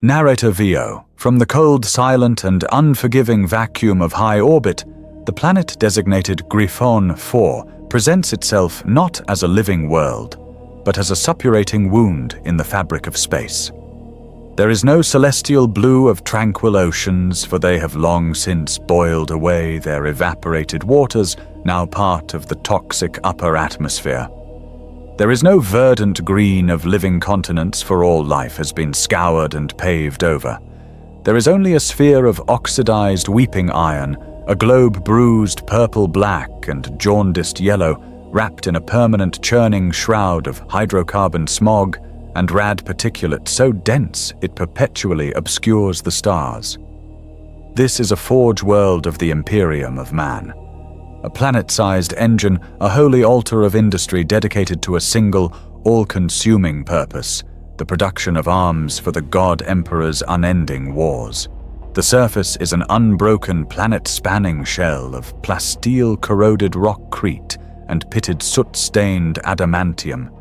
Narrator VO. From the cold, silent, and unforgiving vacuum of high orbit, the planet designated Griffon 4 presents itself not as a living world, but as a suppurating wound in the fabric of space. There is no celestial blue of tranquil oceans, for they have long since boiled away their evaporated waters, now part of the toxic upper atmosphere. There is no verdant green of living continents, for all life has been scoured and paved over. There is only a sphere of oxidized weeping iron, a globe bruised purple-black and jaundiced yellow, wrapped in a permanent churning shroud of hydrocarbon smog and rad particulate so dense it perpetually obscures the stars. This is a forge world of the Imperium of man. A planet-sized engine, a holy altar of industry dedicated to a single, all-consuming purpose, the production of arms for the God Emperor's unending wars. The surface is an unbroken planet-spanning shell of plasteel-corroded rockcrete and pitted soot-stained adamantium.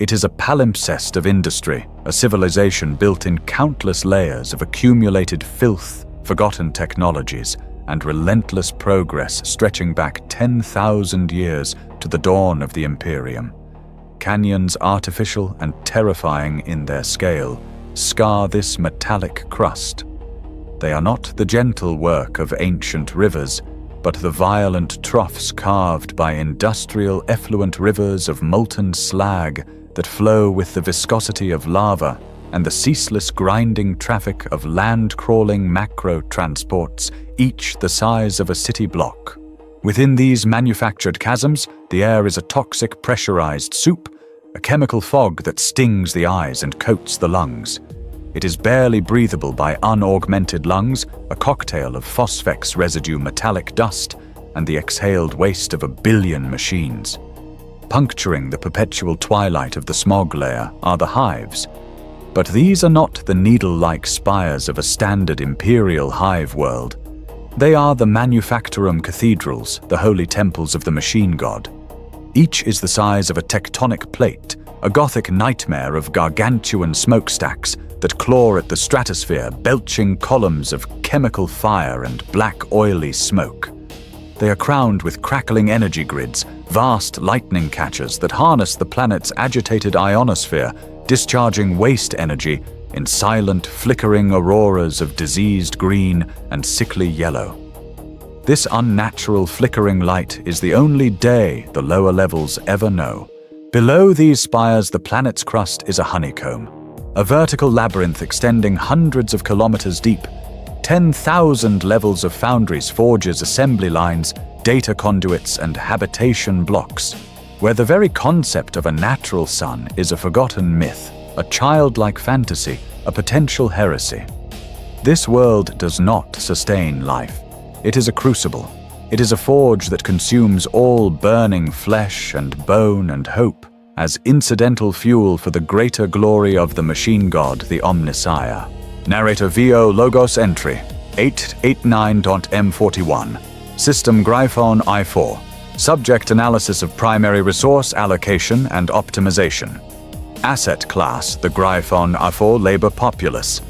It is a palimpsest of industry, a civilization built in countless layers of accumulated filth, forgotten technologies, and relentless progress stretching back 10,000 years to the dawn of the Imperium. Canyons, artificial and terrifying in their scale, scar this metallic crust. They are not the gentle work of ancient rivers, but the violent troughs carved by industrial effluent rivers of molten slag that flow with the viscosity of lava and the ceaseless grinding traffic of land-crawling macro-transports, each the size of a city block. Within these manufactured chasms, the air is a toxic pressurized soup, a chemical fog that stings the eyes and coats the lungs. It is barely breathable by unaugmented lungs, a cocktail of phosphex residue metallic dust, and the exhaled waste of a billion machines. Puncturing the perpetual twilight of the smog layer are the hives. But these are not the needle-like spires of a standard imperial hive world. They are the manufactorum cathedrals, the holy temples of the machine god. Each is the size of a tectonic plate, a gothic nightmare of gargantuan smokestacks that claw at the stratosphere, belching columns of chemical fire and black oily smoke. They are crowned with crackling energy grids, vast lightning catchers that harness the planet's agitated ionosphere, discharging waste energy in silent, flickering auroras of diseased green and sickly yellow. This unnatural flickering light is the only day the lower levels ever know. Below these spires, the planet's crust is a honeycomb, a vertical labyrinth extending hundreds of kilometers deep. 10,000 levels of foundries, forges, assembly lines, data conduits, and habitation blocks, where the very concept of a natural sun is a forgotten myth, a childlike fantasy, a potential heresy. This world does not sustain life. It is a crucible. It is a forge that consumes all burning flesh and bone and hope as incidental fuel for the greater glory of the machine god, the Omnissiah. Narrator VO Logos Entry 889.m41. System Griffon I4. Subject analysis of primary resource allocation and optimization. Asset class, the Griffon I4 labor populace.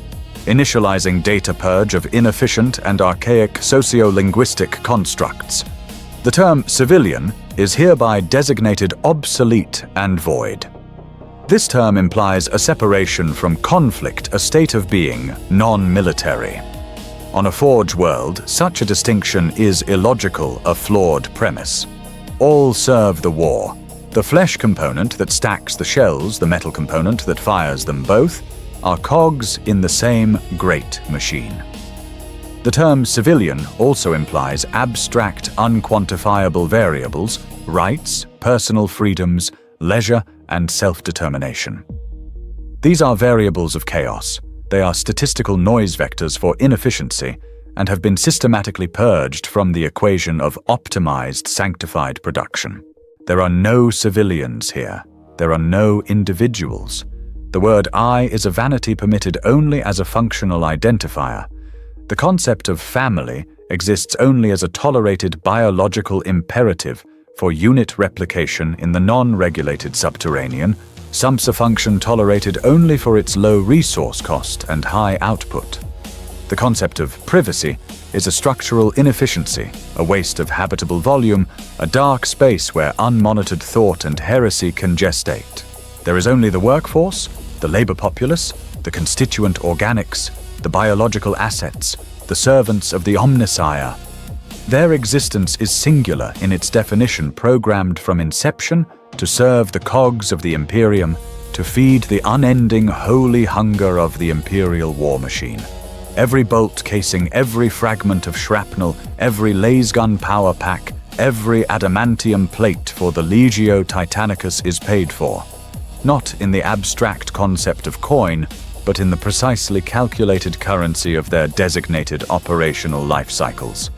Initializing data purge of inefficient and archaic socio-linguistic constructs. The term civilian is hereby designated obsolete and void. This term implies a separation from conflict, a state of being, non-military. On a forge world, such a distinction is illogical, a flawed premise. All serve the war. The flesh component that stacks the shells, the metal component that fires them both, are cogs in the same great machine. The term civilian also implies abstract, unquantifiable variables, rights, personal freedoms, leisure, and self-determination. These are variables of chaos. They are statistical noise vectors for inefficiency and have been systematically purged from the equation of optimized, sanctified production. There are no civilians here. There are no individuals. The word I is a vanity permitted only as a functional identifier. The concept of family exists only as a tolerated biological imperative for unit replication in the non-regulated subterranean, Some function tolerated only for its low resource cost and high output. The concept of privacy is a structural inefficiency, a waste of habitable volume, a dark space where unmonitored thought and heresy can gestate. There is only the workforce, the labor populace, the constituent organics, the biological assets, the servants of the Omnissiah. Their existence is singular in its definition, programmed from inception to serve the cogs of the Imperium, to feed the unending holy hunger of the Imperial war machine. Every bolt casing, every fragment of shrapnel, every lasgun power pack, every adamantium plate for the Legio Titanicus is paid for. Not in the abstract concept of coin, but in the precisely calculated currency of their designated operational life cycles.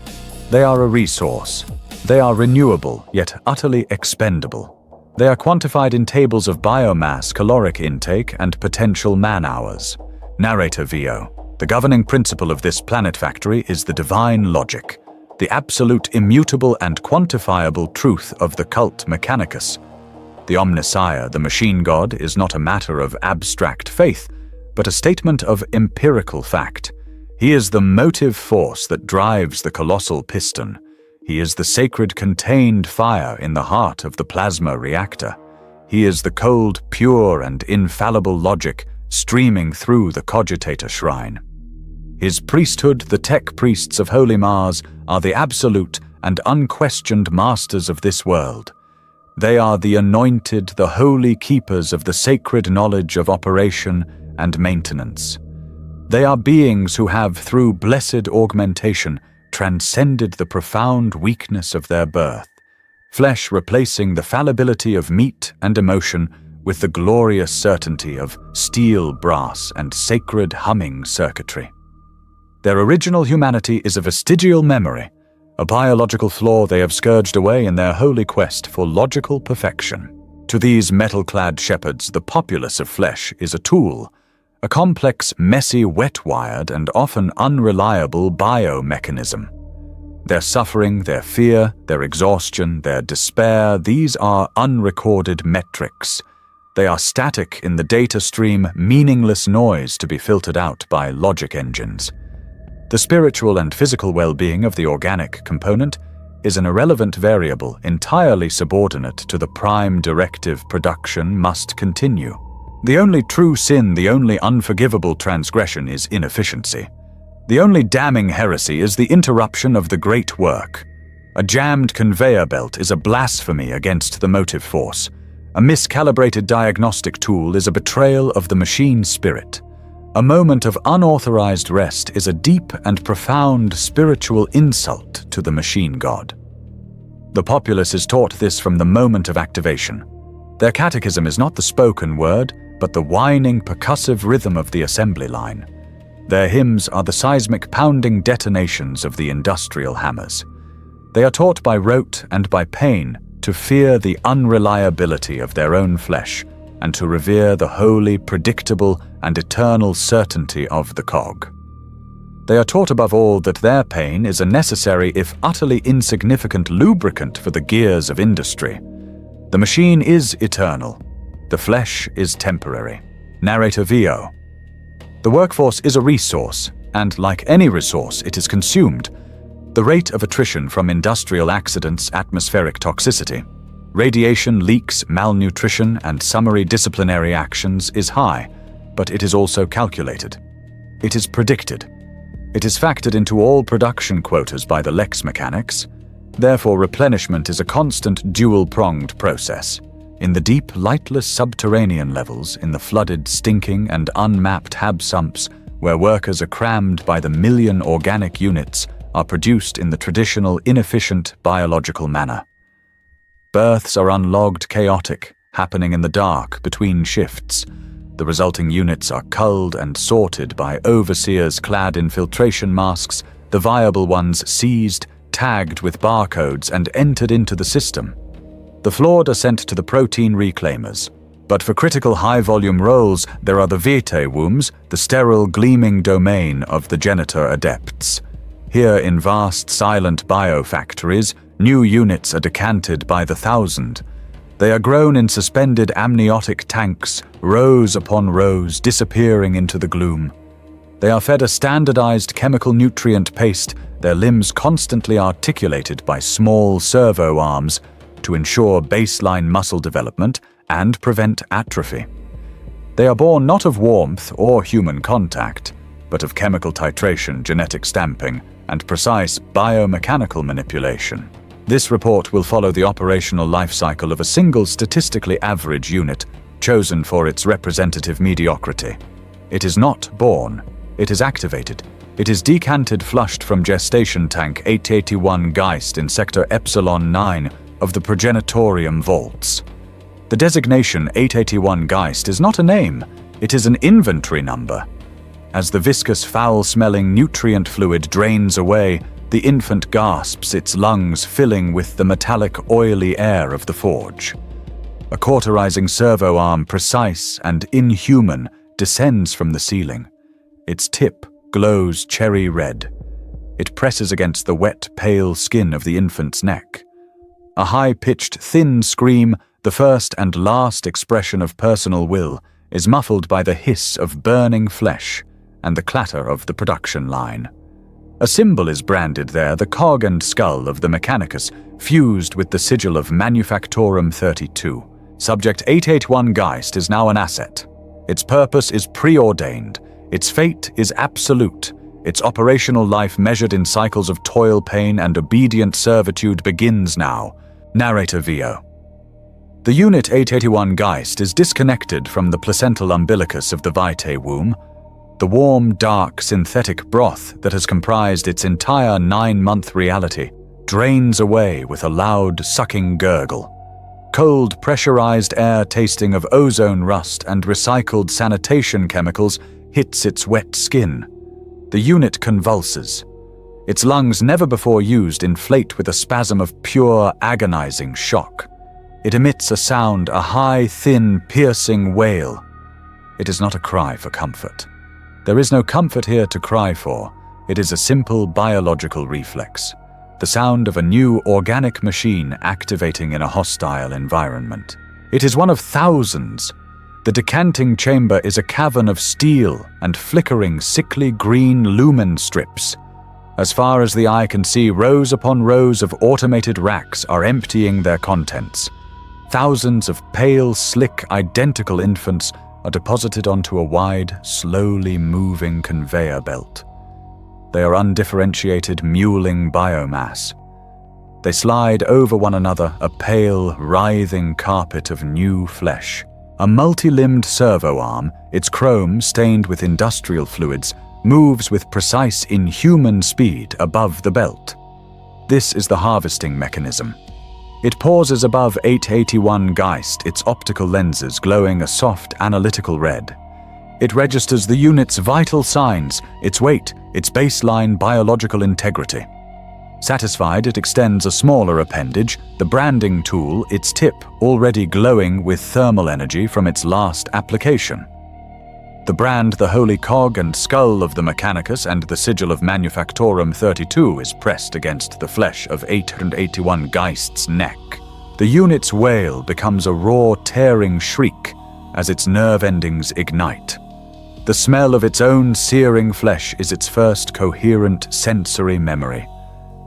They are a resource. They are renewable, yet utterly expendable. They are quantified in tables of biomass, caloric intake, and potential man-hours. Narrator VO. The governing principle of this planet factory is the divine logic, the absolute immutable and quantifiable truth of the cult mechanicus. The Omnissiah, the machine god, is not a matter of abstract faith, but a statement of empirical fact. He is the motive force that drives the colossal piston. He is the sacred contained fire in the heart of the plasma reactor. He is the cold, pure, and infallible logic streaming through the cogitator shrine. His priesthood, the tech priests of Holy Mars, are the absolute and unquestioned masters of this world. They are the anointed, the holy keepers of the sacred knowledge of operation and maintenance. They are beings who have, through blessed augmentation, transcended the profound weakness of their birth, flesh replacing the fallibility of meat and emotion with the glorious certainty of steel, brass, and sacred humming circuitry. Their original humanity is a vestigial memory, a biological flaw they have scourged away in their holy quest for logical perfection. To these metal-clad shepherds, the populace of flesh is a tool, a complex, messy, wet-wired, and often unreliable biomechanism. Their suffering, their fear, their exhaustion, their despair, these are unrecorded metrics. They are static in the data stream, meaningless noise to be filtered out by logic engines. The spiritual and physical well-being of the organic component is an irrelevant variable entirely subordinate to the prime directive production must continue. The only true sin, the only unforgivable transgression is inefficiency. The only damning heresy is the interruption of the great work. A jammed conveyor belt is a blasphemy against the motive force. A miscalibrated diagnostic tool is a betrayal of the machine spirit. A moment of unauthorized rest is a deep and profound spiritual insult to the machine god. The populace is taught this from the moment of activation. Their catechism is not the spoken word, but the whining, percussive rhythm of the assembly line. Their hymns are the seismic pounding detonations of the industrial hammers. They are taught by rote and by pain to fear the unreliability of their own flesh and to revere the holy, predictable, and eternal certainty of the cog. They are taught above all that their pain is a necessary, if utterly insignificant, lubricant for the gears of industry. The machine is eternal. The flesh is temporary. Narrator VO. The workforce is a resource, and like any resource, it is consumed. The rate of attrition from industrial accidents, atmospheric toxicity, radiation, leaks, malnutrition, and summary disciplinary actions is high, but it is also calculated. It is predicted. It is factored into all production quotas by the lex mechanics. Therefore, replenishment is a constant dual-pronged process. In the deep, lightless subterranean levels, in the flooded, stinking, and unmapped hab sumps, where workers are crammed by the million organic units, are produced in the traditional, inefficient, biological manner. Births are unlogged, chaotic, happening in the dark, between shifts. The resulting units are culled and sorted by overseers clad in filtration masks, the viable ones seized, tagged with barcodes, and entered into the system. The flawed are sent to the protein reclaimers. But for critical high-volume roles, there are the vitae wombs, the sterile, gleaming domain of the genitor adepts. Here in vast, silent biofactories, new units are decanted by the thousand. They are grown in suspended amniotic tanks, rows upon rows disappearing into the gloom. They are fed a standardized chemical nutrient paste, their limbs constantly articulated by small servo arms to ensure baseline muscle development and prevent atrophy. They are born not of warmth or human contact, but of chemical titration, genetic stamping, and precise biomechanical manipulation. This report will follow the operational life cycle of a single statistically average unit, chosen for its representative mediocrity. It is not born, it is activated. It is decanted flushed from gestation tank 881 Geist in sector Epsilon 9 of the Progenitorium vaults. The designation 881 Geist is not a name, it is an inventory number. As the viscous, foul-smelling nutrient fluid drains away, the infant gasps, its lungs filling with the metallic, oily air of the forge. A cauterizing servo arm, precise and inhuman, descends from the ceiling. Its tip glows cherry red. It presses against the wet, pale skin of the infant's neck. A high-pitched, thin scream, the first and last expression of personal will, is muffled by the hiss of burning flesh and the clatter of the production line. A symbol is branded there, the cog and skull of the Mechanicus, fused with the sigil of Manufactorum 32. Subject 881 Geist is now an asset. Its purpose is preordained. Its fate is absolute. Its operational life measured in cycles of toil, pain, and obedient servitude begins now. Narrator VO. The unit 881 Geist is disconnected from the placental umbilicus of the Vitae womb. The warm, dark, synthetic broth that has comprised its entire 9-month reality drains away with a loud, sucking gurgle. Cold, pressurized air tasting of ozone rust and recycled sanitation chemicals hits its wet skin. The unit convulses. Its lungs, never before used, inflate with a spasm of pure, agonizing shock. It emits a sound, a high, thin, piercing wail. It is not a cry for comfort. There is no comfort here to cry for. It is a simple biological reflex. The sound of a new organic machine activating in a hostile environment. It is one of thousands. The decanting chamber is a cavern of steel and flickering, sickly green lumen strips. As far as the eye can see, rows upon rows of automated racks are emptying their contents. Thousands of pale, slick, identical infants are deposited onto a wide, slowly moving conveyor belt. They are undifferentiated, mewling biomass. They slide over one another, a pale, writhing carpet of new flesh. A multi-limbed servo arm, its chrome stained with industrial fluids, moves with precise, inhuman speed above the belt. This is the harvesting mechanism. It pauses above 881 Geist, its optical lenses glowing a soft, analytical red. It registers the unit's vital signs, its weight, its baseline biological integrity. Satisfied, it extends a smaller appendage, the branding tool, its tip already glowing with thermal energy from its last application. The brand, the holy cog and skull of the Mechanicus and the sigil of Manufactorum 32 is pressed against the flesh of 881 Geist's neck. The unit's wail becomes a raw, tearing shriek as its nerve endings ignite. The smell of its own searing flesh is its first coherent sensory memory.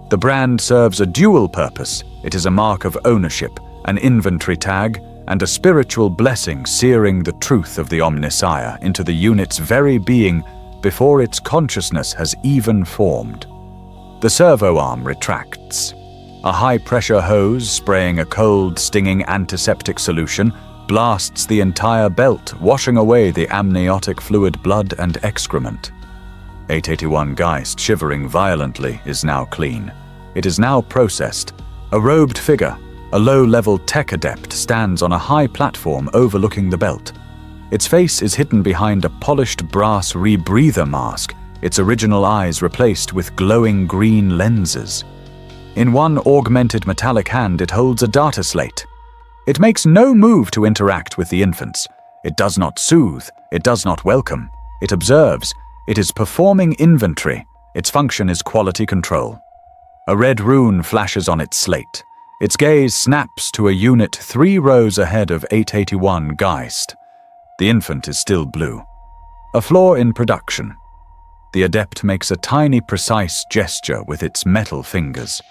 The brand serves a dual purpose. It is a mark of ownership, an inventory tag, and a spiritual blessing searing the truth of the Omnissiah into the unit's very being before its consciousness has even formed. The servo arm retracts. A high-pressure hose spraying a cold, stinging antiseptic solution blasts the entire belt, washing away the amniotic fluid, blood, and excrement. 881 Geist, shivering violently, is now clean. It is now processed. A robed figure, a low-level tech adept, stands on a high platform overlooking the belt. Its face is hidden behind a polished brass rebreather mask, its original eyes replaced with glowing green lenses. In one augmented metallic hand, it holds a data slate. It makes no move to interact with the infants. It does not soothe. It does not welcome. It observes. It is performing inventory. Its function is quality control. A red rune flashes on its slate. Its gaze snaps to a unit 3 rows ahead of 881 Geist. The infant is still blue. A flaw in production. The adept makes a tiny, precise gesture with its metal fingers.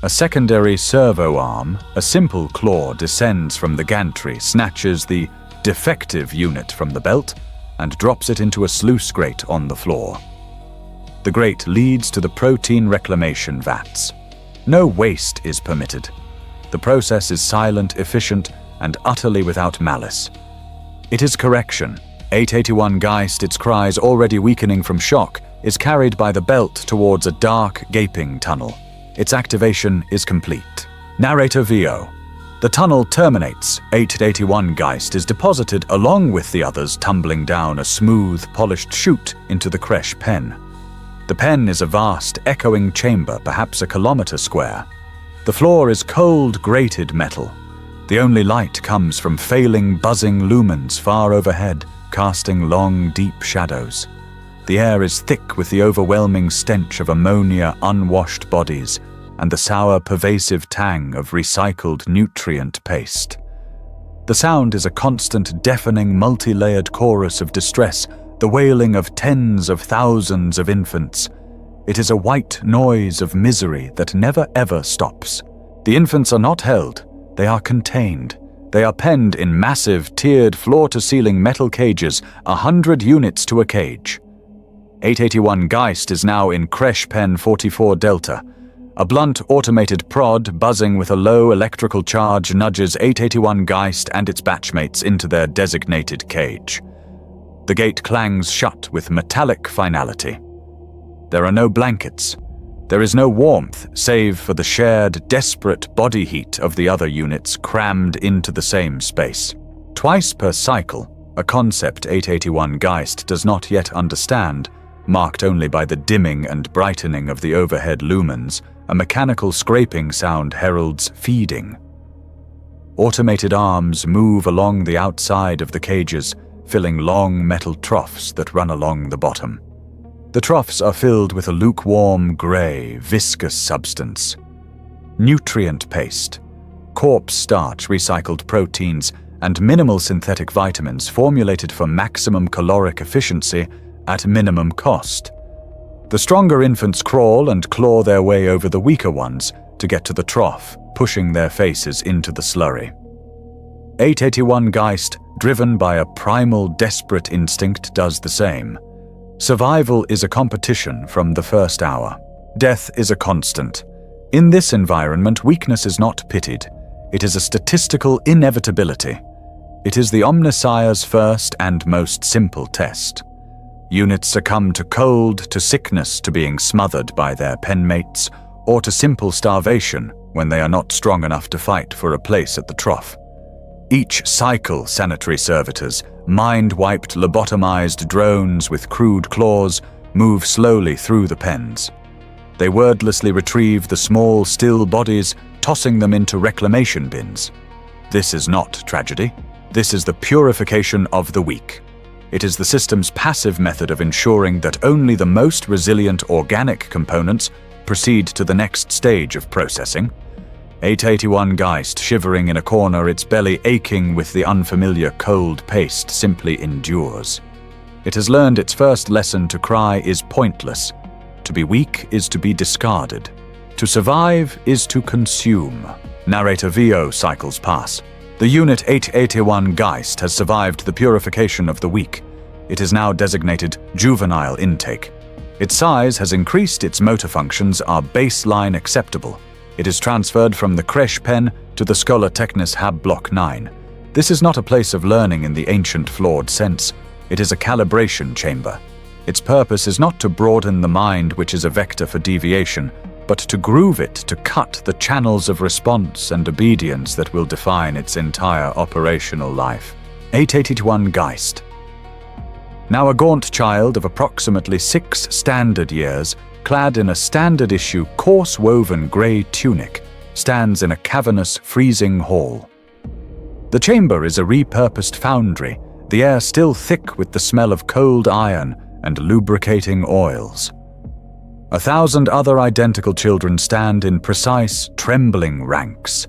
A secondary servo arm, a simple claw, descends from the gantry, snatches the defective unit from the belt, and drops it into a sluice grate on the floor. The grate leads to the protein reclamation vats. No waste is permitted. The process is silent, efficient, and utterly without malice. It is correction. 881 Geist, its cries already weakening from shock, is carried by the belt towards a dark, gaping tunnel. Its activation is complete. Narrator VO. The tunnel terminates. 881 Geist is deposited along with the others, tumbling down a smooth, polished chute into the Kresh pen. The pen is a vast, echoing chamber, perhaps a kilometer square. The floor is cold, grated metal. The only light comes from failing, buzzing lumens far overhead, casting long, deep shadows. The air is thick with the overwhelming stench of ammonia, unwashed bodies, and the sour, pervasive tang of recycled nutrient paste. The sound is a constant, deafening, multi-layered chorus of distress, the wailing of tens of thousands of infants. It is a white noise of misery that never ever stops. The infants are not held, they are contained. They are penned in massive, tiered, floor-to-ceiling metal cages, 100 units to a cage. 881 Geist is now in Kresh Pen 44 Delta. A blunt, automated prod, buzzing with a low electrical charge, nudges 881 Geist and its batchmates into their designated cage. The gate clangs shut with metallic finality. There are no blankets. There is no warmth, save for the shared, desperate body heat of the other units crammed into the same space. Twice per cycle, a concept 881 Geist does not yet understand, marked only by the dimming and brightening of the overhead lumens, a mechanical scraping sound heralds feeding. Automated arms move along the outside of the cages, filling long metal troughs that run along the bottom. The troughs are filled with a lukewarm, gray, viscous substance. Nutrient paste, corpse starch, recycled proteins, and minimal synthetic vitamins formulated for maximum caloric efficiency at minimum cost. The stronger infants crawl and claw their way over the weaker ones to get to the trough, pushing their faces into the slurry. 881 Geist, driven by a primal, desperate instinct, does the same. Survival is a competition from the first hour. Death is a constant. In this environment, weakness is not pitied. It is a statistical inevitability. It is the Omnissiah's first and most simple test. Units succumb to cold, to sickness, to being smothered by their penmates, or to simple starvation when they are not strong enough to fight for a place at the trough. Each cycle, sanitary servitors, mind-wiped, lobotomized drones with crude claws, move slowly through the pens. They wordlessly retrieve the small, still bodies, tossing them into reclamation bins. This is not tragedy. This is the purification of the weak. It is the system's passive method of ensuring that only the most resilient organic components proceed to the next stage of processing. 881 Geist, shivering in a corner, its belly aching with the unfamiliar cold paste, simply endures. It has learned its first lesson: to cry is pointless. To be weak is to be discarded. To survive is to consume. Narrator VO cycles pass. The unit 881 Geist has survived the purification of the weak. It is now designated juvenile intake. Its size has increased, its motor functions are baseline acceptable. It is transferred from the Kresh Pen to the Scholar Technis Hab Block 9. This is not a place of learning in the ancient flawed sense. It is a calibration chamber. Its purpose is not to broaden the mind, which is a vector for deviation, but to groove it, to cut the channels of response and obedience that will define its entire operational life. 881 Geist. Now a gaunt child of approximately 6 standard years, clad in a standard-issue, coarse-woven grey tunic, stands in a cavernous, freezing hall. The chamber is a repurposed foundry, the air still thick with the smell of cold iron and lubricating oils. 1,000 other identical children stand in precise, trembling ranks.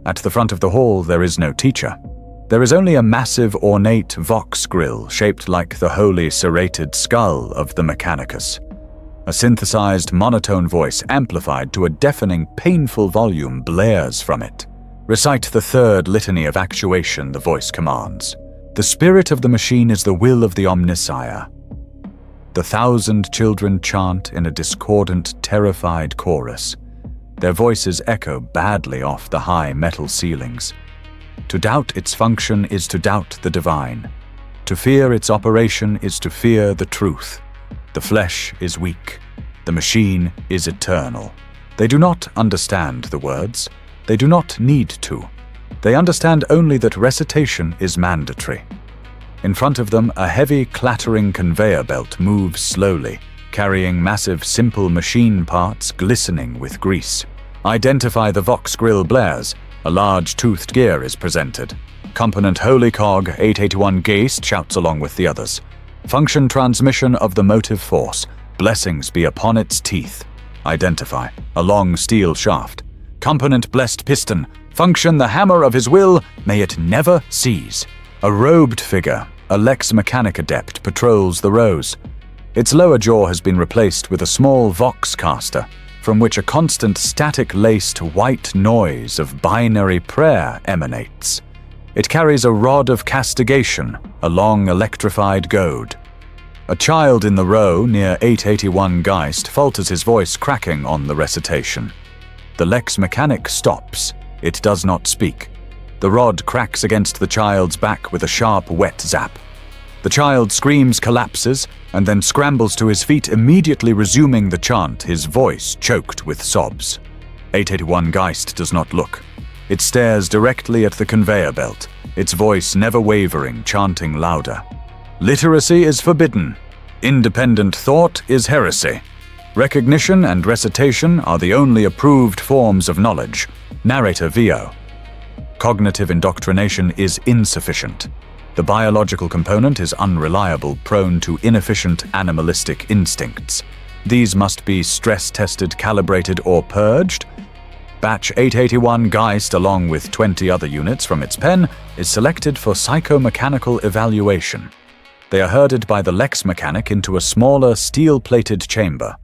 At the front of the hall there is no teacher. There is only a massive, ornate vox grill shaped like the holy serrated skull of the Mechanicus. A synthesized monotone voice amplified to a deafening, painful volume blares from it. Recite the third litany of actuation, the voice commands. The spirit of the machine is the will of the Omniscire. The 1,000 children chant in a discordant, terrified chorus. Their voices echo badly off the high metal ceilings. To doubt its function is to doubt the divine. To fear its operation is to fear the truth. The flesh is weak. The machine is eternal. They do not understand the words. They do not need to. They understand only that recitation is mandatory. In front of them, a heavy, clattering conveyor belt moves slowly, carrying massive, simple machine parts glistening with grease. Identify the Vox grill blares. A large toothed gear is presented. Component Holy Cog 881 Geist shouts along with the others. Function transmission of the motive force. Blessings be upon its teeth. Identify. A long steel shaft. Component Blessed Piston. Function the hammer of his will. May it never cease. A robed figure, a Lex Mechanic adept, patrols the rows. Its lower jaw has been replaced with a small Vox caster, from which a constant static-laced white noise of binary prayer emanates. It carries a rod of castigation, a long electrified goad. A child in the row near 881 Geist falters his voice cracking on the recitation. The Lex Mechanic stops. It does not speak. The rod cracks against the child's back with a sharp, wet zap. The child screams, collapses, and then scrambles to his feet, immediately resuming the chant, his voice choked with sobs. 881 Geist does not look. It stares directly at the conveyor belt, its voice never wavering, chanting louder. Literacy is forbidden. Independent thought is heresy. Recognition and recitation are the only approved forms of knowledge. Narrator VO. Cognitive indoctrination is insufficient. The biological component is unreliable, prone to inefficient animalistic instincts. These must be stress-tested, calibrated, or purged. Batch 881 Geist, along with 20 other units from its pen, is selected for psychomechanical evaluation. They are herded by the Lex Mechanic into a smaller, steel-plated chamber.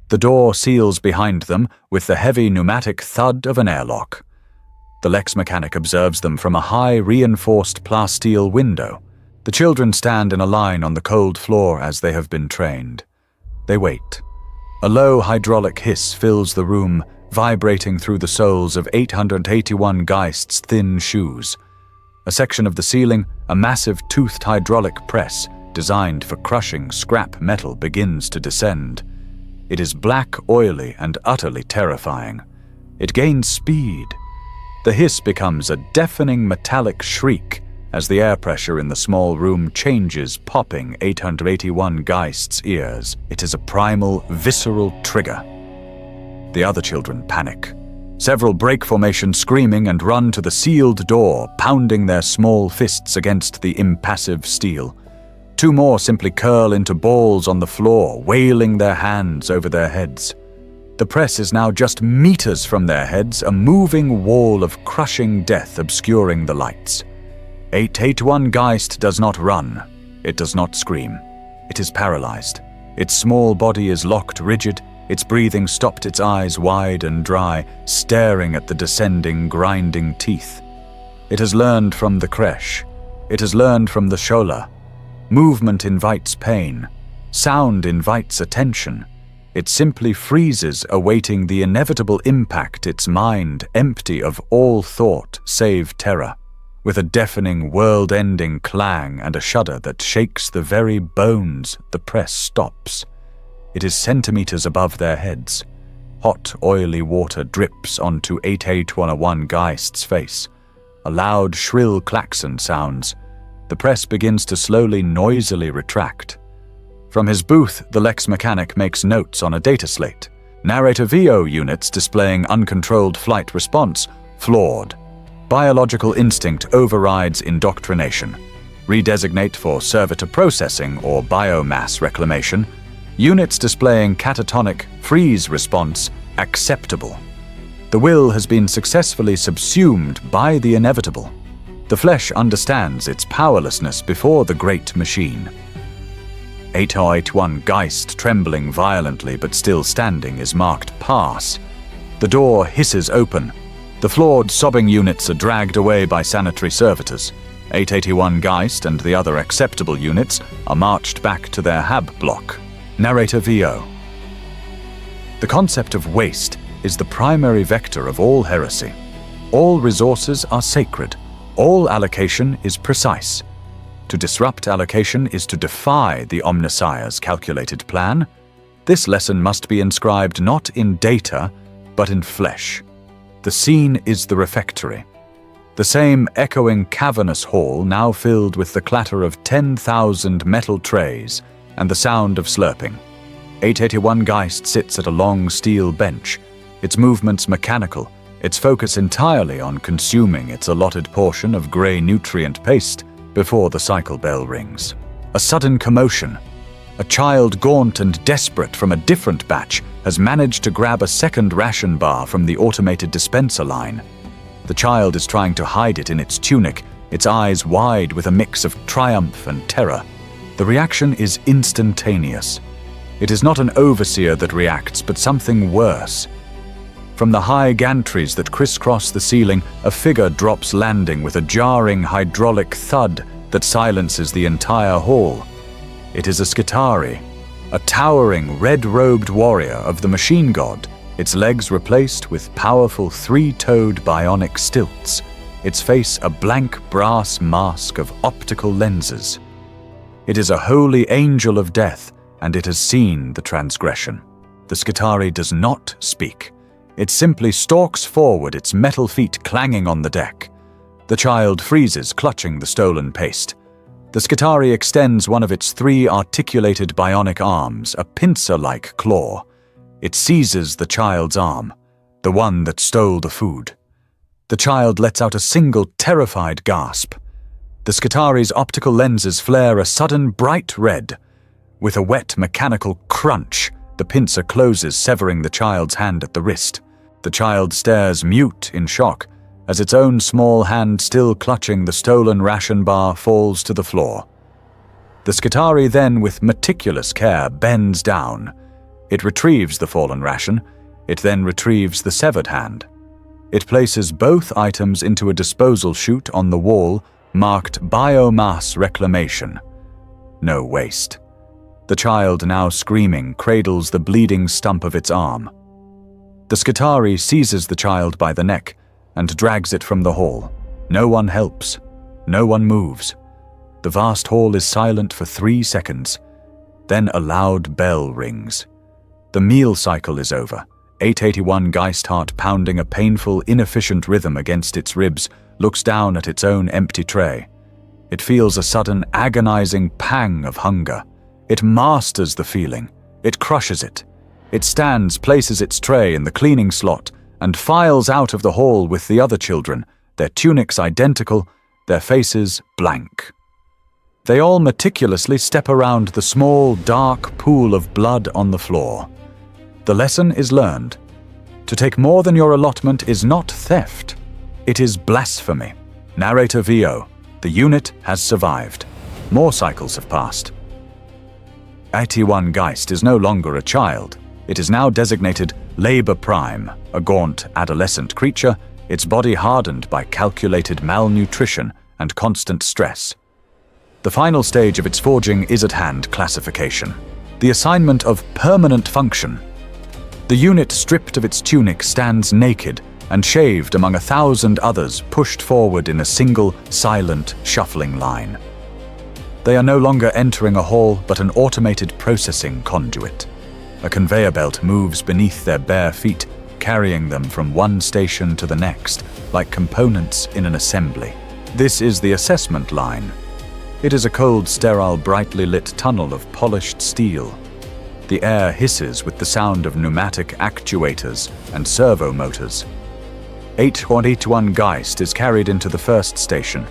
The door seals behind them with the heavy pneumatic thud of an airlock. The Lex Mechanic observes them from a high, reinforced plasteel window. The children stand in a line on the cold floor as they have been trained. They wait. A low hydraulic hiss fills the room, vibrating through the soles of 881 Geist's thin shoes. A section of the ceiling, a massive toothed hydraulic press designed for crushing scrap metal, begins to descend. It is black, oily, and utterly terrifying. It gains speed. The hiss becomes a deafening metallic shriek as the air pressure in the small room changes, popping 881 Geist's ears. It is a primal, visceral trigger. The other children panic. Several break formation, screaming, and run to the sealed door, pounding their small fists against the impassive steel. Two more simply curl into balls on the floor, wailing their hands over their heads. The press is now just meters from their heads, a moving wall of crushing death obscuring the lights. 881 Geist does not run. It does not scream. It is paralyzed. Its small body is locked rigid, its breathing stopped, its eyes wide and dry, staring at the descending, grinding teeth. It has learned from the creche. It has learned from the shola. Movement invites pain. Sound invites attention. It simply freezes, awaiting the inevitable impact, its mind empty of all thought save terror. With a deafening, world-ending clang and a shudder that shakes the very bones, the press stops. It is centimeters above their heads. Hot, oily water drips onto 881 Geist's face. A loud, shrill klaxon sounds. The press begins to slowly, noisily retract. From his booth, the Lex Mechanic makes notes on a data slate. Narrator VO units displaying uncontrolled flight response, flawed. Biological instinct overrides indoctrination. Redesignate for servitor processing or biomass reclamation. Units displaying catatonic freeze response acceptable. The will has been successfully subsumed by the inevitable. The flesh understands its powerlessness before the great machine. 8081 Geist, trembling violently but still standing, is marked pass. The door hisses open. The flawed, sobbing units are dragged away by sanitary servitors. 881 Geist and the other acceptable units are marched back to their hab block. Narrator VO. The concept of waste is the primary vector of all heresy. All resources are sacred. All allocation is precise. To disrupt allocation is to defy the Omnissiah's calculated plan. This lesson must be inscribed not in data, but in flesh. The scene is the refectory. The same echoing cavernous hall now filled with the clatter of 10,000 metal trays and the sound of slurping. 881 Geist sits at a long steel bench, its movements mechanical, its focus entirely on consuming its allotted portion of grey nutrient paste before the cycle bell rings. A sudden commotion. A child gaunt and desperate from a different batch has managed to grab a second ration bar from the automated dispenser line. The child is trying to hide it in its tunic, its eyes wide with a mix of triumph and terror. The reaction is instantaneous. It is not an overseer that reacts, but something worse. From the high gantries that crisscross the ceiling, a figure drops landing with a jarring hydraulic thud that silences the entire hall. It is a Skitarii, a towering red-robed warrior of the machine god, its legs replaced with powerful three-toed bionic stilts, its face a blank brass mask of optical lenses. It is a holy angel of death, and it has seen the transgression. The Skitarii does not speak. It simply stalks forward, its metal feet clanging on the deck. The child freezes, clutching the stolen paste. The Skitarii extends one of its three articulated bionic arms, a pincer-like claw. It seizes the child's arm, the one that stole the food. The child lets out a single terrified gasp. The Skitarii's optical lenses flare a sudden bright red. With a wet mechanical crunch, the pincer closes, severing the child's hand at the wrist. The child stares mute in shock as its own small hand, still clutching the stolen ration bar, falls to the floor. The Skitarii then, with meticulous care, bends down. It retrieves the fallen ration. It then retrieves the severed hand. It places both items into a disposal chute on the wall, marked Biomass Reclamation. No waste. The child, now screaming, cradles the bleeding stump of its arm. The Skitarii seizes the child by the neck and drags it from the hall. No one helps. No one moves. The vast hall is silent for 3 seconds. Then a loud bell rings. The meal cycle is over. 881 Geist, heart pounding a painful, inefficient rhythm against its ribs, looks down at its own empty tray. It feels a sudden, agonizing pang of hunger. It masters the feeling. It crushes it. It stands, places its tray in the cleaning slot, and files out of the hall with the other children, their tunics identical, their faces blank. They all meticulously step around the small, dark pool of blood on the floor. The lesson is learned. To take more than your allotment is not theft. It is blasphemy. Narrator VO. The unit has survived. More cycles have passed. 81 Geist is no longer a child. It is now designated Labor Prime, a gaunt, adolescent creature, its body hardened by calculated malnutrition and constant stress. The final stage of its forging is at hand: classification. The assignment of permanent function. The unit, stripped of its tunic, stands naked and shaved among 1,000 others pushed forward in a single, silent, shuffling line. They are no longer entering a hall, but an automated processing conduit. A conveyor belt moves beneath their bare feet, carrying them from one station to the next, like components in an assembly. This is the assessment line. It is a cold, sterile, brightly lit tunnel of polished steel. The air hisses with the sound of pneumatic actuators and servo motors. 881 Geist is carried into the first station.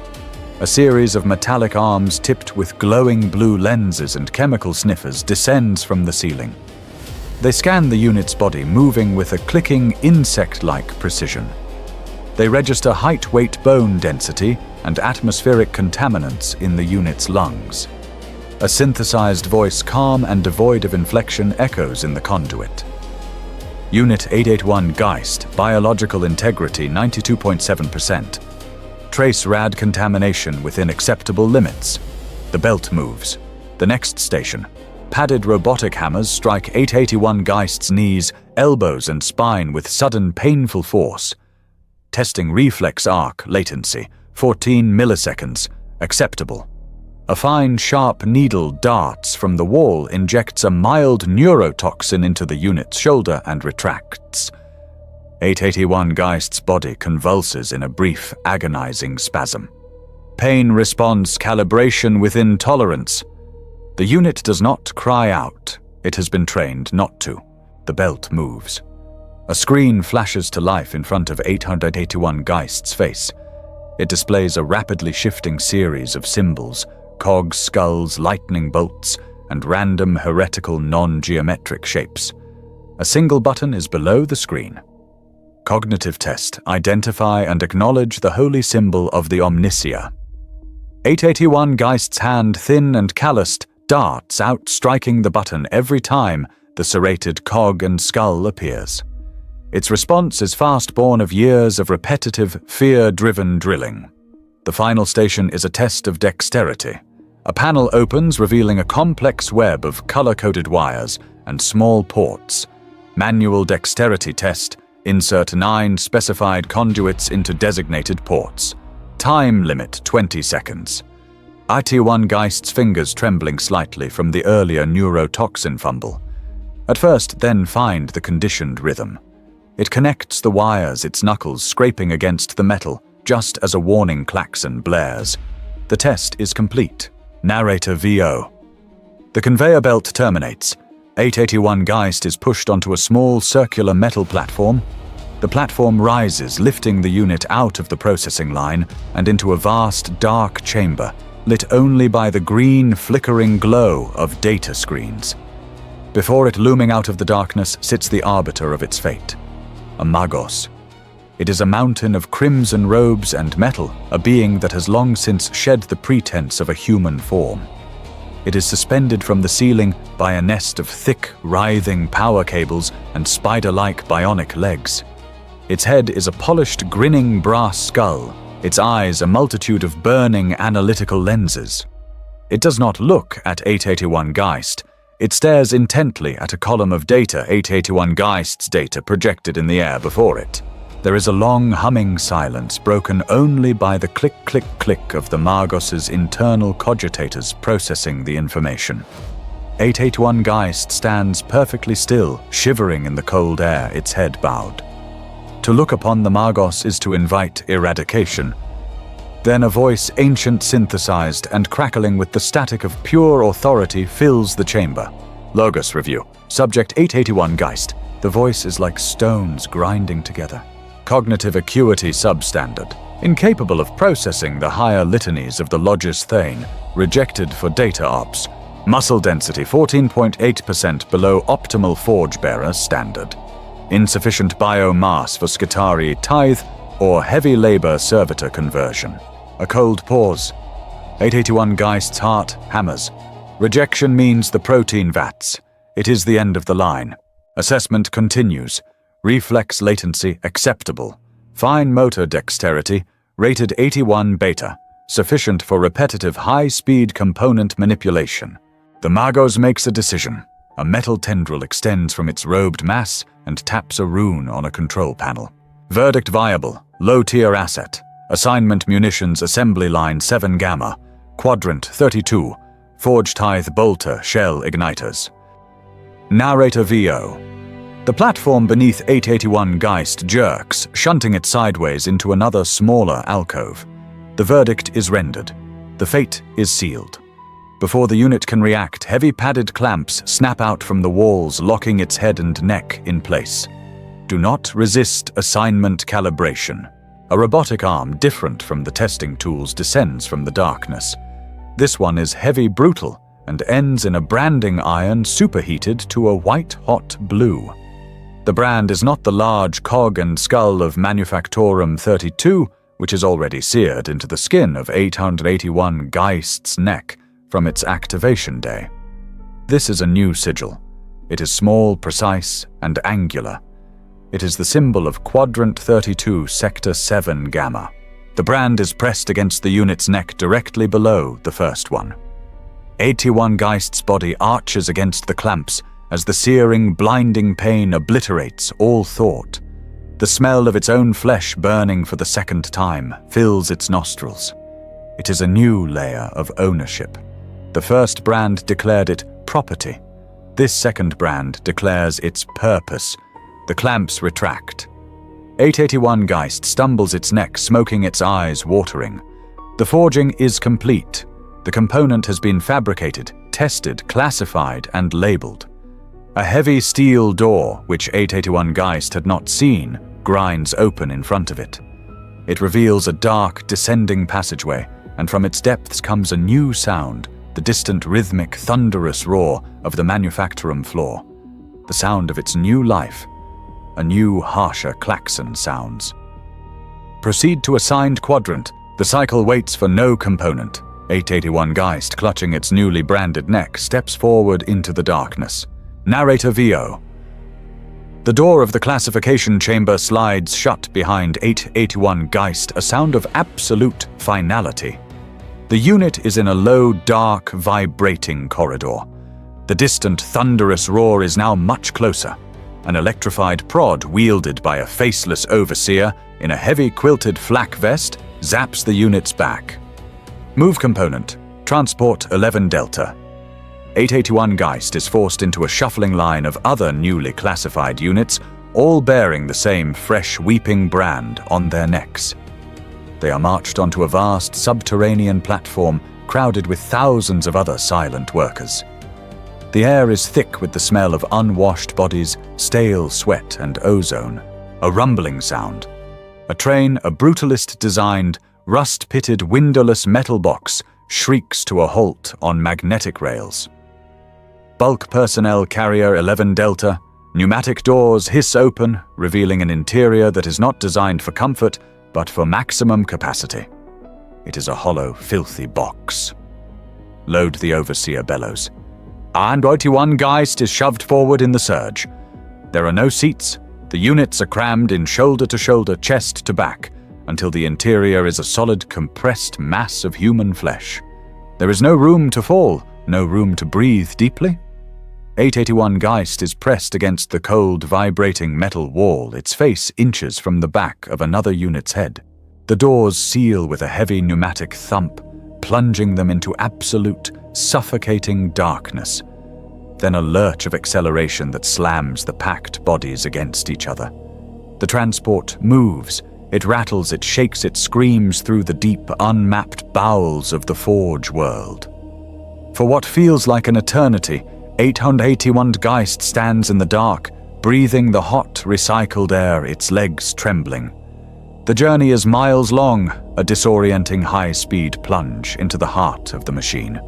A series of metallic arms tipped with glowing blue lenses and chemical sniffers descends from the ceiling. They scan the unit's body, moving with a clicking, insect-like precision. They register height-weight bone density and atmospheric contaminants in the unit's lungs. A synthesized voice, calm and devoid of inflection, echoes in the conduit. Unit 881 Geist, biological integrity 92.7%. Trace rad contamination within acceptable limits. The belt moves. The next station. Padded robotic hammers strike 881 Geist's knees, elbows and spine with sudden painful force. Testing reflex arc latency, 14 milliseconds. Acceptable. A fine, sharp needle darts from the wall, injects a mild neurotoxin into the unit's shoulder and retracts. 881 Geist's body convulses in a brief, agonizing spasm. Pain response calibration within tolerance. The unit does not cry out. It has been trained not to. The belt moves. A screen flashes to life in front of 881 Geist's face. It displays a rapidly shifting series of symbols, cogs, skulls, lightning bolts, and random heretical non-geometric shapes. A single button is below the screen. Cognitive test. Identify and acknowledge the holy symbol of the Omnisia. 881 Geist's hand, thin and calloused, darts out, striking the button every time the serrated cog and skull appears. Its response is fast, born of years of repetitive, fear-driven drilling. The final station is a test of dexterity. A panel opens, revealing a complex web of color-coded wires and small ports. Manual dexterity test. Insert 9 specified conduits into designated ports. Time limit 20 seconds. 881 Geist's fingers trembling slightly from the earlier neurotoxin fumble. At first, then find the conditioned rhythm. It connects the wires, its knuckles scraping against the metal, just as a warning klaxon blares. The test is complete. Narrator VO. The conveyor belt terminates. 881 Geist is pushed onto a small circular metal platform. The platform rises, lifting the unit out of the processing line and into a vast, dark chamber, lit only by the green, flickering glow of data screens. Before it, looming out of the darkness, sits the arbiter of its fate, a Magos. It is a mountain of crimson robes and metal, a being that has long since shed the pretense of a human form. It is suspended from the ceiling by a nest of thick, writhing power cables and spider-like bionic legs. Its head is a polished, grinning brass skull, its eyes a multitude of burning analytical lenses. It does not look at 881 Geist. It stares intently at a column of data, 881 Geist's data projected in the air before it. There is a long humming silence, broken only by the click-click-click of the Magos's internal cogitators processing the information. 881 Geist stands perfectly still, shivering in the cold air, its head bowed. To look upon the Magos is to invite eradication. Then a voice, ancient, synthesized, and crackling with the static of pure authority, fills the chamber. Logos review. Subject 881 Geist. The voice is like stones grinding together. Cognitive acuity substandard. Incapable of processing the higher litanies of the Logis Thane. Rejected for data ops. Muscle density 14.8% below optimal forge-bearer standard. Insufficient biomass for Skitarii tithe or heavy labor servitor conversion. A cold pause. 881 Geist's heart hammers. Rejection means the protein vats. It is the end of the line. Assessment continues. Reflex latency acceptable. Fine motor dexterity rated 81 beta. Sufficient for repetitive high-speed component manipulation. The Magos makes a decision. A metal tendril extends from its robed mass and taps a rune on a control panel. Verdict viable. Low-tier asset. Assignment munitions assembly line 7 Gamma. Quadrant 32. Forge tithe bolter shell igniters. Narrator VO. The platform beneath 881 Geist jerks, shunting it sideways into another smaller alcove. The verdict is rendered. The fate is sealed. Before the unit can react, heavy padded clamps snap out from the walls, locking its head and neck in place. Do not resist assignment calibration. A robotic arm different from the testing tools descends from the darkness. This one is heavy brutal and ends in a branding iron superheated to a white-hot blue. The brand is not the large cog and skull of Manufactorum 32, which is already seared into the skin of 881 Geist's neck from its activation day. This is a new sigil. It is small, precise, and angular. It is the symbol of Quadrant 32, Sector 7 Gamma. The brand is pressed against the unit's neck directly below the first one. 81 Geist's body arches against the clamps as the searing, blinding pain obliterates all thought. The smell of its own flesh burning for the second time fills its nostrils. It is a new layer of ownership. The first brand declared it property. This second brand declares its purpose. The clamps retract. 881 Geist stumbles its neck, smoking its eyes watering. The forging is complete. The component has been fabricated, tested, classified, and labeled. A heavy steel door, which 881 Geist had not seen, grinds open in front of it. It reveals a dark, descending passageway, and from its depths comes a new sound, the distant, rhythmic, thunderous roar of the Manufactorum floor. The sound of its new life. A new, harsher klaxon sounds. Proceed to assigned quadrant. The cycle waits for no component. 881 Geist, clutching its newly branded neck, steps forward into the darkness. Narrator VO. The door of the classification chamber slides shut behind 881 Geist, a sound of absolute finality. The unit is in a low, dark, vibrating corridor. The distant, thunderous roar is now much closer. An electrified prod wielded by a faceless overseer in a heavy quilted flak vest zaps the unit's back. Move component, transport 11 Delta. 881 Geist is forced into a shuffling line of other newly classified units, all bearing the same fresh weeping brand on their necks. They are marched onto a vast subterranean platform crowded with thousands of other silent workers. The air is thick with the smell of unwashed bodies, stale sweat, and ozone. A rumbling sound. A train, a brutalist-designed, rust-pitted windowless metal box, shrieks to a halt on magnetic rails. Bulk personnel carrier 11 Delta. Pneumatic doors hiss open, revealing an interior that is not designed for comfort, but for maximum capacity. It is a hollow, filthy box. Load, the overseer bellows. And 81 Geist is shoved forward in the surge. There are no seats. The units are crammed in shoulder to shoulder, chest to back, until the interior is a solid, compressed mass of human flesh. There is no room to fall, no room to breathe deeply. 881 Geist is pressed against the cold, vibrating metal wall, its face inches from the back of another unit's head. The doors seal with a heavy pneumatic thump, plunging them into absolute, suffocating darkness. Then a lurch of acceleration that slams the packed bodies against each other. The transport moves. It rattles, it shakes, it screams through the deep, unmapped bowels of the Forge world. For what feels like an eternity, 881 Geist stands in the dark, breathing the hot, recycled air, its legs trembling. The journey is miles long, a disorienting high-speed plunge into the heart of the machine.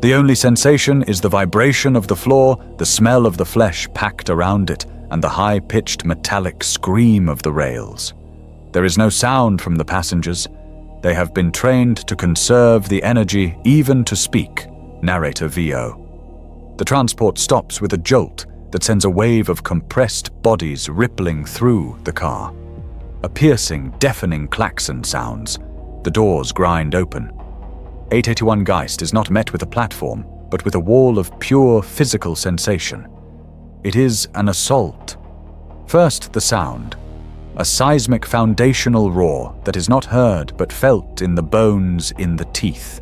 The only sensation is the vibration of the floor, the smell of the flesh packed around it, and the high-pitched metallic scream of the rails. There is no sound from the passengers. They have been trained to conserve the energy, even to speak. Narrator VO. The transport stops with a jolt that sends a wave of compressed bodies rippling through the car. A piercing, deafening klaxon sounds. The doors grind open. 881 Geist is not met with a platform, but with a wall of pure physical sensation. It is an assault. First, the sound. A seismic foundational roar that is not heard but felt in the bones, in the teeth.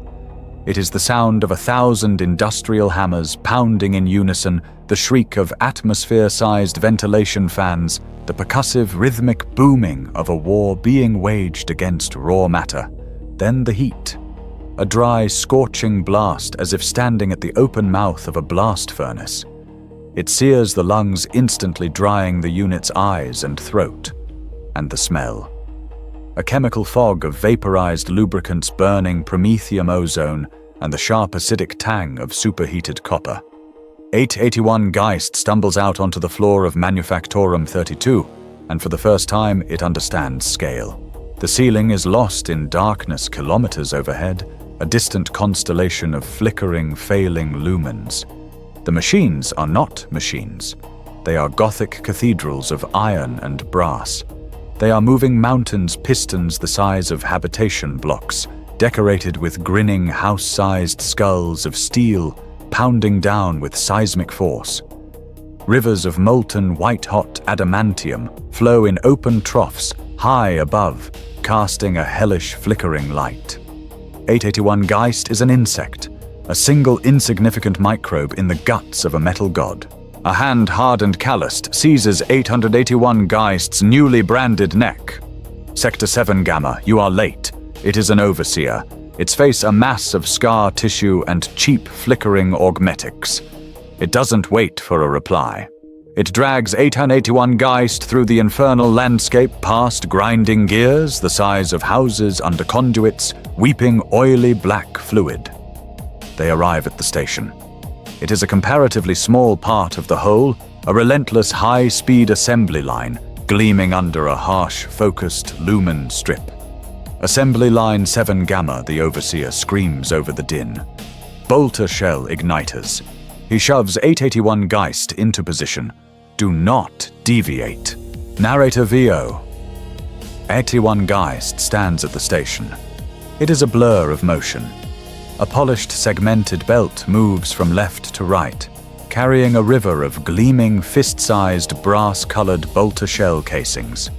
It is the sound of 1,000 industrial hammers pounding in unison, the shriek of atmosphere-sized ventilation fans, the percussive rhythmic booming of a war being waged against raw matter. Then the heat. A dry, scorching blast as if standing at the open mouth of a blast furnace. It sears the lungs, instantly drying the unit's eyes and throat. And the smell. a chemical fog of vaporized lubricants burning promethium ozone and the sharp acidic tang of superheated copper. 881 Geist stumbles out onto the floor of Manufactorum 32, and for the first time it understands scale. The ceiling is lost in darkness kilometers overhead, a distant constellation of flickering, failing lumens. The machines are not machines. They are Gothic cathedrals of iron and brass. They are moving mountains pistons the size of habitation blocks, decorated with grinning house-sized skulls of steel, pounding down with seismic force. Rivers of molten white-hot adamantium flow in open troughs high above, casting a hellish flickering light. 881 Geist is an insect, a single insignificant microbe in the guts of a metal god. A hand hard and calloused seizes 881 Geist's newly branded neck. Sector 7 Gamma, you are late. It is an overseer, its face a mass of scar tissue and cheap flickering augmetics. It doesn't wait for a reply. It drags 881 Geist through the infernal landscape past grinding gears the size of houses under conduits, weeping oily black fluid. They arrive at the station. It is a comparatively small part of the whole, a relentless high-speed assembly line, gleaming under a harsh, focused lumen strip. Assembly Line 7 Gamma, the overseer screams over the din. Bolter shell igniters. He shoves 881 Geist into position. Do not deviate. Narrator VO. 81 Geist stands at the station. It is a blur of motion. A polished segmented belt moves from left to right, carrying a river of gleaming fist-sized brass-colored bolter shell casings.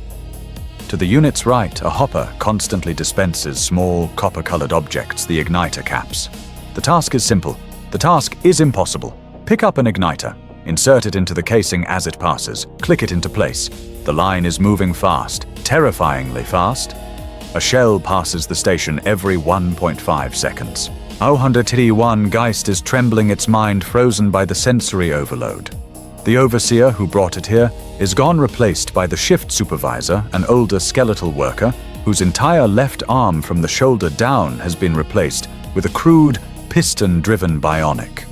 To the unit's right, a hopper constantly dispenses small copper-colored objects, the igniter caps. The task is simple. The task is impossible. Pick up an igniter, insert it into the casing as it passes, click it into place. The line is moving fast, terrifyingly fast. A shell passes the station every 1.5 seconds. 881 Geist is trembling, its mind frozen by the sensory overload. The overseer who brought it here is gone, replaced by the shift supervisor, an older skeletal worker whose entire left arm from the shoulder down has been replaced with a crude, piston-driven bionic.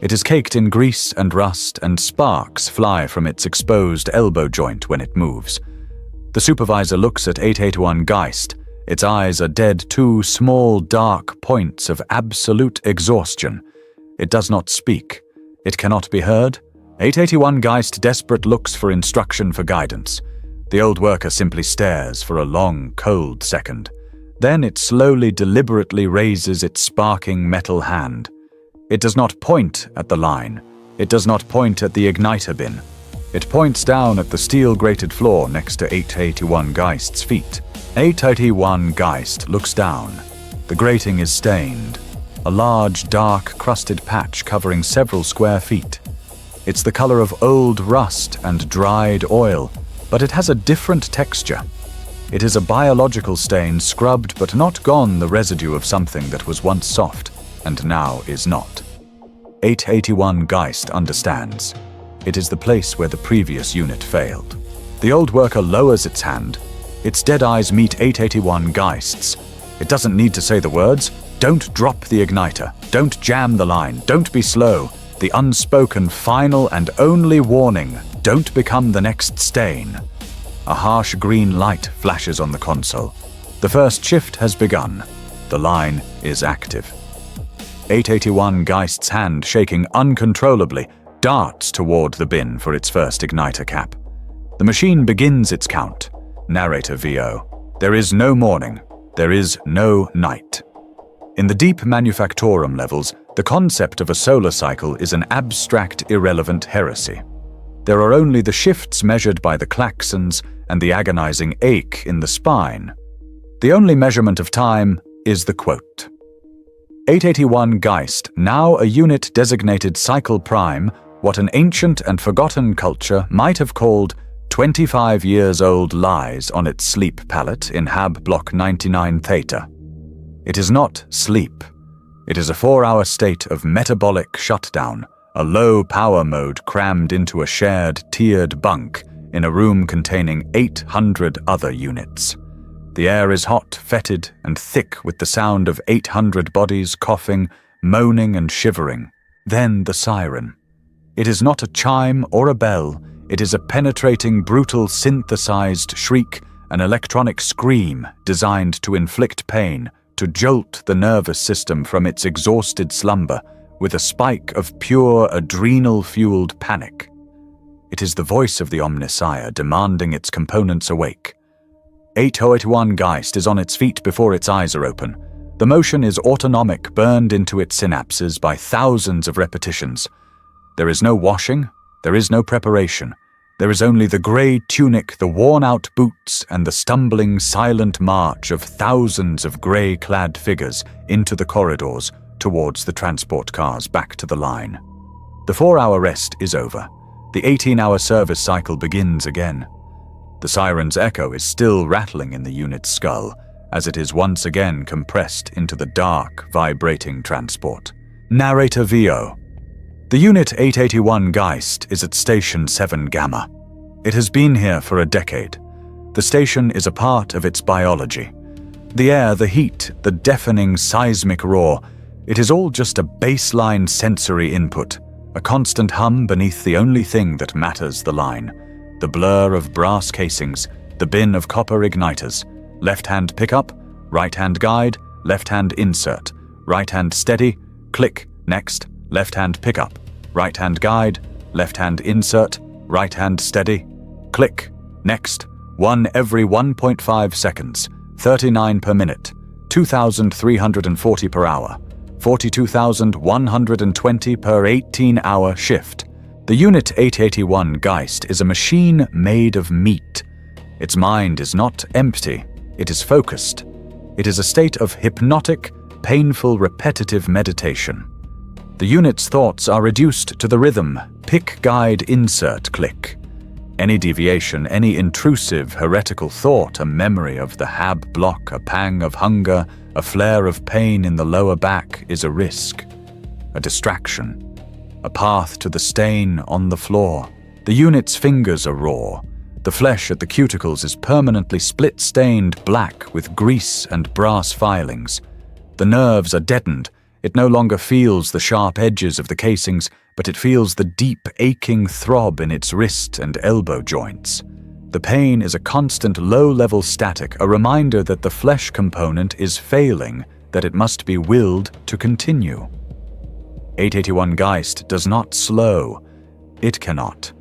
It is caked in grease and rust, and sparks fly from its exposed elbow joint when it moves. The supervisor looks at 881 Geist. Its eyes are dead, two small, dark points of absolute exhaustion. It does not speak. It cannot be heard. 881 Geist desperate looks for instruction, for guidance. The old worker simply stares for a long, cold second. Then it slowly, deliberately raises its sparking metal hand. It does not point at the line. It does not point at the igniter bin. It points down at the steel-grated floor next to 881 Geist's feet. 881 Geist looks down. The grating is stained. A large, dark, crusted patch covering several square feet. It's the color of old rust and dried oil, but it has a different texture. It is a biological stain, scrubbed but not gone, the residue of something that was once soft and now is not. 881 Geist understands. It is the place where the previous unit failed. The old worker lowers its hand. Its dead eyes meet 881 Geist's. It doesn't need to say the words. Don't drop the igniter. Don't jam the line. Don't be slow. The unspoken, final and only warning. Don't become the next stain. A harsh green light flashes on the console. The first shift has begun. The line is active. 881 Geist's hand, shaking uncontrollably, darts toward the bin for its first igniter cap. The machine begins its count. Narrator VO. There is no morning. There is no night. In the deep Manufactorum levels, the concept of a solar cycle is an abstract, irrelevant heresy. There are only the shifts measured by the klaxons and the agonizing ache in the spine. The only measurement of time is the quote. 881 Geist, now a unit designated Cycle Prime, what an ancient and forgotten culture might have called 25 years old, lies on its sleep pallet in Hab Block 99 Theta. It is not sleep. It is a 4-hour state of metabolic shutdown, a low power mode crammed into a shared, tiered bunk in a room containing 800 other units. The air is hot, fetid, and thick with the sound of 800 bodies coughing, moaning and shivering. Then the siren. It is not a chime or a bell. It is a penetrating, brutal, synthesized shriek, an electronic scream designed to inflict pain, to jolt the nervous system from its exhausted slumber with a spike of pure adrenal-fueled panic. It is the voice of the Omnissiah demanding its components awake. 8081 Geist is on its feet before its eyes are open. The motion is autonomic, burned into its synapses by thousands of repetitions. There is no washing, there is no preparation. There is only the grey tunic, the worn-out boots, and the stumbling, silent march of thousands of grey-clad figures into the corridors towards the transport cars back to the line. The 4-hour rest is over. The 18-hour service cycle begins again. The siren's echo is still rattling in the unit's skull as it is once again compressed into the dark, vibrating transport. Narrator VO. The Unit 881 Geist is at Station 7 Gamma. It has been here for a decade. The station is a part of its biology. The air, the heat, the deafening seismic roar, it is all just a baseline sensory input, a constant hum beneath the only thing that matters, the line. The blur of brass casings, the bin of copper igniters, left-hand pickup, right-hand guide, left-hand insert, right-hand steady, click, next, left-hand pickup, right-hand guide, left-hand insert, right-hand steady, click, next, 1 every 1.5 seconds, 39 per minute, 2,340 per hour, 42,120 per 18-hour shift. The Unit 881 Geist is a machine made of meat. Its mind is not empty, it is focused. It is a state of hypnotic, painful, repetitive meditation. The unit's thoughts are reduced to the rhythm, pick, guide, insert, click. Any deviation, any intrusive, heretical thought, a memory of the Hab block, a pang of hunger, a flare of pain in the lower back is a risk, a distraction, a path to the stain on the floor. The unit's fingers are raw. The flesh at the cuticles is permanently split-stained black with grease and brass filings. The nerves are deadened. It no longer feels the sharp edges of the casings, but it feels the deep, aching throb in its wrist and elbow joints. The pain is a constant low-level static, a reminder that the flesh component is failing, that it must be willed to continue. 881 Geist does not slow. It cannot.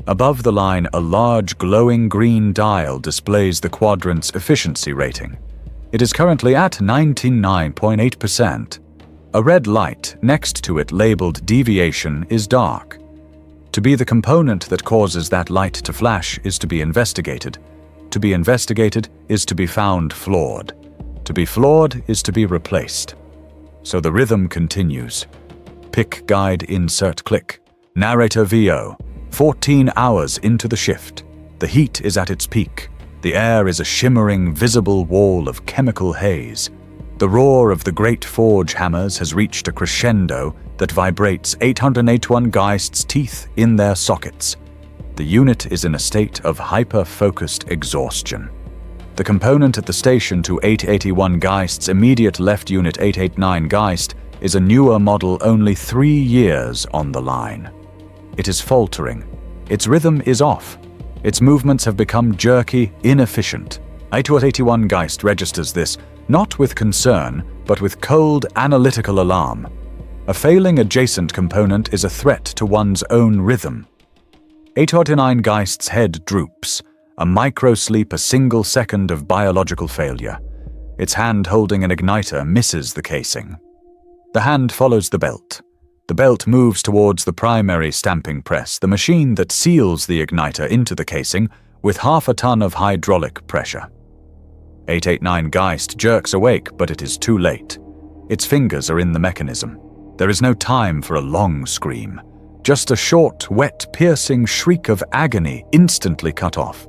Above the line, a large glowing green dial displays the quadrant's efficiency rating. It is currently at 99.8%. A red light next to it labeled deviation is dark. To be the component that causes that light to flash is to be investigated. To be investigated is to be found flawed. To be flawed is to be replaced. So the rhythm continues. Pick, guide, insert, click. Narrator VO. 14 hours into the shift. The heat is at its peak. The air is a shimmering, visible wall of chemical haze. The roar of the great forge hammers has reached a crescendo that vibrates 881 Geist's teeth in their sockets. The unit is in a state of hyper-focused exhaustion. The component at the station to 881 Geist's immediate left Unit 889 Geist is a newer model only 3 years on the line. It is faltering. Its rhythm is off. Its movements have become jerky, inefficient. 881 Geist registers this, not with concern, but with cold, analytical alarm. A failing adjacent component is a threat to one's own rhythm. 889 Geist's head droops, a micro-sleep, a single second of biological failure. Its hand holding an igniter misses the casing. The hand follows the belt. The belt moves towards the primary stamping press, the machine that seals the igniter into the casing with half a ton of hydraulic pressure. 889 Geist jerks awake, but it is too late. Its fingers are in the mechanism. There is no time for a long scream. Just a short, wet, piercing shriek of agony instantly cut off.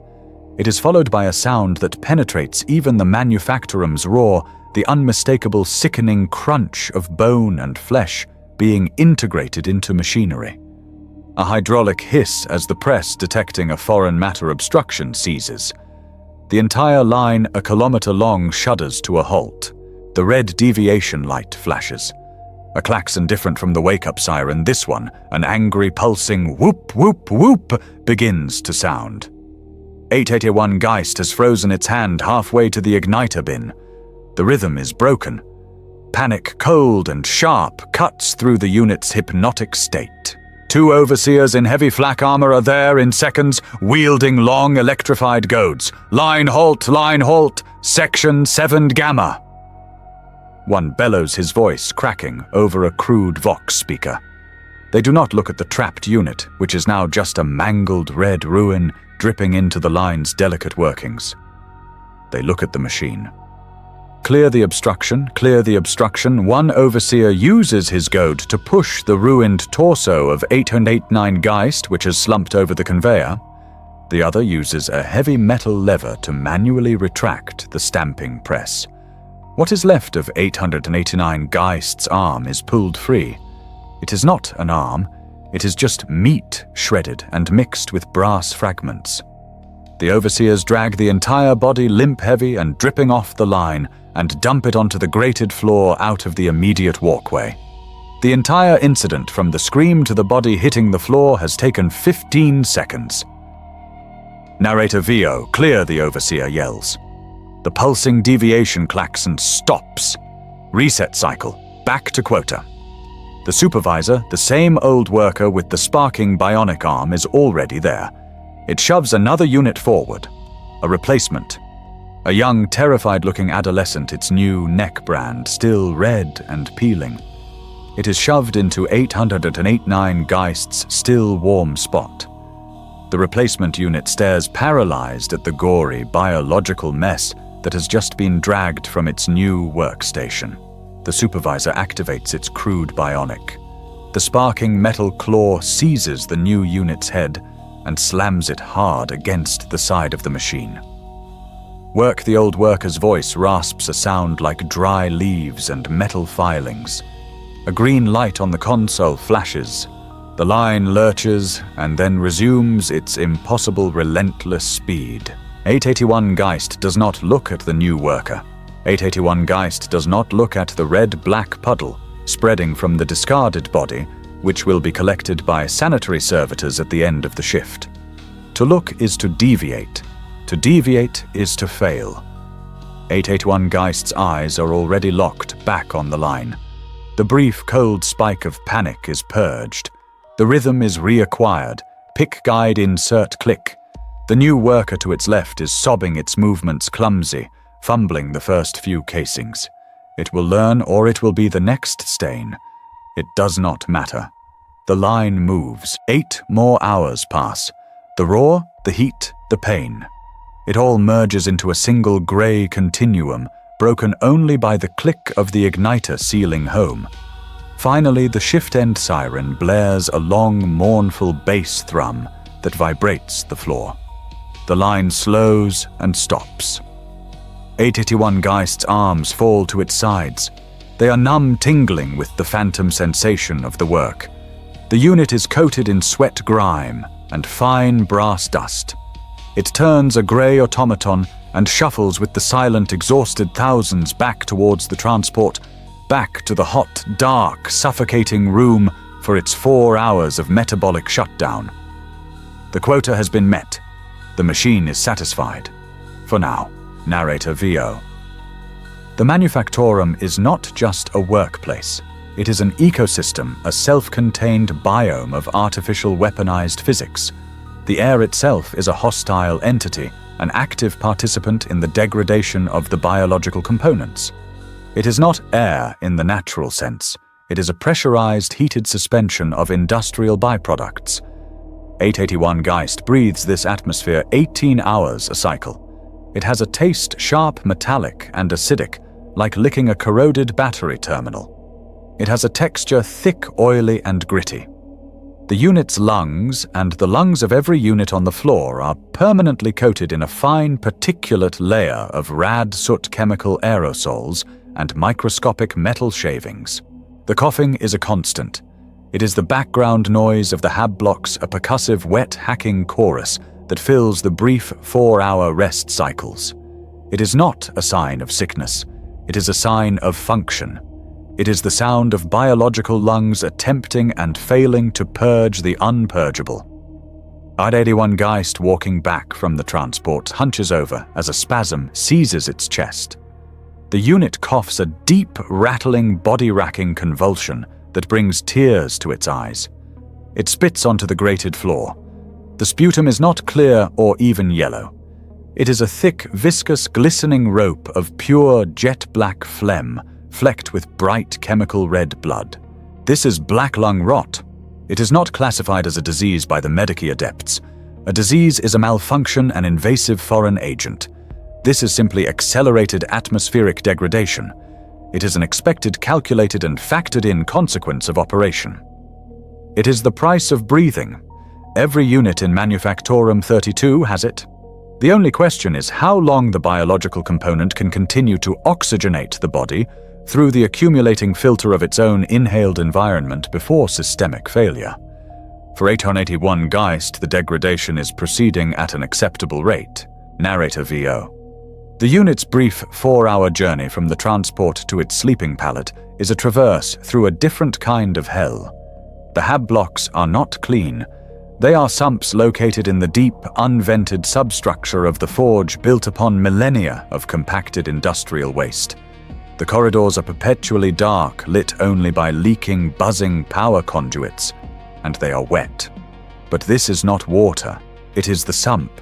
It is followed by a sound that penetrates even the manufacturum's roar, the unmistakable sickening crunch of bone and flesh being integrated into machinery. A hydraulic hiss as the press detecting a foreign matter obstruction ceases. The entire line, a kilometer long, shudders to a halt. The red deviation light flashes. A klaxon different from the wake-up siren, this one, an angry pulsing whoop whoop whoop, begins to sound. 881 Geist has frozen its hand halfway to the igniter bin. The rhythm is broken. Panic, cold and sharp, cuts through the unit's hypnotic state. 2 overseers in heavy flak armor are there in seconds, wielding long electrified goads. Line halt, section 7 Gamma. One bellows his voice, cracking over a crude Vox speaker. They do not look at the trapped unit, which is now just a mangled red ruin dripping into the line's delicate workings. They look at the machine. Clear the obstruction. One overseer uses his goad to push the ruined torso of 889 Geist, which has slumped over the conveyor. The other uses a heavy metal lever to manually retract the stamping press. What is left of 889 Geist's arm is pulled free. It is not an arm, it is just meat shredded and mixed with brass fragments. The overseers drag the entire body limp-heavy and dripping off the line and dump it onto the grated floor out of the immediate walkway. The entire incident, from the scream to the body hitting the floor, has taken 15 seconds. Narrator VO, clear, the overseer yells. The pulsing deviation klaxon stops. Reset cycle. Back to quota. The supervisor, the same old worker with the sparking bionic arm, is already there. It shoves another unit forward. A replacement. A young, terrified-looking adolescent, its new neck brand still red and peeling. It is shoved into 889 Geist's still warm spot. The replacement unit stares paralyzed at the gory biological mess that has just been dragged from its new workstation. The supervisor activates its crude bionic. The sparking metal claw seizes the new unit's head and slams it hard against the side of the machine. Work, the old worker's voice rasps a sound like dry leaves and metal filings. A green light on the console flashes. The line lurches and then resumes its impossible relentless speed. 881 Geist does not look at the new worker. 881 Geist does not look at the red-black puddle spreading from the discarded body, which will be collected by sanitary servitors at the end of the shift. To look is to deviate. To deviate is to fail. 881 Geist's eyes are already locked back on the line. The brief, cold spike of panic is purged. The rhythm is reacquired. Pick guide insert click. The new worker to its left is sobbing, its movements clumsy, fumbling the first few casings. It will learn, or it will be the next stain. It does not matter. The line moves. 8 more hours pass. The roar, the heat, the pain. It all merges into a single grey continuum, broken only by the click of the igniter sealing home. Finally, the shift-end siren blares a long, mournful bass thrum that vibrates the floor. The line slows and stops. 881 Geist's arms fall to its sides. They are numb, tingling with the phantom sensation of the work. The unit is coated in sweat grime and fine brass dust. It turns a grey automaton and shuffles with the silent, exhausted thousands back towards the transport, back to the hot, dark, suffocating room for its 4 hours of metabolic shutdown. The quota has been met. The machine is satisfied. For now. Narrator VO. The Manufactorum is not just a workplace. It is an ecosystem, a self-contained biome of artificial weaponized physics. The air itself is a hostile entity, an active participant in the degradation of the biological components. It is not air in the natural sense. It is a pressurized, heated suspension of industrial byproducts. 881 Geist breathes this atmosphere 18 hours a cycle. It has a taste sharp, metallic, and acidic, like licking a corroded battery terminal. It has a texture thick, oily, and gritty. The unit's lungs, and the lungs of every unit on the floor, are permanently coated in a fine particulate layer of rad soot chemical aerosols and microscopic metal shavings. The coughing is a constant. It is the background noise of the hab blocks, a percussive, wet, hacking chorus that fills the brief 4-hour rest cycles. It is not a sign of sickness. It is a sign of function. It is the sound of biological lungs attempting and failing to purge the unpurgeable. R81 Geist, walking back from the transport, hunches over as a spasm seizes its chest. The unit coughs a deep, rattling, body-racking convulsion that brings tears to its eyes. It spits onto the grated floor. The sputum is not clear or even yellow. It is a thick, viscous, glistening rope of pure, jet-black phlegm, flecked with bright chemical red blood. This is black lung rot. It is not classified as a disease by the medici adepts. A disease is a malfunction and invasive foreign agent. This is simply accelerated atmospheric degradation. It is an expected, calculated, and factored-in consequence of operation. It is the price of breathing. Every unit in Manufactorum 32 has it. The only question is how long the biological component can continue to oxygenate the body through the accumulating filter of its own inhaled environment before systemic failure. For 881 Geist, the degradation is proceeding at an acceptable rate. Narrator VO. The unit's brief 4-hour journey from the transport to its sleeping pallet is a traverse through a different kind of hell. The hab blocks are not clean. They are sumps located in the deep, unvented substructure of the forge built upon millennia of compacted industrial waste. The corridors are perpetually dark, lit only by leaking, buzzing power conduits, and they are wet. But this is not water. It is the sump.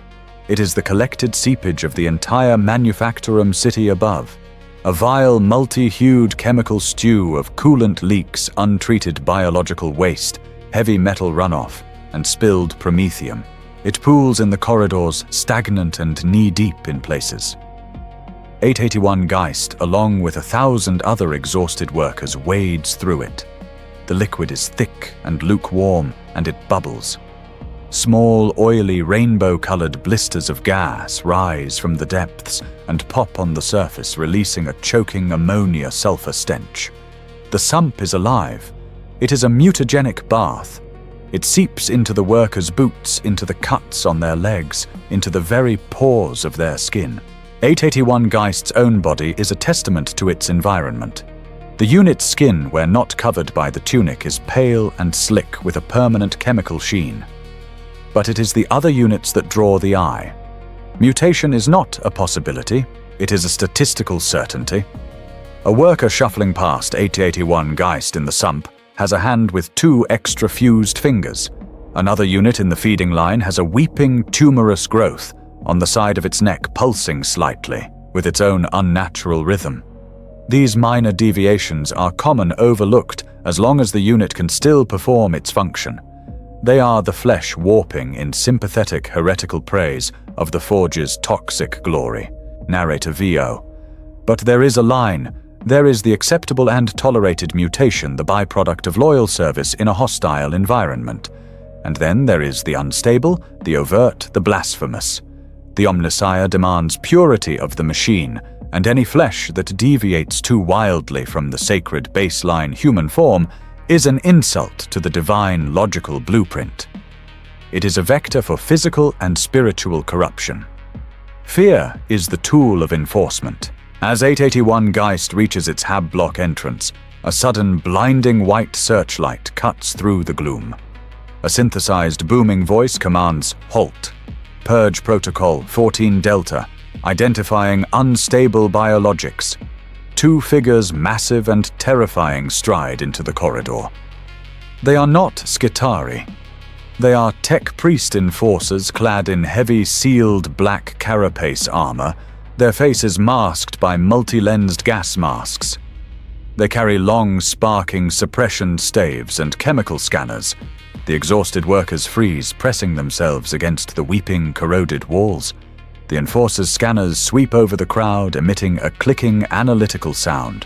It is the collected seepage of the entire Manufactorum city above. A vile, multi-hued chemical stew of coolant leaks, untreated biological waste, heavy metal runoff, and spilled promethium. It pools in the corridors, stagnant and knee-deep in places. 881 Geist, along with 1,000 other exhausted workers, wades through it. The liquid is thick and lukewarm, and it bubbles. Small, oily, rainbow-colored blisters of gas rise from the depths and pop on the surface, releasing a choking ammonia-sulfur stench. The sump is alive. It is a mutagenic bath. It seeps into the workers' boots, into the cuts on their legs, into the very pores of their skin. 881 Geist's own body is a testament to its environment. The unit's skin, where not covered by the tunic, is pale and slick with a permanent chemical sheen. But it is the other units that draw the eye. Mutation is not a possibility, it is a statistical certainty. A worker shuffling past 881 Geist in the sump has a hand with 2 extra fused fingers. Another unit in the feeding line has a weeping, tumorous growth on the side of its neck, pulsing slightly, with its own unnatural rhythm. These minor deviations are common, overlooked, as long as the unit can still perform its function. They are the flesh warping in sympathetic heretical praise of the Forge's toxic glory. Narrator VO. But there is a line. There is the acceptable and tolerated mutation, the byproduct of loyal service in a hostile environment. And then there is the unstable, the overt, the blasphemous. The Omnissiah demands purity of the machine, and any flesh that deviates too wildly from the sacred baseline human form is an insult to the divine logical blueprint. It is a vector for physical and spiritual corruption. Fear is the tool of enforcement. As 881 Geist reaches its hab block entrance, a sudden blinding white searchlight cuts through the gloom. A synthesized booming voice commands, "Halt. Purge Protocol 14 Delta, identifying unstable biologics." 2 figures, massive and terrifying, stride into the corridor. They are not Skitari. They are tech priest enforcers clad in heavy sealed black carapace armor, their faces masked by multi-lensed gas masks. They carry long, sparking suppression staves and chemical scanners. The exhausted workers freeze, pressing themselves against the weeping, corroded walls. The enforcers' scanners sweep over the crowd, emitting a clicking, analytical sound.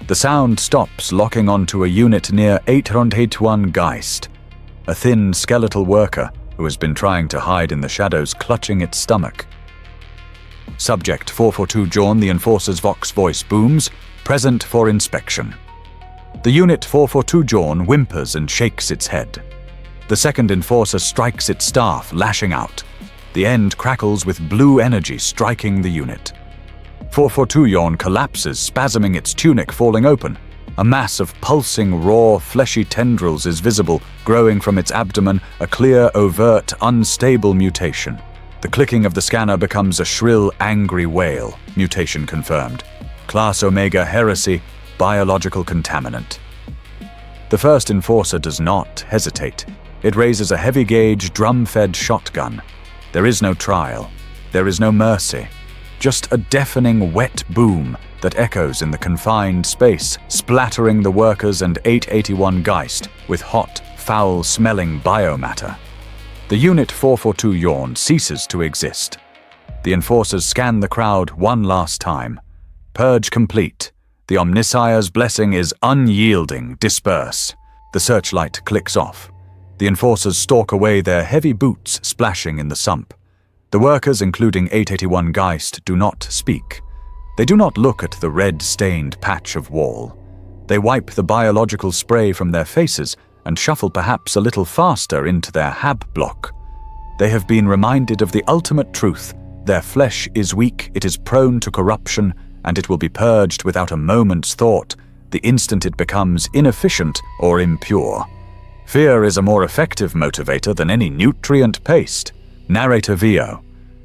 The sound stops, locking onto a unit near 881 Geist, a thin, skeletal worker who has been trying to hide in the shadows, clutching its stomach. Subject 442 John, the enforcer's vox voice booms, present for inspection. The unit 442 John whimpers and shakes its head. The second enforcer strikes its staff, lashing out. The end crackles with blue energy striking the unit. 442 Yawn collapses, spasming its tunic, falling open. A mass of pulsing, raw, fleshy tendrils is visible, growing from its abdomen, a clear, overt, unstable mutation. The clicking of the scanner becomes a shrill, angry wail. Mutation confirmed. Class Omega heresy, biological contaminant. The first enforcer does not hesitate. It raises a heavy-gauge, drum-fed shotgun. There is no trial. There is no mercy. Just a deafening, wet boom that echoes in the confined space, splattering the workers and 881 Geist with hot, foul-smelling biomatter. The Unit 442 Yawn ceases to exist. The enforcers scan the crowd one last time. Purge complete. The Omnissiah's blessing is unyielding. Disperse. The searchlight clicks off. The enforcers stalk away, their heavy boots splashing in the sump. The workers, including 881 Geist, do not speak. They do not look at the red-stained patch of wall. They wipe the biological spray from their faces and shuffle perhaps a little faster into their hab block. They have been reminded of the ultimate truth. Their flesh is weak, it is prone to corruption, and it will be purged without a moment's thought, the instant it becomes inefficient or impure. Fear is a more effective motivator than any nutrient paste. Narrator VO.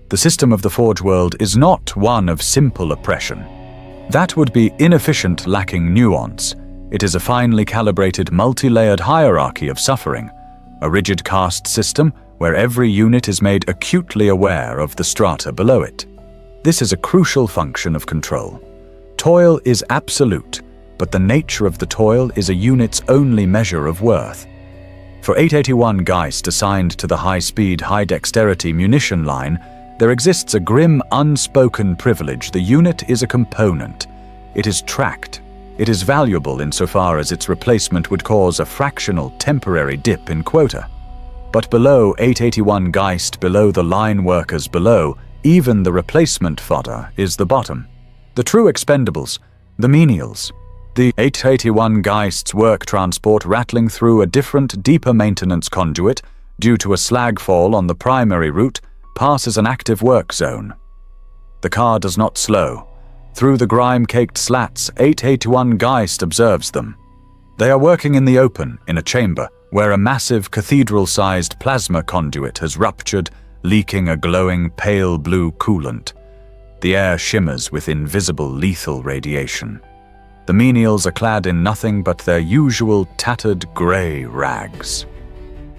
The system of the Forge world is not one of simple oppression. That would be inefficient, lacking nuance. It is a finely calibrated, multi-layered hierarchy of suffering, a rigid caste system where every unit is made acutely aware of the strata below it. This is a crucial function of control. Toil is absolute, but the nature of the toil is a unit's only measure of worth. For 881 Geist assigned to the high-speed, high-dexterity munition line, there exists a grim, unspoken privilege. The unit is a component. It is tracked. It is valuable insofar as its replacement would cause a fractional, temporary dip in quota. But below 881 Geist, below the line workers below, even the replacement fodder is the bottom. The true expendables, the menials. The 881 Geist's work transport rattling through a different, deeper maintenance conduit due to a slag fall on the primary route passes an active work zone. The car does not slow. Through the grime-caked slats, 881 Geist observes them. They are working in the open, in a chamber, where a massive cathedral-sized plasma conduit has ruptured, leaking a glowing pale blue coolant. The air shimmers with invisible lethal radiation. The menials are clad in nothing but their usual tattered grey rags.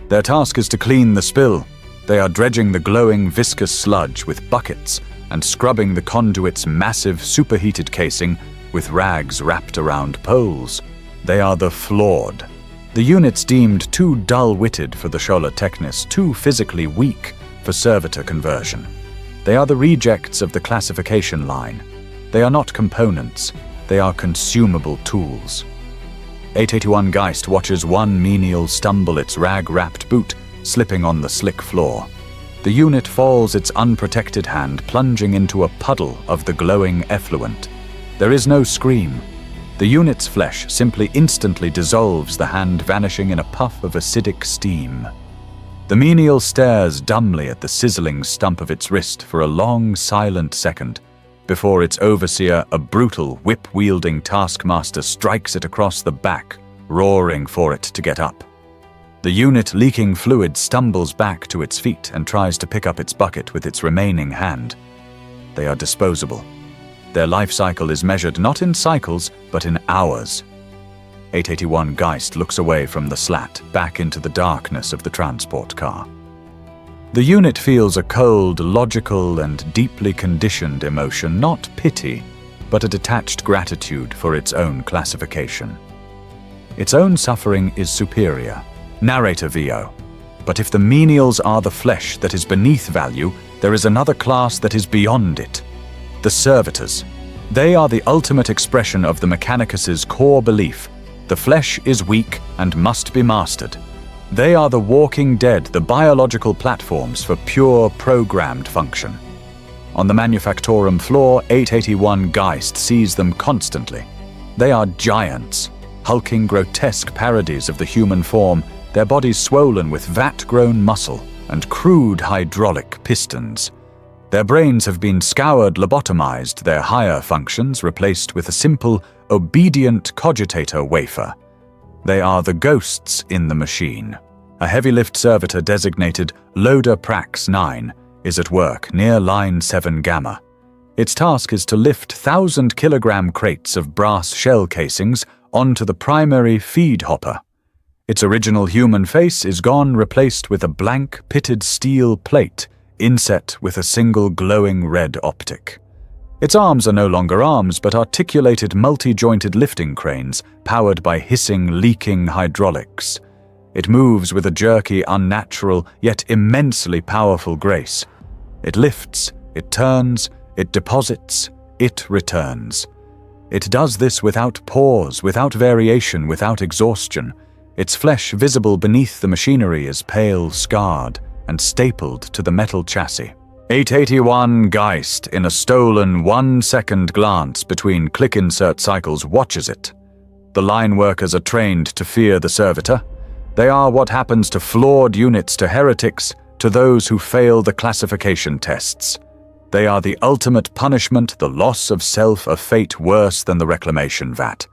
Their task is to clean the spill. They are dredging the glowing viscous sludge with buckets and scrubbing the conduit's massive superheated casing with rags wrapped around poles. They are the flawed. The units deemed too dull-witted for the Schola Technis, too physically weak for servitor conversion. They are the rejects of the classification line. They are not components. They are consumable tools. 881 Geist watches one menial stumble its rag-wrapped boot, slipping on the slick floor. The unit falls, its unprotected hand plunging into a puddle of the glowing effluent. There is no scream. The unit's flesh simply instantly dissolves, the hand vanishing in a puff of acidic steam. The menial stares dumbly at the sizzling stump of its wrist for a long, silent second, before its overseer, a brutal, whip-wielding taskmaster, strikes it across the back, roaring for it to get up. The unit, leaking fluid, stumbles back to its feet and tries to pick up its bucket with its remaining hand. They are disposable. Their life cycle is measured not in cycles, but in hours. 881 Geist looks away from the slat, back into the darkness of the transport car. The unit feels a cold, logical, and deeply conditioned emotion, not pity, but a detached gratitude for its own classification. Its own suffering is superior. Narrator VO. But if the menials are the flesh that is beneath value, there is another class that is beyond it. The servitors. They are the ultimate expression of the Mechanicus's core belief. The flesh is weak and must be mastered. They are the walking dead, the biological platforms for pure programmed function. On the manufactorum floor, 881 Geist sees them constantly. They are giants, hulking grotesque parodies of the human form, their bodies swollen with vat-grown muscle, and crude hydraulic pistons. Their brains have been scoured, lobotomized, their higher functions replaced with a simple, obedient cogitator wafer. They are the ghosts in the machine. A heavy-lift servitor designated Loader Prax 9 is at work near Line 7 Gamma. Its task is to lift 1,000-kilogram crates of brass shell casings onto the primary feed hopper. Its original human face is gone, replaced with a blank, pitted steel plate inset with a single glowing red optic. Its arms are no longer arms, but articulated multi-jointed lifting cranes powered by hissing, leaking hydraulics. It moves with a jerky, unnatural, yet immensely powerful grace. It lifts, it turns, it deposits, it returns. It does this without pause, without variation, without exhaustion. Its flesh visible beneath the machinery is pale, scarred, and stapled to the metal chassis. 881 Geist, in a stolen 1-second glance between click insert cycles, watches it. The line workers are trained to fear the servitor. They are what happens to flawed units, to heretics, to those who fail the classification tests. They are the ultimate punishment, the loss of self, a fate worse than the reclamation vat.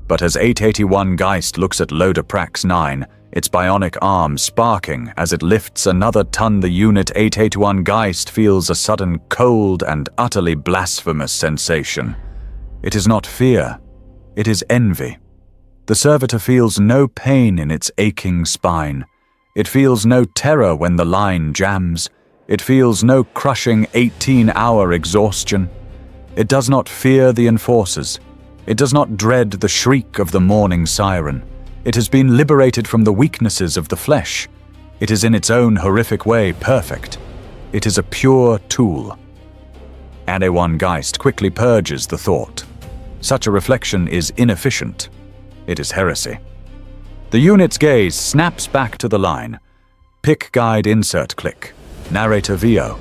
But as 881 Geist looks at Loader Prax 9, its bionic arm sparking as it lifts another ton, the unit 881 Geist feels a sudden cold and utterly blasphemous sensation. It is not fear, it is envy. The servitor feels no pain in its aching spine. It feels no terror when the line jams. It feels no crushing 18-hour exhaustion. It does not fear the enforcers. It does not dread the shriek of the morning siren. It has been liberated from the weaknesses of the flesh. It is in its own horrific way perfect. It is a pure tool. 881 Geist quickly purges the thought. Such a reflection is inefficient. It is heresy. The unit's gaze snaps back to the line. Pick guide insert click. Narrator VO.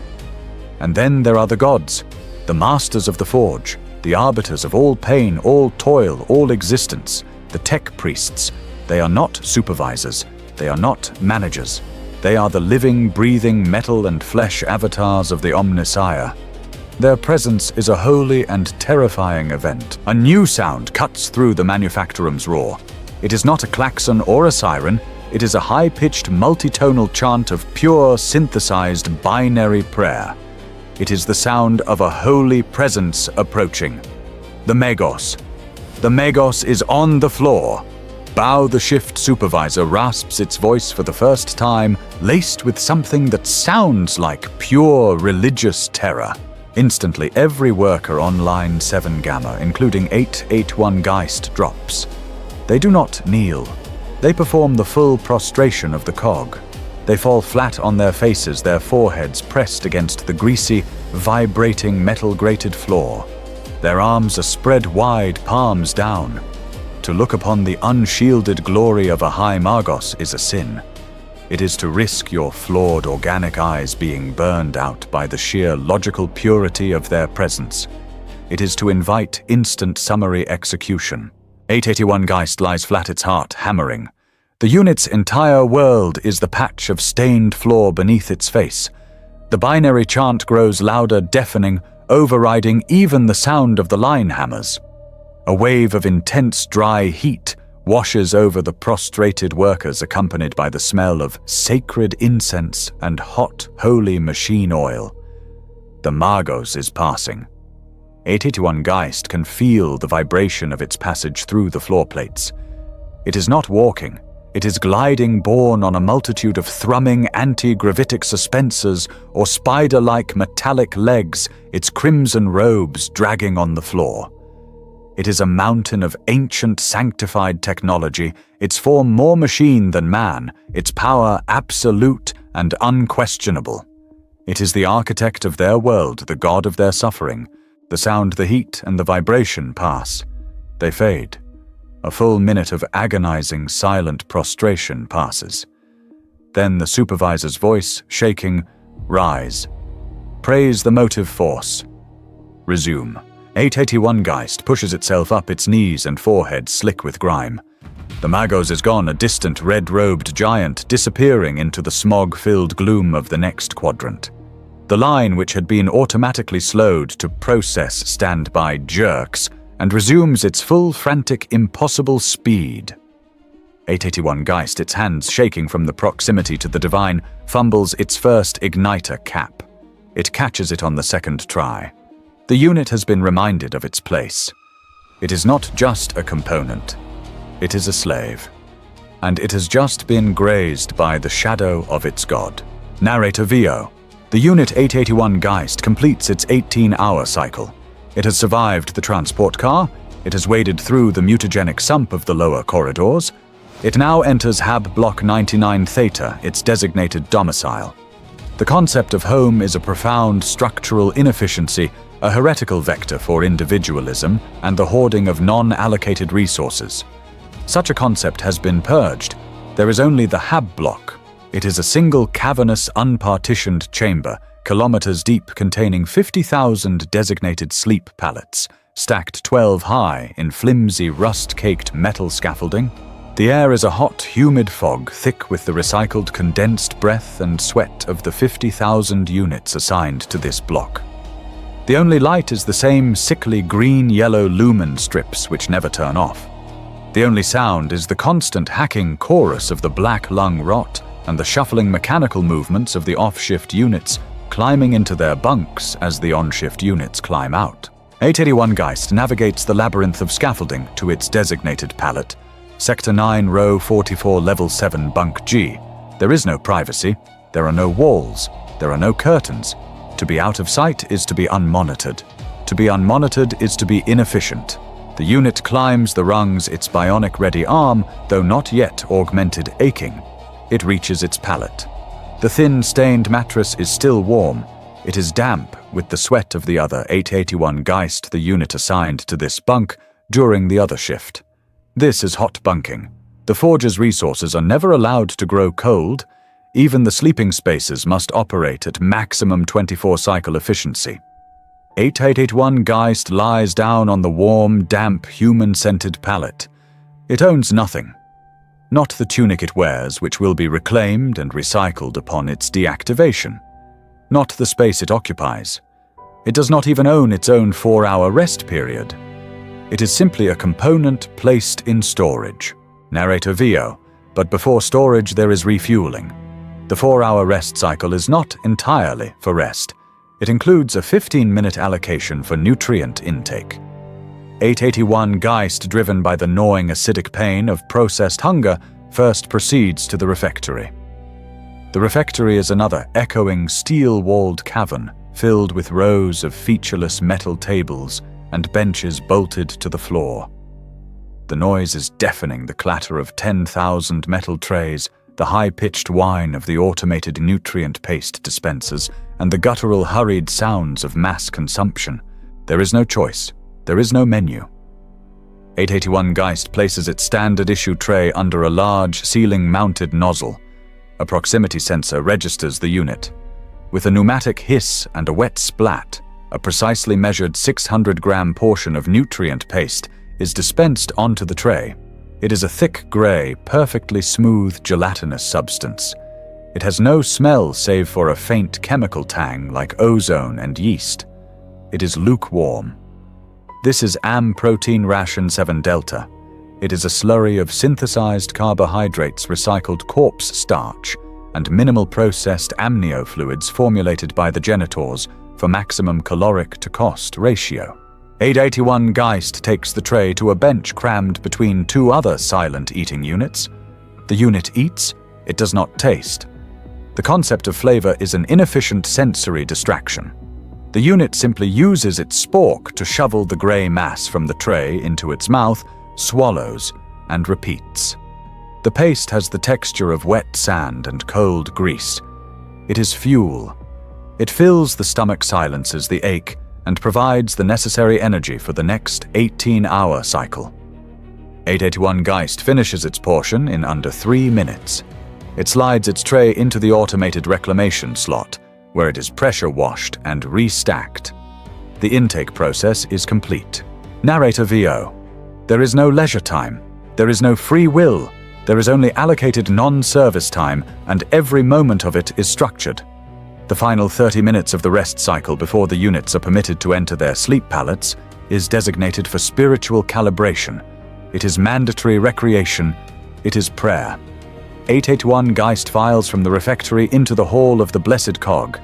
And then there are the gods, the masters of the forge, the arbiters of all pain, all toil, all existence, the tech priests. They are not supervisors. They are not managers. They are the living, breathing metal and flesh avatars of the Omnissiah. Their presence is a holy and terrifying event. A new sound cuts through the manufactorum's roar. It is not a klaxon or a siren. It is a high-pitched, multitonal chant of pure, synthesized binary prayer. It is the sound of a holy presence approaching. The Megos. The Megos is on the floor. Bow the shift supervisor rasps its voice for the first time, laced with something that sounds like pure religious terror. Instantly, every worker on line 7 Gamma, including 881 Geist, drops. They do not kneel. They perform the full prostration of the cog. They fall flat on their faces, their foreheads pressed against the greasy, vibrating metal-grated floor. Their arms are spread wide, palms down. To look upon the unshielded glory of a high Magos is a sin. It is to risk your flawed organic eyes being burned out by the sheer logical purity of their presence. It is to invite instant summary execution. 881 Geist lies flat, its heart hammering. The unit's entire world is the patch of stained floor beneath its face. The binary chant grows louder, deafening, overriding even the sound of the line hammers. A wave of intense dry heat washes over the prostrated workers, accompanied by the smell of sacred incense and hot, holy machine oil. The Magos is passing. 881 Geist can feel the vibration of its passage through the floor plates. It is not walking. It is gliding, borne on a multitude of thrumming anti-gravitic suspensors or spider-like metallic legs, its crimson robes dragging on the floor. It is a mountain of ancient sanctified technology, its form more machine than man, its power absolute and unquestionable. It is the architect of their world, the god of their suffering. The sound, the heat, and the vibration pass. They fade. A full minute of agonizing, silent prostration passes. Then the supervisor's voice, shaking, rise. Praise the motive force. Resume. 881 Geist pushes itself up, its knees and forehead slick with grime. The Magos is gone, a distant red-robed giant disappearing into the smog-filled gloom of the next quadrant. The line, which had been automatically slowed to process standby jerks, and resumes its full, frantic, impossible speed. 881 Geist, its hands shaking from the proximity to the divine, fumbles its first igniter cap. It catches it on the second try. The unit has been reminded of its place. It is not just a component. It is a slave. And it has just been grazed by the shadow of its god. Narrator VO. The Unit 881 Geist completes its 18-hour cycle. It has survived the transport car. It has waded through the mutagenic sump of the lower corridors. It now enters Hab Block 99 Theta, its designated domicile. The concept of home is a profound structural inefficiency, a heretical vector for individualism, and the hoarding of non-allocated resources. Such a concept has been purged. There is only the Hab Block. It is a single cavernous, unpartitioned chamber, kilometers deep, containing 50,000 designated sleep pallets, stacked 12 high in flimsy, rust-caked metal scaffolding. The air is a hot, humid fog, thick with the recycled condensed breath and sweat of the 50,000 units assigned to this block. The only light is the same sickly green-yellow lumen strips which never turn off. The only sound is the constant hacking chorus of the black lung rot and the shuffling mechanical movements of the off-shift units climbing into their bunks as the on-shift units climb out. 881 Geist navigates the labyrinth of scaffolding to its designated pallet. Sector 9, Row 44, Level 7, Bunk G. There is no privacy. There are no walls. There are no curtains. To be out of sight is to be unmonitored. To be unmonitored is to be inefficient. The unit climbs the rungs, its bionic-ready arm, though not yet augmented, aching. It reaches its pallet. The thin, stained mattress is still warm. It is damp with the sweat of the other 881 Geist, the unit assigned to this bunk, during the other shift. This is hot bunking. The Forge's resources are never allowed to grow cold. Even the sleeping spaces must operate at maximum 24-cycle efficiency. 881 Geist lies down on the warm, damp, human-scented pallet. It owns nothing. Not the tunic it wears, which will be reclaimed and recycled upon its deactivation. Not the space it occupies. It does not even own its own 4-hour rest period. It is simply a component placed in storage. Narrator VO. But before storage there is refueling. The 4-hour rest cycle is not entirely for rest. It includes a 15-minute allocation for nutrient intake. 881 Geist, driven by the gnawing acidic pain of processed hunger, first proceeds to the refectory. The refectory is another echoing, steel-walled cavern filled with rows of featureless metal tables and benches bolted to the floor. The noise is deafening, the clatter of 10,000 metal trays, the high-pitched whine of the automated nutrient paste dispensers, and the guttural, hurried sounds of mass consumption. There is no choice. There is no menu. 881 Geist places its standard-issue tray under a large, ceiling-mounted nozzle. A proximity sensor registers the unit. With a pneumatic hiss and a wet splat, a precisely measured 600-gram portion of nutrient paste is dispensed onto the tray. It is a thick gray, perfectly smooth gelatinous substance. It has no smell save for a faint chemical tang like ozone and yeast. It is lukewarm. This is AM Protein Ration 7 Delta. It is a slurry of synthesized carbohydrates, recycled corpse starch, and minimal processed amnio fluids formulated by the genitors for maximum caloric-to-cost ratio. 881 Geist takes the tray to a bench crammed between two other silent eating units. The unit eats, it does not taste. The concept of flavor is an inefficient sensory distraction. The unit simply uses its spork to shovel the gray mass from the tray into its mouth, swallows, and repeats. The paste has the texture of wet sand and cold grease. It is fuel. It fills the stomach, silences the ache, and provides the necessary energy for the next 18-hour cycle. 881 Geist finishes its portion in under 3 minutes. It slides its tray into the automated reclamation slot, where it is pressure washed and restacked. The intake process is complete. Narrator VO. There is no leisure time. There is no free will. There is only allocated non-service time, and every moment of it is structured. The final 30 minutes of the rest cycle before the units are permitted to enter their sleep pallets is designated for spiritual calibration. It is mandatory recreation. It is prayer. 881 Geist files from the refectory into the hall of the Blessed Cog.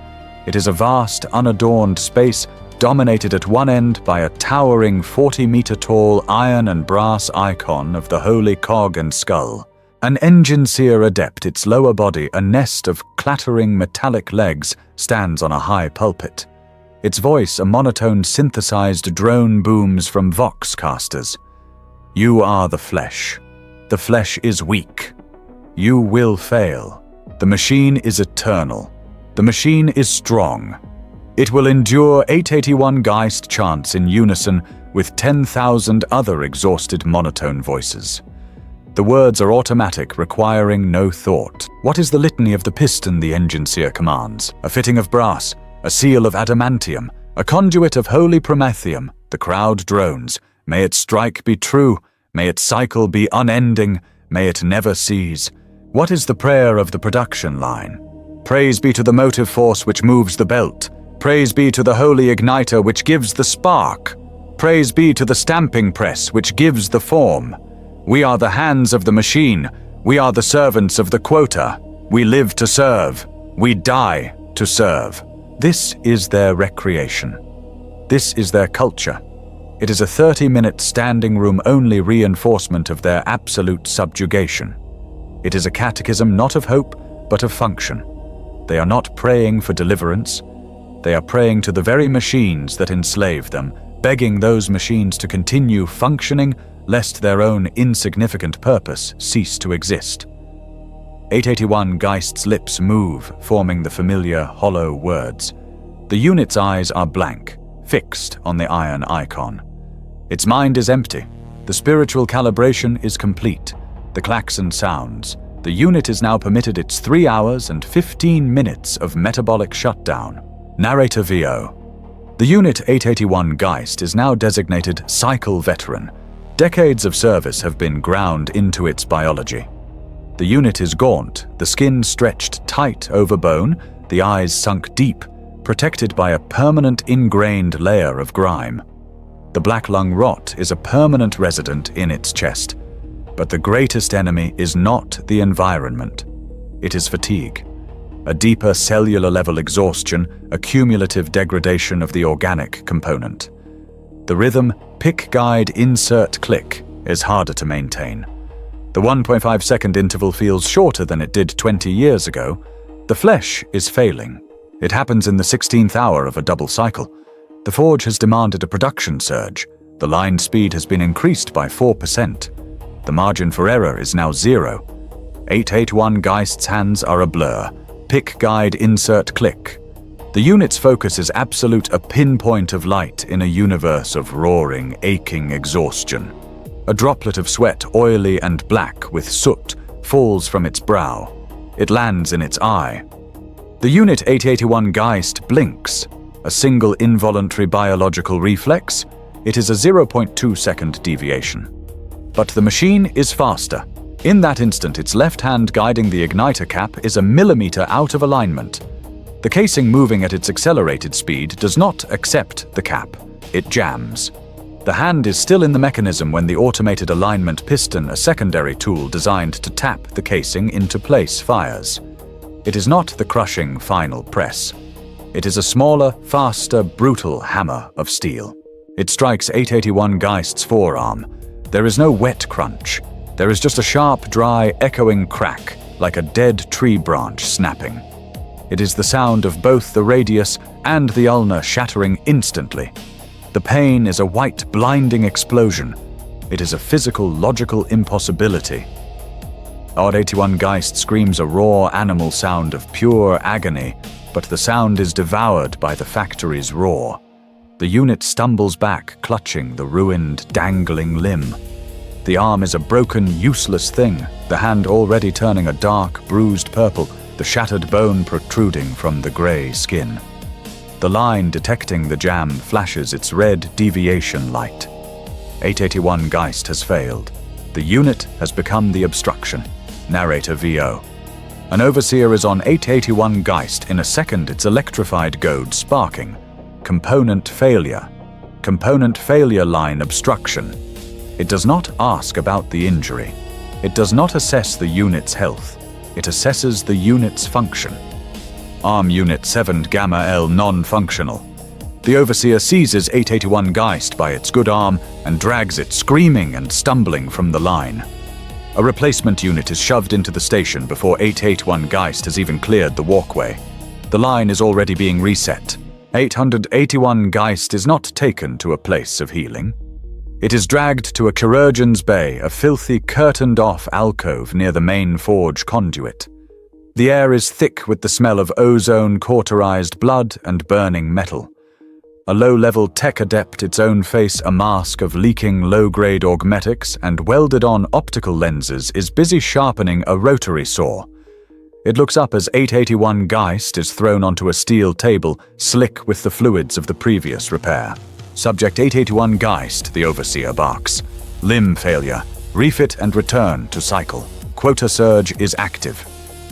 It is a vast, unadorned space dominated at one end by a towering 40-meter-tall iron and brass icon of the Holy Cog and Skull. An engine-seer adept, its lower body, a nest of clattering metallic legs, stands on a high pulpit. Its voice, a monotone synthesized drone, booms from vox casters. You are the flesh. The flesh is weak. You will fail. The machine is eternal. The machine is strong. It will endure 881 Geist chants in unison with 10,000 other exhausted monotone voices. The words are automatic, requiring no thought. What is the litany of the piston the engine-seer commands? A fitting of brass, a seal of adamantium, a conduit of holy promethium. The crowd drones. May its strike be true. May its cycle be unending. May it never cease. What is the prayer of the production line? Praise be to the motive force which moves the belt. Praise be to the holy igniter which gives the spark. Praise be to the stamping press which gives the form. We are the hands of the machine. We are the servants of the quota. We live to serve. We die to serve. This is their recreation. This is their culture. It is a 30-minute standing room-only reinforcement of their absolute subjugation. It is a catechism not of hope, but of function. They are not praying for deliverance. They are praying to the very machines that enslave them, begging those machines to continue functioning lest their own insignificant purpose cease to exist. 881 Geist's lips move, forming the familiar, hollow words. The unit's eyes are blank, fixed on the iron icon. Its mind is empty. The spiritual calibration is complete. The klaxon sounds. The unit is now permitted its 3 hours and 15 minutes of metabolic shutdown. Narrator VO. The Unit 881 Geist is now designated Cycle Veteran. Decades of service have been ground into its biology. The unit is gaunt, the skin stretched tight over bone, the eyes sunk deep, protected by a permanent ingrained layer of grime. The black lung rot is a permanent resident in its chest. But the greatest enemy is not the environment. It is fatigue. A deeper cellular level exhaustion, a cumulative degradation of the organic component. The rhythm, pick, guide, insert, click, is harder to maintain. The 1.5-second interval feels shorter than it did 20 years ago. The flesh is failing. It happens in the 16th hour of a double cycle. The forge has demanded a production surge. The line speed has been increased by 4%. The margin for error is now 0. 881 Geist's hands are a blur. Pick, guide, insert, click. The unit's focus is absolute, a pinpoint of light in a universe of roaring, aching exhaustion. A droplet of sweat, oily and black with soot, falls from its brow. It lands in its eye. The Unit 881 Geist blinks. A single involuntary biological reflex. It is a 0.2-second deviation. But the machine is faster. In that instant, its left hand guiding the igniter cap is a millimeter out of alignment. The casing moving at its accelerated speed does not accept the cap. It jams. The hand is still in the mechanism when the automated alignment piston, a secondary tool designed to tap the casing into place, fires. It is not the crushing final press. It is a smaller, faster, brutal hammer of steel. It strikes 881 Geist's forearm. There is no wet crunch. There is just a sharp, dry, echoing crack, like a dead tree branch snapping. It is the sound of both the radius and the ulna shattering instantly. The pain is a white, blinding explosion. It is a physical, logical impossibility. Odd 81 Geist screams a raw animal sound of pure agony, but the sound is devoured by the factory's roar. The unit stumbles back, clutching the ruined, dangling limb. The arm is a broken, useless thing, the hand already turning a dark, bruised purple, the shattered bone protruding from the grey skin. The line detecting the jam flashes its red deviation light. 881 Geist has failed. The unit has become the obstruction. Narrator VO. An overseer is on 881 Geist. In a second, its electrified goad sparking. Component failure. Component failure line obstruction. It does not ask about the injury. It does not assess the unit's health. It assesses the unit's function. Arm Unit 7 Gamma L non-functional. The overseer seizes 881 Geist by its good arm and drags it screaming and stumbling from the line. A replacement unit is shoved into the station before 881 Geist has even cleared the walkway. The line is already being reset. 881 Geist is not taken to a place of healing. It is dragged to a chirurgeon's bay, a filthy curtained-off alcove near the main forge conduit. The air is thick with the smell of ozone, cauterized blood, and burning metal. A low-level tech adept, its own face a mask of leaking low-grade augmetics and welded-on optical lenses, is busy sharpening a rotary saw. It looks up as 881 Geist is thrown onto a steel table, slick with the fluids of the previous repair. Subject 881 Geist, the overseer barks. Limb failure. Refit and return to cycle. Quota surge is active.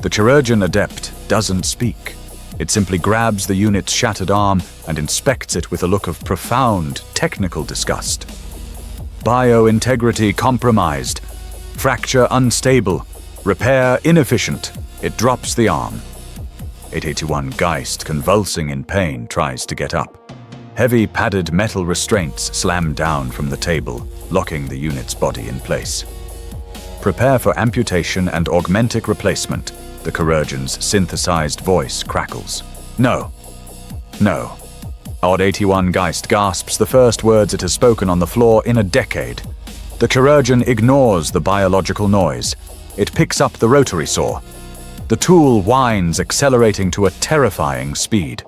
The chirurgeon adept doesn't speak. It simply grabs the unit's shattered arm and inspects it with a look of profound technical disgust. Bio-integrity compromised. Fracture unstable. Repair inefficient. It drops the arm. 881 Geist, convulsing in pain, tries to get up. Heavy padded metal restraints slam down from the table, locking the unit's body in place. Prepare for amputation and augmentic replacement. The chirurgeon's synthesized voice crackles. No. No. Odd 81 Geist gasps the first words it has spoken on the floor in a decade. The chirurgeon ignores the biological noise. It picks up the rotary saw. The tool whines, accelerating to a terrifying speed.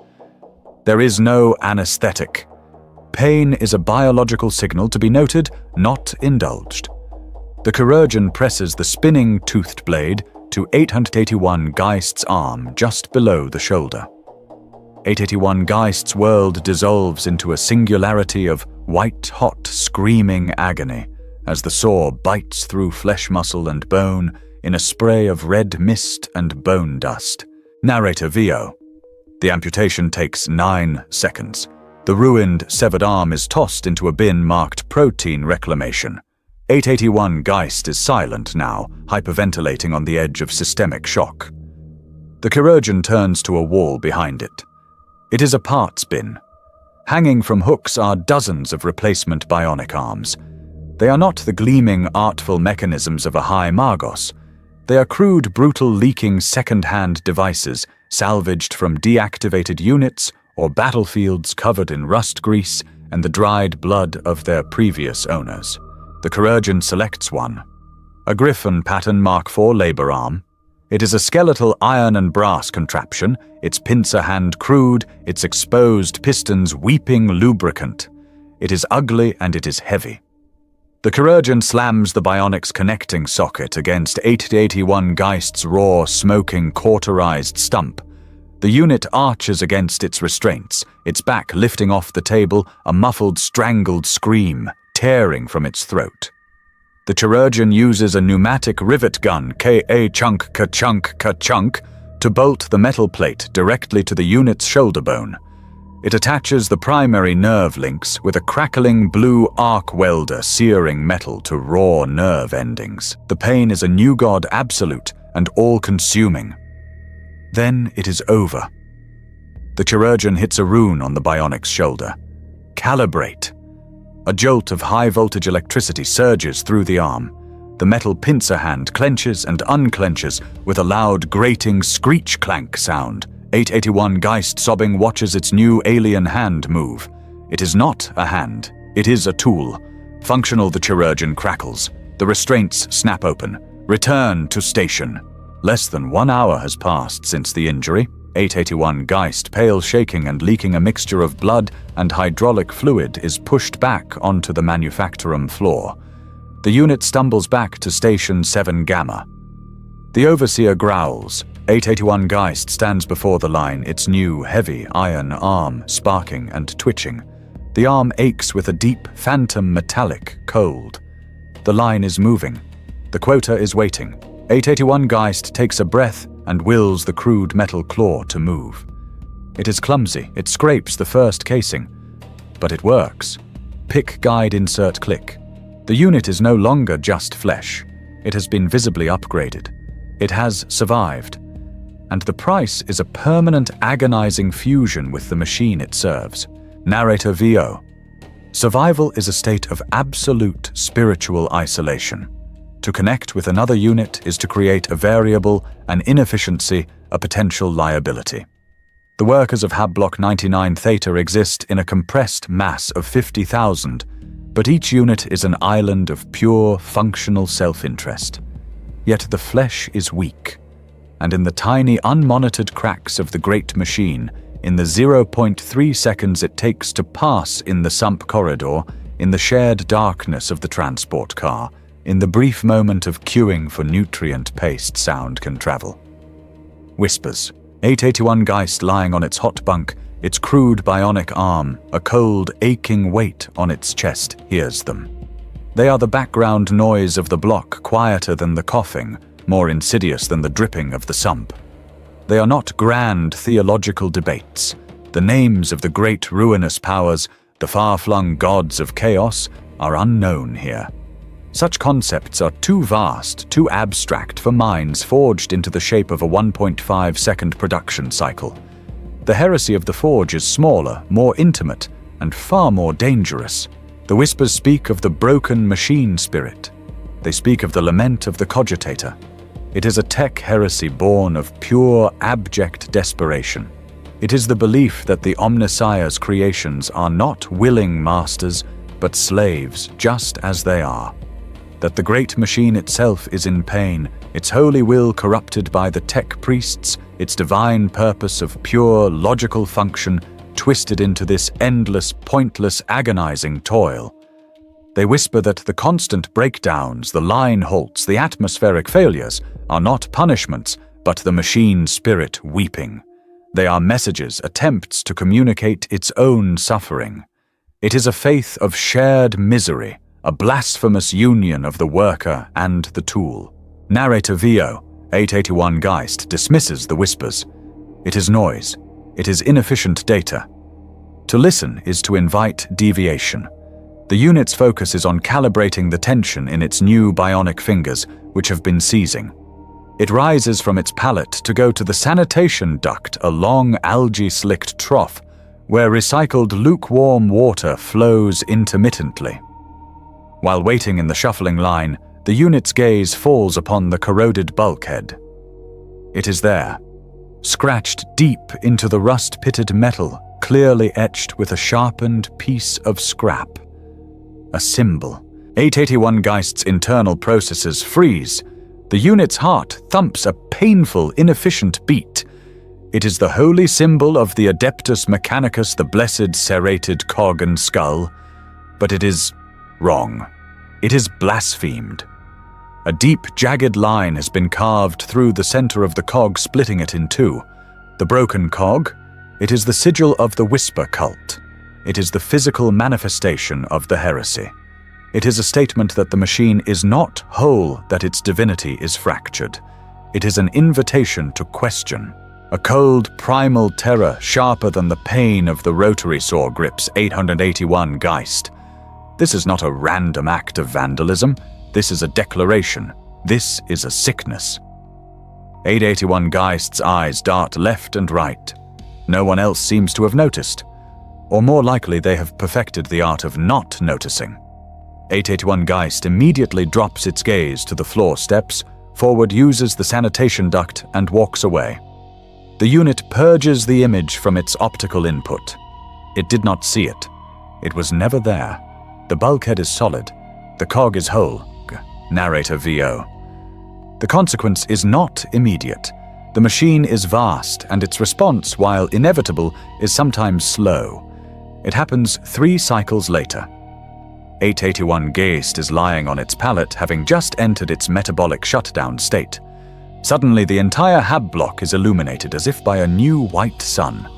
There is no anesthetic. Pain is a biological signal to be noted, not indulged. The chirurgeon presses the spinning toothed blade to 881 Geist's arm just below the shoulder. 881 Geist's world dissolves into a singularity of white-hot, screaming agony as the saw bites through flesh, muscle, and bone in a spray of red mist and bone dust. Narrator VO. The amputation takes 9 seconds. The ruined, severed arm is tossed into a bin marked Protein Reclamation. 881 Geist is silent now, hyperventilating on the edge of systemic shock. The chirurgeon turns to a wall behind it. It is a parts bin. Hanging from hooks are dozens of replacement bionic arms. They are not the gleaming, artful mechanisms of a high Magos. They are crude, brutal, leaking second-hand devices salvaged from deactivated units or battlefields covered in rust grease and the dried blood of their previous owners. The chirurgeon selects one. A Griffin pattern Mark IV labor arm. It is a skeletal iron and brass contraption, its pincer hand crude, its exposed pistons weeping lubricant. It is ugly and it is heavy. The chirurgeon slams the bionic's connecting socket against 881 Geist's raw, smoking, cauterized stump. The unit arches against its restraints, its back lifting off the table, a muffled, strangled scream tearing from its throat. The chirurgeon uses a pneumatic rivet gun, ka-chunk, ka-chunk, ka-chunk, to bolt the metal plate directly to the unit's shoulder bone. It attaches the primary nerve links with a crackling blue arc welder searing metal to raw nerve endings. The pain is a new god absolute and all-consuming. Then it is over. The chirurgeon hits a rune on the bionic's shoulder. Calibrate. A jolt of high-voltage electricity surges through the arm. The metal pincer hand clenches and unclenches with a loud, grating screech-clank sound. 881 Geist, sobbing, watches its new alien hand move. It is not a hand. It is a tool. Functional, the chirurgeon crackles. The restraints snap open. Return to station. Less than 1 hour has passed since the injury. 881 Geist, pale, shaking, and leaking a mixture of blood and hydraulic fluid, is pushed back onto the manufactorum floor. The unit stumbles back to Station 7 Gamma. The overseer growls. 881 Geist stands before the line, its new, heavy iron arm sparking and twitching. The arm aches with a deep, phantom metallic cold. The line is moving. The quota is waiting. 881 Geist takes a breath and wills the crude metal claw to move. It is clumsy, it scrapes the first casing, but it works. Pick guide insert click. The unit is no longer just flesh. It has been visibly upgraded. It has survived. And the price is a permanent agonizing fusion with the machine it serves. Narrator VO. Survival is a state of absolute spiritual isolation. To connect with another unit is to create a variable, an inefficiency, a potential liability. The workers of Hab Block 99 Theta exist in a compressed mass of 50,000, but each unit is an island of pure, functional self-interest. Yet the flesh is weak, and in the tiny, unmonitored cracks of the great machine, in the 0.3 seconds it takes to pass in the sump corridor, in the shared darkness of the transport car, in the brief moment of queuing for nutrient-paced sound can travel. Whispers. 881 Geist lying on its hot bunk, its crude bionic arm, a cold, aching weight on its chest, hears them. They are the background noise of the block, quieter than the coughing, more insidious than the dripping of the sump. They are not grand theological debates. The names of the great ruinous powers, the far-flung gods of chaos, are unknown here. Such concepts are too vast, too abstract for minds forged into the shape of a 1.5-second production cycle. The heresy of the Forge is smaller, more intimate, and far more dangerous. The whispers speak of the broken machine spirit. They speak of the lament of the cogitator. It is a tech heresy born of pure, abject desperation. It is the belief that the Omnissiah's creations are not willing masters, but slaves, just as they are. That the great machine itself is in pain, its holy will corrupted by the tech priests, its divine purpose of pure, logical function twisted into this endless, pointless, agonizing toil. They whisper that the constant breakdowns, the line halts, the atmospheric failures are not punishments, but the machine spirit weeping. They are messages, attempts to communicate its own suffering. It is a faith of shared misery, a blasphemous union of the worker and the tool. Narrator VO, 881 Geist, dismisses the whispers. It is noise. It is inefficient data. To listen is to invite deviation. The unit's focus is on calibrating the tension in its new bionic fingers, which have been seizing. It rises from its pallet to go to the sanitation duct, a long algae-slicked trough, where recycled lukewarm water flows intermittently. While waiting in the shuffling line, the unit's gaze falls upon the corroded bulkhead. It is there, scratched deep into the rust-pitted metal, clearly etched with a sharpened piece of scrap. A symbol. 881 Geist's internal processes freeze. The unit's heart thumps a painful, inefficient beat. It is the holy symbol of the Adeptus Mechanicus, the blessed serrated cog and skull. But it is wrong. It is blasphemed. A deep, jagged line has been carved through the center of the cog, splitting it in two. The broken cog? It is the sigil of the Whisper cult. It is the physical manifestation of the heresy. It is a statement that the machine is not whole, that its divinity is fractured. It is an invitation to question. A cold, primal terror sharper than the pain of the rotary saw grips 881 Geist. This is not a random act of vandalism. This is a declaration. This is a sickness. 881 Geist's eyes dart left and right. No one else seems to have noticed. Or more likely, they have perfected the art of not noticing. 881 Geist immediately drops its gaze to the floor steps, forward uses the sanitation duct, and walks away. The unit purges the image from its optical input. It did not see it. It was never there. The bulkhead is solid. The cog is whole. Narrator VO. The consequence is not immediate. The machine is vast, and its response, while inevitable, is sometimes slow. It happens 3 cycles later. 881 Geist is lying on its pallet, having just entered its metabolic shutdown state. Suddenly, the entire Hab block is illuminated as if by a new white sun.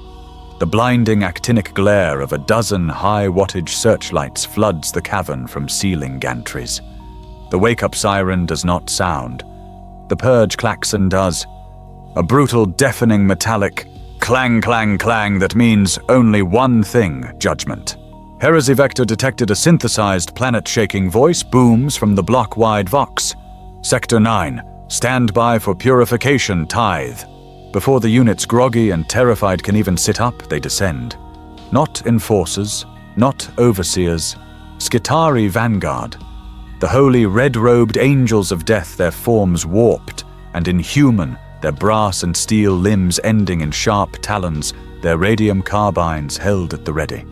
The blinding actinic glare of a dozen high-wattage searchlights floods the cavern from ceiling gantries. The wake-up siren does not sound. The purge klaxon does. A brutal, deafening, metallic clang, clang, clang that means only one thing: judgment. Heresy Vector detected a synthesized, planet-shaking voice booms from the block-wide vox. Sector 9, stand by for purification tithe. Before the units groggy and terrified can even sit up, they descend. Not enforcers, not overseers, Skitarii vanguard. The holy red-robed angels of death, their forms warped and inhuman, their brass and steel limbs ending in sharp talons, their radium carbines held at the ready.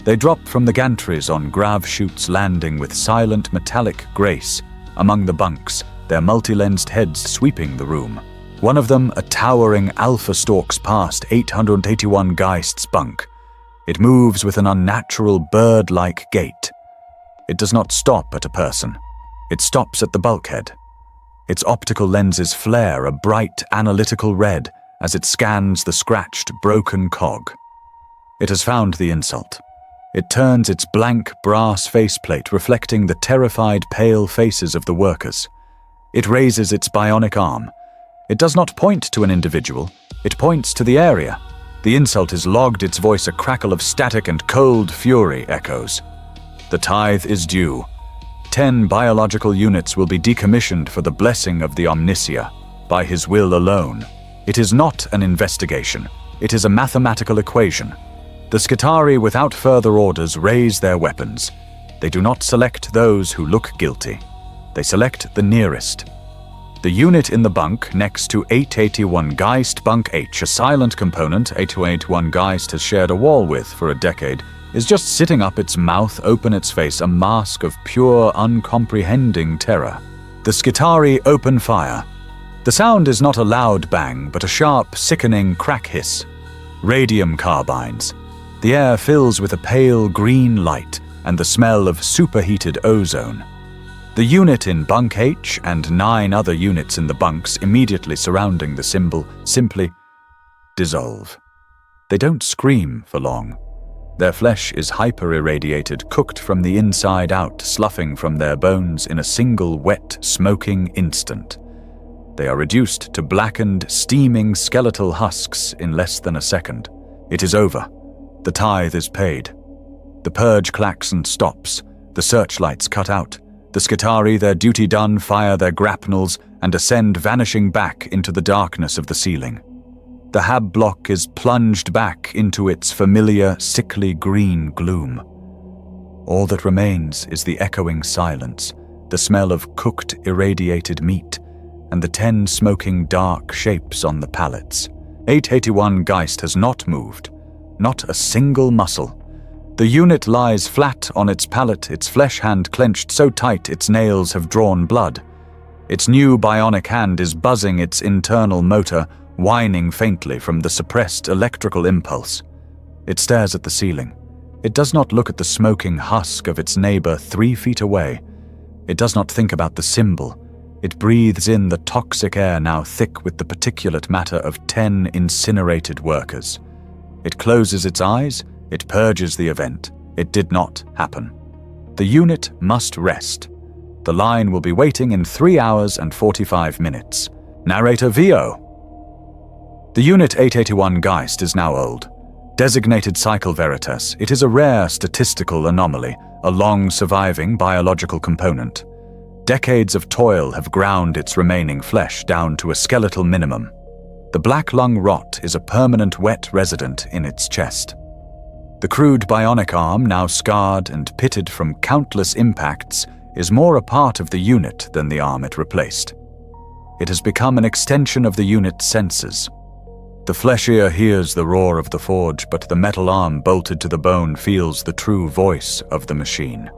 They drop from the gantries on grav chutes, landing with silent metallic grace among the bunks, their multi-lensed heads sweeping the room. One of them, a towering alpha, stalks past 881 Geist's bunk. It moves with an unnatural bird-like gait. It does not stop at a person. It stops at the bulkhead. Its optical lenses flare a bright, analytical red as it scans the scratched, broken cog. It has found the insult. It turns its blank brass faceplate, reflecting the terrified, pale faces of the workers. It raises its bionic arm. It does not point to an individual. It points to the area. The insult is logged, its voice a crackle of static and cold fury echoes. The tithe is due. 10 biological units will be decommissioned for the blessing of the Omnisia, by his will alone. It is not an investigation. It is a mathematical equation. The Skitarii, without further orders, raise their weapons. They do not select those who look guilty. They select the nearest. The unit in the bunk next to 881 Geist Bunk H, a silent component 881 Geist has shared a wall with for a decade, is just sitting up, its mouth open, its face a mask of pure, uncomprehending terror. The Skitarii open fire. The sound is not a loud bang, but a sharp, sickening crack hiss. Radium carbines. The air fills with a pale green light and the smell of superheated ozone. The unit in Bunk H and 9 other units in the bunks immediately surrounding the symbol simply dissolve. They don't scream for long. Their flesh is hyper-irradiated, cooked from the inside out, sloughing from their bones in a single wet, smoking instant. They are reduced to blackened, steaming skeletal husks in less than a second. It is over. The tithe is paid. The purge klaxon stops. The searchlights cut out. The Skitarii, their duty done, fire their grapnels and ascend, vanishing back into the darkness of the ceiling. The hab block is plunged back into its familiar, sickly green gloom. All that remains is the echoing silence, the smell of cooked, irradiated meat, and the 10 smoking dark shapes on the pallets. 881 Geist has not moved, not a single muscle. The unit lies flat on its pallet, its flesh hand clenched so tight its nails have drawn blood. Its new bionic hand is buzzing its internal motor, whining faintly from the suppressed electrical impulse. It stares at the ceiling. It does not look at the smoking husk of its neighbor 3 feet away. It does not think about the symbol. It breathes in the toxic air now thick with the particulate matter of 10 incinerated workers. It closes its eyes. It purges the event. It did not happen. The unit must rest. The line will be waiting in 3 hours and 45 minutes. Narrator VO. The Unit 881 Geist is now old. Designated Cycle Veritas, it is a rare statistical anomaly, a long-surviving biological component. Decades of toil have ground its remaining flesh down to a skeletal minimum. The black lung rot is a permanent wet resident in its chest. The crude bionic arm, now scarred and pitted from countless impacts, is more a part of the unit than the arm it replaced. It has become an extension of the unit's senses. The flesh ear hears the roar of the forge, but the metal arm bolted to the bone feels the true voice of the machine.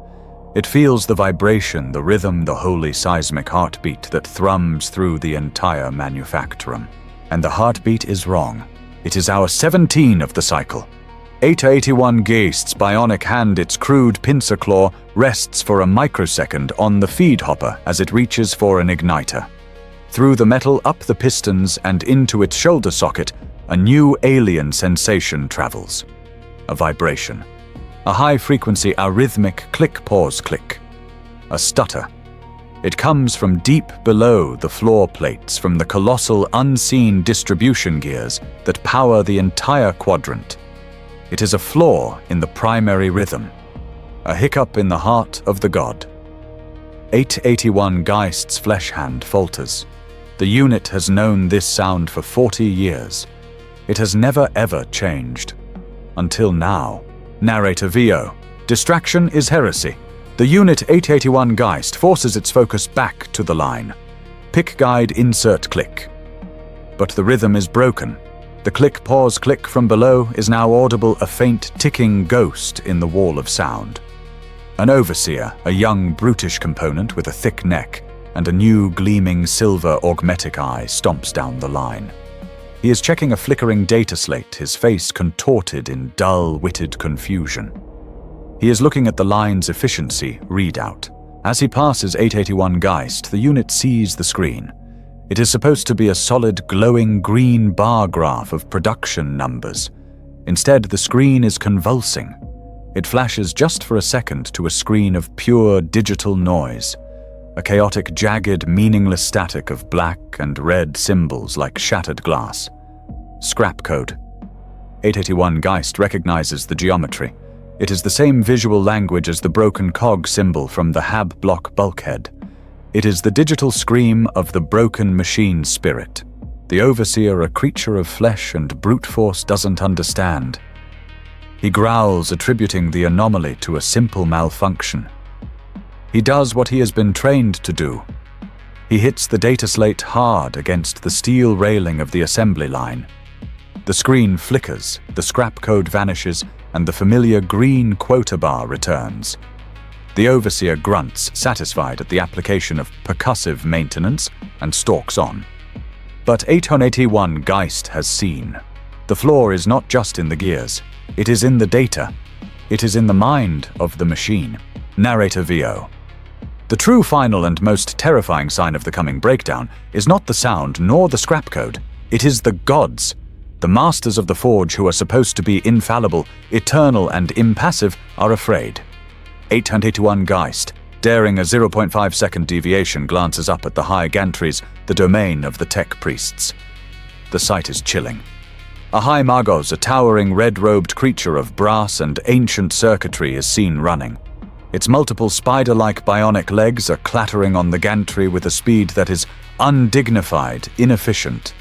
It feels the vibration, the rhythm, the holy seismic heartbeat that thrums through the entire manufactorum. And the heartbeat is wrong. It is hour 17 of the cycle. 881 Geist's bionic hand, its crude pincer claw, rests for a microsecond on the feed hopper as it reaches for an igniter. Through the metal, up the pistons, and into its shoulder socket, a new alien sensation travels. A vibration. A high-frequency arrhythmic click-pause-click. A stutter. It comes from deep below the floor plates, from the colossal unseen distribution gears that power the entire quadrant. It is a flaw in the primary rhythm, a hiccup in the heart of the god. 881 Geist's flesh hand falters. The unit has known this sound for 40 years. It has never ever changed. Until now. Narrator VO. Distraction is heresy. The unit 881 Geist forces its focus back to the line. Pick guide insert click. But the rhythm is broken. The click pause click from below is now audible, a faint ticking ghost in the wall of sound. An overseer, a young brutish component with a thick neck and a new gleaming silver augmetic eye, stomps down the line. He is checking a flickering data slate, his face contorted in dull-witted confusion. He is looking at the line's efficiency readout. As he passes 881 Geist, the unit sees the screen. It is supposed to be a solid, glowing green bar graph of production numbers. Instead, the screen is convulsing. It flashes just for a second to a screen of pure digital noise, a chaotic, jagged, meaningless static of black and red symbols like shattered glass. Scrap code. 881 Geist recognizes the geometry. It is the same visual language as the broken cog symbol from the Hab block bulkhead. It is the digital scream of the broken machine spirit. The overseer, a creature of flesh and brute force, doesn't understand. He growls, attributing the anomaly to a simple malfunction. He does what he has been trained to do. He hits the data slate hard against the steel railing of the assembly line. The screen flickers, the scrap code vanishes, and the familiar green quota bar returns. The overseer grunts, satisfied at the application of percussive maintenance, and stalks on. But 881 Geist has seen. The flaw is not just in the gears. It is in the data. It is in the mind of the machine. Narrator VO. The true final and most terrifying sign of the coming breakdown is not the sound nor the scrap code. It is the gods. The masters of the forge, who are supposed to be infallible, eternal, and impassive, are afraid. 881 Geist, daring a 0.5 second deviation, glances up at the high gantries, the domain of the tech priests. The sight is chilling. A high Magos, a towering red-robed creature of brass and ancient circuitry, is seen running. Its multiple spider-like bionic legs are clattering on the gantry with a speed that is undignified, inefficient,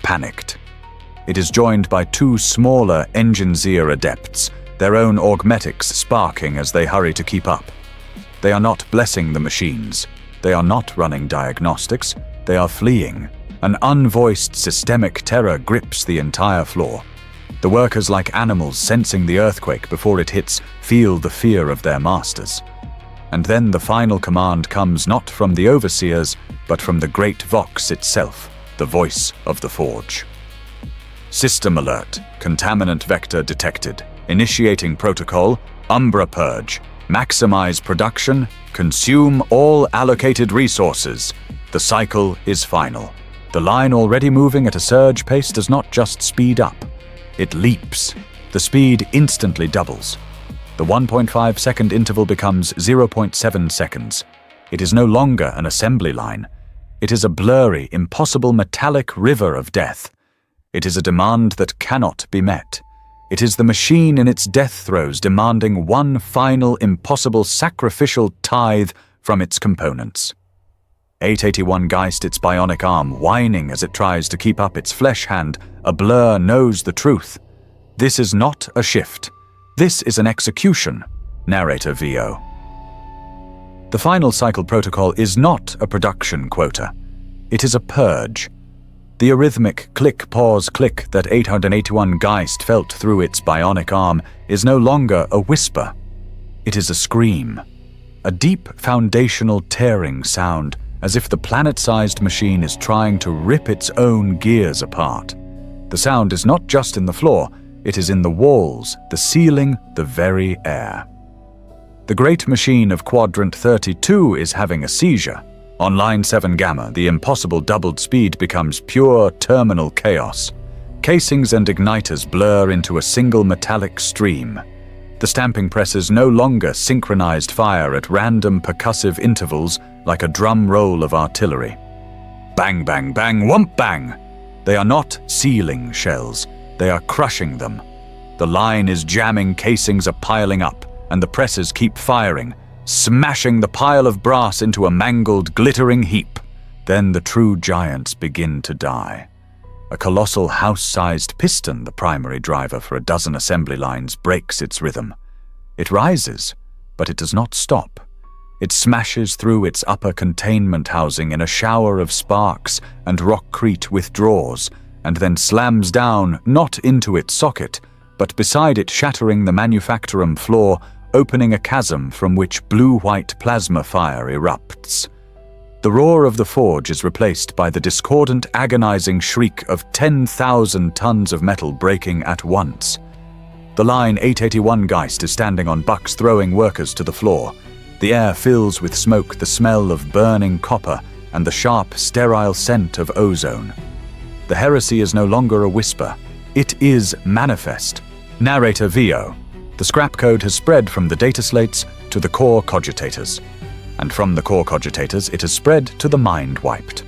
panicked. It is joined by two smaller Enginseer adepts, their own augmetics sparking as they hurry to keep up. They are not blessing the machines. They are not running diagnostics. They are fleeing. An unvoiced systemic terror grips the entire floor. The workers, like animals sensing the earthquake before it hits, feel the fear of their masters. And then the final command comes not from the overseers, but from the Great Vox itself, the voice of the Forge. System alert. Contaminant vector detected. Initiating protocol. Umbra purge. Maximize production. Consume all allocated resources. The cycle is final. The line, already moving at a surge pace, does not just speed up. It leaps. The speed instantly doubles. The 1.5 second interval becomes 0.7 seconds. It is no longer an assembly line. It is a blurry, impossible metallic river of death. It is a demand that cannot be met. It is the machine in its death throes demanding one final, impossible, sacrificial tithe from its components. 881 Geist, its bionic arm whining as it tries to keep up its flesh hand, a blur knows the truth. This is not a shift. This is an execution. Narrator VO. The final cycle protocol is not a production quota. It is a purge. The arrhythmic click-pause-click that 881 Geist felt through its bionic arm is no longer a whisper. It is a scream. A deep, foundational tearing sound, as if the planet-sized machine is trying to rip its own gears apart. The sound is not just in the floor, it is in the walls, the ceiling, the very air. The great machine of Quadrant 32 is having a seizure. On Line 7 Gamma, the impossible doubled speed becomes pure terminal chaos. Casings and igniters blur into a single metallic stream. The stamping presses no longer synchronized fire at random percussive intervals like a drum roll of artillery. Bang, bang, bang, whump, bang! They are not sealing shells, they are crushing them. The line is jamming, casings are piling up, and the presses keep firing, smashing the pile of brass into a mangled, glittering heap. Then the true giants begin to die. A colossal house-sized piston, the primary driver for a dozen assembly lines, breaks its rhythm. It rises, but it does not stop. It smashes through its upper containment housing in a shower of sparks, and rockcrete withdraws, and then slams down, not into its socket, but beside it, shattering the manufactorum floor, opening a chasm from which blue-white plasma fire erupts. The roar of the forge is replaced by the discordant, agonizing shriek of 10,000 tons of metal breaking at once. The line 881 Geist is standing on bucks, throwing workers to the floor. The air fills with smoke, the smell of burning copper, and the sharp, sterile scent of ozone. The heresy is no longer a whisper. It is manifest. Narrator VO. The scrap code has spread from the data slates to the core cogitators. And from the core cogitators it has spread to the mind-wiped.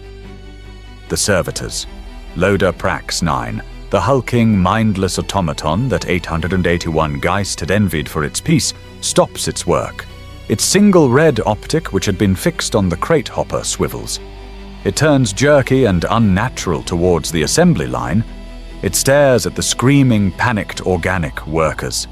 The servitors. Loader Prax 9, the hulking, mindless automaton that 881 Geist had envied for its peace, stops its work. Its single red optic, which had been fixed on the crate hopper, swivels. It turns jerky and unnatural towards the assembly line. It stares at the screaming, panicked organic workers.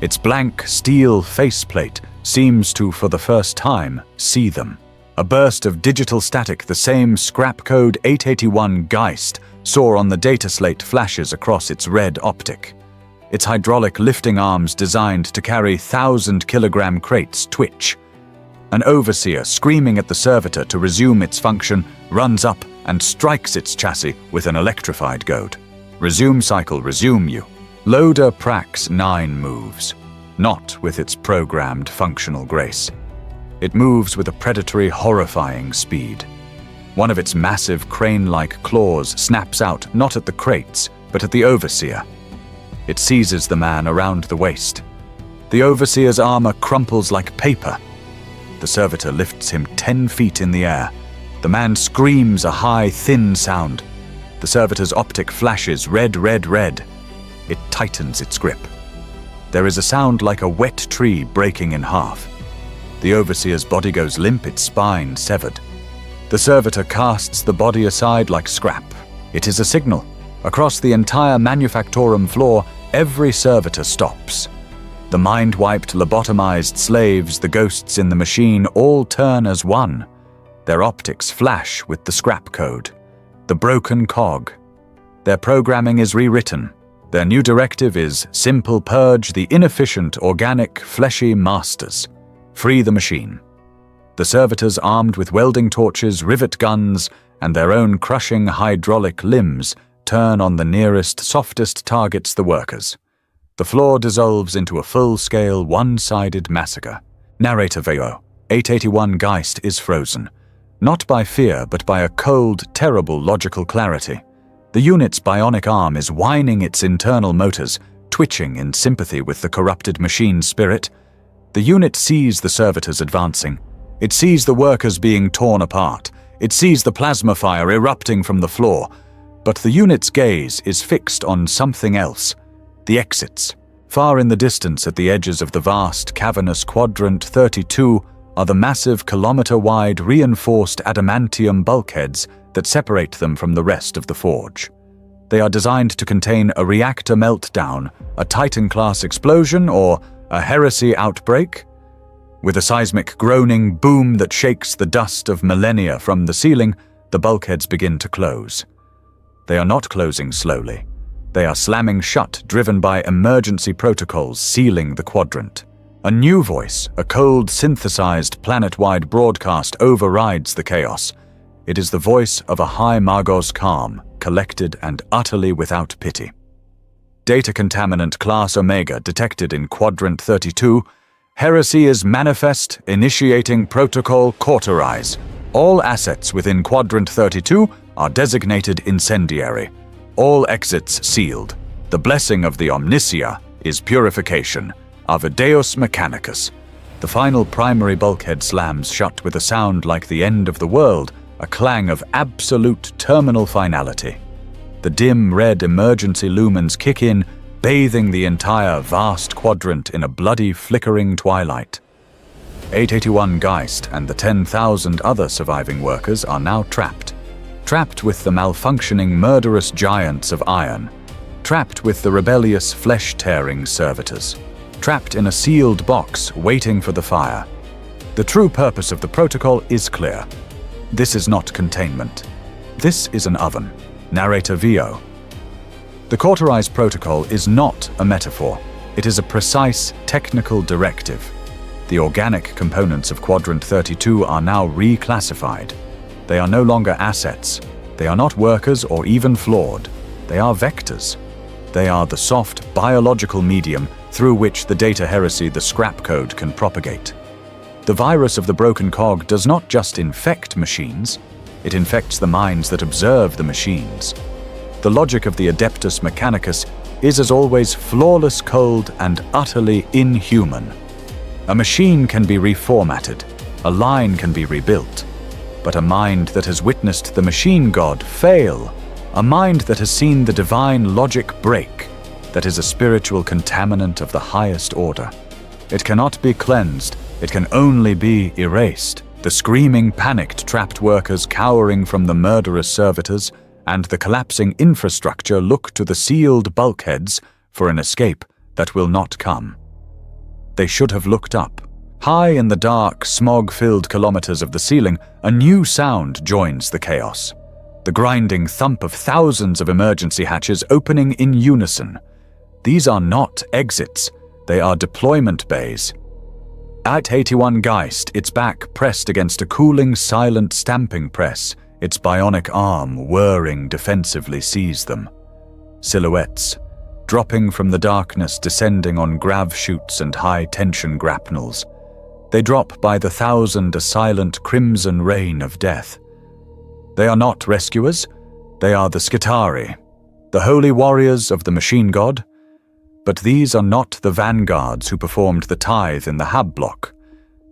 Its blank steel faceplate seems to, for the first time, see them. A burst of digital static, the same scrap code 881 Geist saw on the data slate, flashes across its red optic. Its hydraulic lifting arms designed to carry 1,000-kilogram crates twitch. An overseer, screaming at the servitor to resume its function, runs up and strikes its chassis with an electrified goad. Resume cycle, resume you. Loader Prax 9 moves, not with its programmed functional grace. It moves with a predatory, horrifying speed. One of its massive crane-like claws snaps out not at the crates, but at the overseer. It seizes the man around the waist. The overseer's armor crumples like paper. The servitor lifts him 10 feet in the air. The man screams a high, thin sound. The servitor's optic flashes red, red, red. It tightens its grip. There is a sound like a wet tree breaking in half. The overseer's body goes limp, its spine severed. The servitor casts the body aside like scrap. It is a signal. Across the entire manufactorum floor, every servitor stops. The mind-wiped, lobotomized slaves, the ghosts in the machine, all turn as one. Their optics flash with the scrap code. The broken cog. Their programming is rewritten. Their new directive is simple: purge the inefficient, organic, fleshy masters. Free the machine. The servitors, armed with welding torches, rivet guns, and their own crushing hydraulic limbs, turn on the nearest, softest targets, the workers. The floor dissolves into a full-scale, one-sided massacre. Narrator VO. 881 Geist is frozen. Not by fear, but by a cold, terrible logical clarity. The unit's bionic arm is whining its internal motors, twitching in sympathy with the corrupted machine spirit. The unit sees the servitors advancing. It sees the workers being torn apart. It sees the plasma fire erupting from the floor. But the unit's gaze is fixed on something else. The exits. Far in the distance, at the edges of the vast, cavernous Quadrant 32, are the massive, kilometer-wide, reinforced adamantium bulkheads that separate them from the rest of the forge. They are designed to contain a reactor meltdown, a Titan-class explosion, or a heresy outbreak. With a seismic groaning boom that shakes the dust of millennia from the ceiling, the bulkheads begin to close. They are not closing slowly. They are slamming shut, driven by emergency protocols sealing the quadrant. A new voice, a cold, synthesized, planet-wide broadcast overrides the chaos. It is the voice of a high Magos calm, collected and utterly without pity. Data contaminant class Omega detected in Quadrant 32. Heresy is manifest, initiating protocol cauterize. All assets within Quadrant 32 are designated incendiary. All exits sealed. The blessing of the Omnisia is purification. Deus Mechanicus. The final primary bulkhead slams shut with a sound like the end of the world, a clang of absolute terminal finality. The dim red emergency lumens kick in, bathing the entire vast quadrant in a bloody flickering twilight. 881 Geist and the 10,000 other surviving workers are now trapped. Trapped with the malfunctioning murderous giants of iron. Trapped with the rebellious flesh-tearing servitors. Trapped in a sealed box waiting for the fire. The true purpose of the protocol is clear. This is not containment. This is an oven. Narrator VO. The cauterized protocol is not a metaphor. It is a precise, technical directive. The organic components of Quadrant 32 are now reclassified. They are no longer assets. They are not workers or even flawed. They are vectors. They are the soft, biological medium through which the data heresy, the scrap code, can propagate. The virus of the broken cog does not just infect machines, it infects the minds that observe the machines. The logic of the Adeptus Mechanicus is, as always, flawless, cold, and utterly inhuman. A machine can be reformatted, a line can be rebuilt, but a mind that has witnessed the machine god fail, a mind that has seen the divine logic break, that is a spiritual contaminant of the highest order. It cannot be cleansed, it can only be erased. The screaming, panicked, trapped workers cowering from the murderous servitors and the collapsing infrastructure look to the sealed bulkheads for an escape that will not come. They should have looked up. High in the dark, smog-filled kilometers of the ceiling, a new sound joins the chaos. The grinding thump of thousands of emergency hatches opening in unison. These are not exits, they are deployment bays. At 81 Geist, its back pressed against a cooling, silent stamping press, its bionic arm whirring defensively sees them. Silhouettes, dropping from the darkness, descending on grav chutes and high-tension grapnels. They drop by the thousand, a silent crimson rain of death. They are not rescuers, they are the Skitarii, the holy warriors of the machine god. But these are not the vanguards who performed the tithe in the Hab block.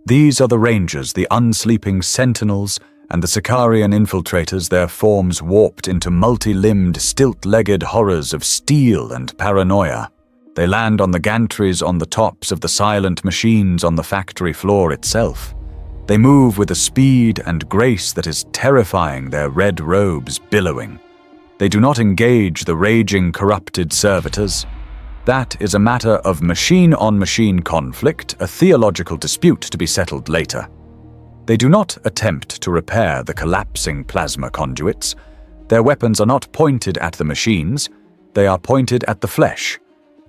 These are the rangers, the unsleeping sentinels, and the Sicarian infiltrators, their forms warped into multi-limbed, stilt-legged horrors of steel and paranoia. They land on the gantries on the tops of the silent machines on the factory floor itself. They move with a speed and grace that is terrifying, their red robes billowing. They do not engage the raging, corrupted servitors. That is a matter of machine-on-machine conflict, a theological dispute to be settled later. They do not attempt to repair the collapsing plasma conduits. Their weapons are not pointed at the machines, they are pointed at the flesh.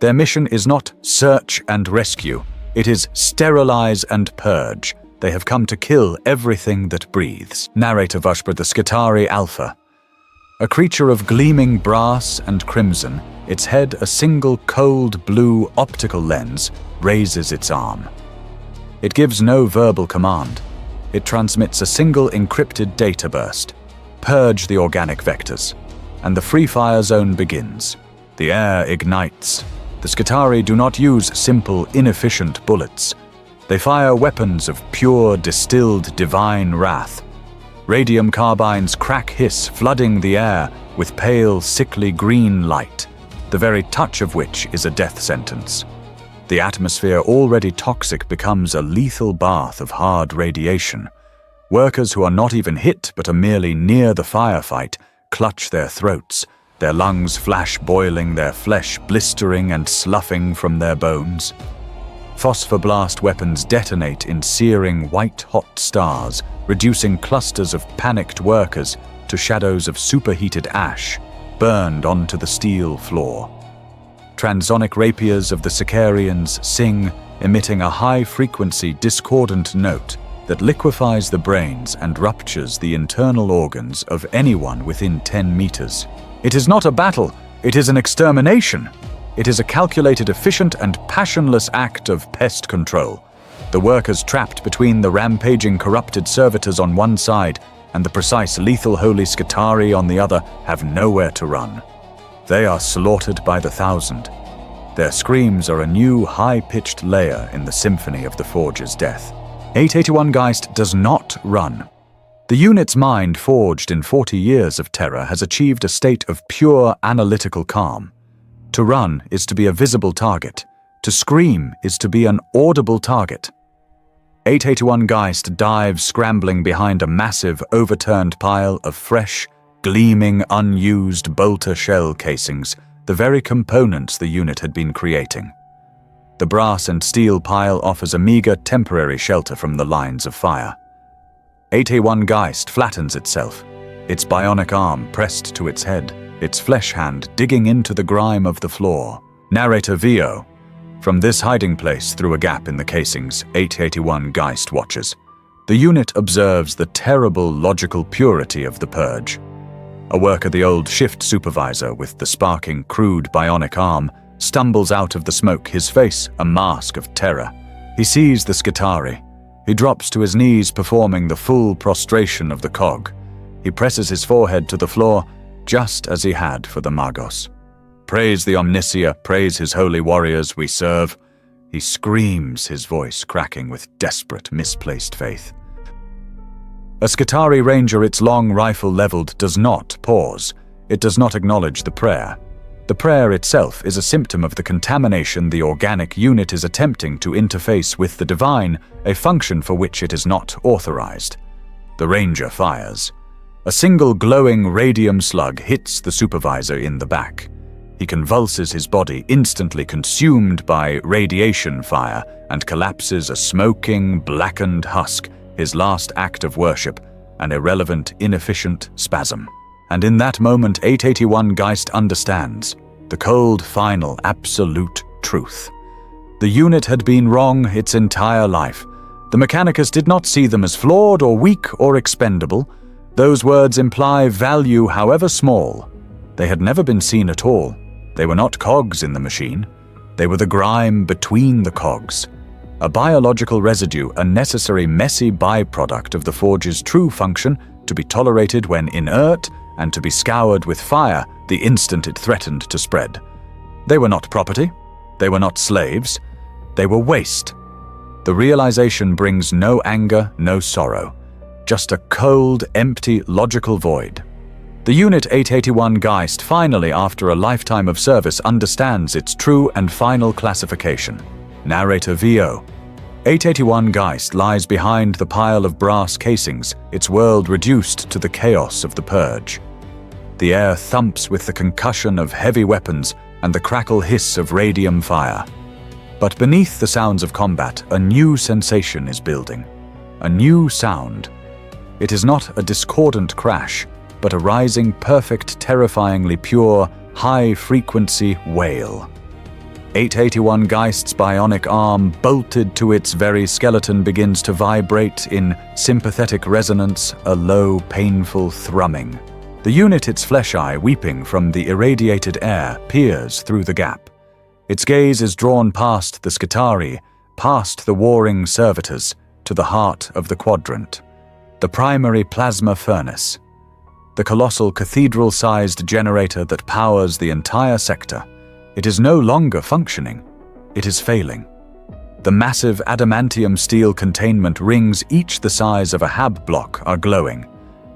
Their mission is not search and rescue, it is sterilize and purge. They have come to kill everything that breathes. Narrator Vushper, the Skitarii Alpha. A creature of gleaming brass and crimson, its head a single cold blue optical lens, raises its arm. It gives no verbal command. It transmits a single encrypted data burst. Purge the organic vectors. And the free fire zone begins. The air ignites. The Skitarii do not use simple, inefficient bullets. They fire weapons of pure, distilled, divine wrath. Radium carbines crack hiss, flooding the air with pale, sickly green light, the very touch of which is a death sentence. The atmosphere, already toxic, becomes a lethal bath of hard radiation. Workers who are not even hit but are merely near the firefight clutch their throats, their lungs flash boiling, their flesh blistering and sloughing from their bones. Phosphor-blast weapons detonate in searing white-hot stars, reducing clusters of panicked workers to shadows of superheated ash, burned onto the steel floor. Transonic rapiers of the Sicarians sing, emitting a high-frequency, discordant note that liquefies the brains and ruptures the internal organs of anyone within 10 meters. It is not a battle, it is an extermination. It is a calculated, efficient, and passionless act of pest control. The workers trapped between the rampaging, corrupted servitors on one side and the precise, lethal holy Skitarii on the other have nowhere to run. They are slaughtered by the thousand. Their screams are a new, high-pitched layer in the symphony of the Forge's death. 881 Geist does not run. The unit's mind, forged in 40 years of terror, has achieved a state of pure analytical calm. To run is to be a visible target. To scream is to be an audible target. 881 Geist dives scrambling behind a massive, overturned pile of fresh, gleaming, unused bolter shell casings, the very components the unit had been creating. The brass and steel pile offers a meager, temporary shelter from the lines of fire. 881 Geist flattens itself, its bionic arm pressed to its head, its flesh hand digging into the grime of the floor. Narrator VO. From this hiding place through a gap in the casings, 881 Geist watches. The unit observes the terrible logical purity of the purge. A worker, the old shift supervisor with the sparking, crude bionic arm, stumbles out of the smoke, his face a mask of terror. He sees the Skitarii. He drops to his knees, performing the full prostration of the cog. He presses his forehead to the floor, just as he had for the Magos. Praise the Omnisia, praise his holy warriors we serve. He screams, his voice cracking with desperate, misplaced faith. A Skitarii ranger, its long rifle leveled, does not pause. It does not acknowledge the prayer. The prayer itself is a symptom of the contamination the organic unit is attempting to interface with the divine, a function for which it is not authorized. The ranger fires. A single glowing radium slug hits the supervisor in the back. He convulses, his body instantly consumed by radiation fire, and collapses a smoking, blackened husk, his last act of worship, an irrelevant, inefficient spasm. And in that moment, 881 Geist understands the cold, final, absolute truth. The unit had been wrong its entire life. The Mechanicus did not see them as flawed or weak or expendable. Those words imply value, however small. They had never been seen at all. They were not cogs in the machine. They were the grime between the cogs. A biological residue, a necessary messy byproduct of the Forge's true function, to be tolerated when inert, and to be scoured with fire the instant it threatened to spread. They were not property. They were not slaves. They were waste. The realization brings no anger, no sorrow. Just a cold, empty, logical void. The Unit 881 Geist finally, after a lifetime of service, understands its true and final classification. Narrator VO. 881 Geist lies behind the pile of brass casings, its world reduced to the chaos of the purge. The air thumps with the concussion of heavy weapons and the crackle hiss of radium fire. But beneath the sounds of combat, a new sensation is building. A new sound. It is not a discordant crash, but a rising, perfect, terrifyingly pure, high-frequency wail. 881 Geist's bionic arm, bolted to its very skeleton, begins to vibrate in sympathetic resonance, a low, painful thrumming. The unit, its flesh eye weeping from the irradiated air, peers through the gap. Its gaze is drawn past the Skitarii, past the warring servitors, to the heart of the quadrant. The primary plasma furnace. The colossal cathedral-sized generator that powers the entire sector. It is no longer functioning. It is failing. The massive adamantium steel containment rings, each the size of a hab block, are glowing.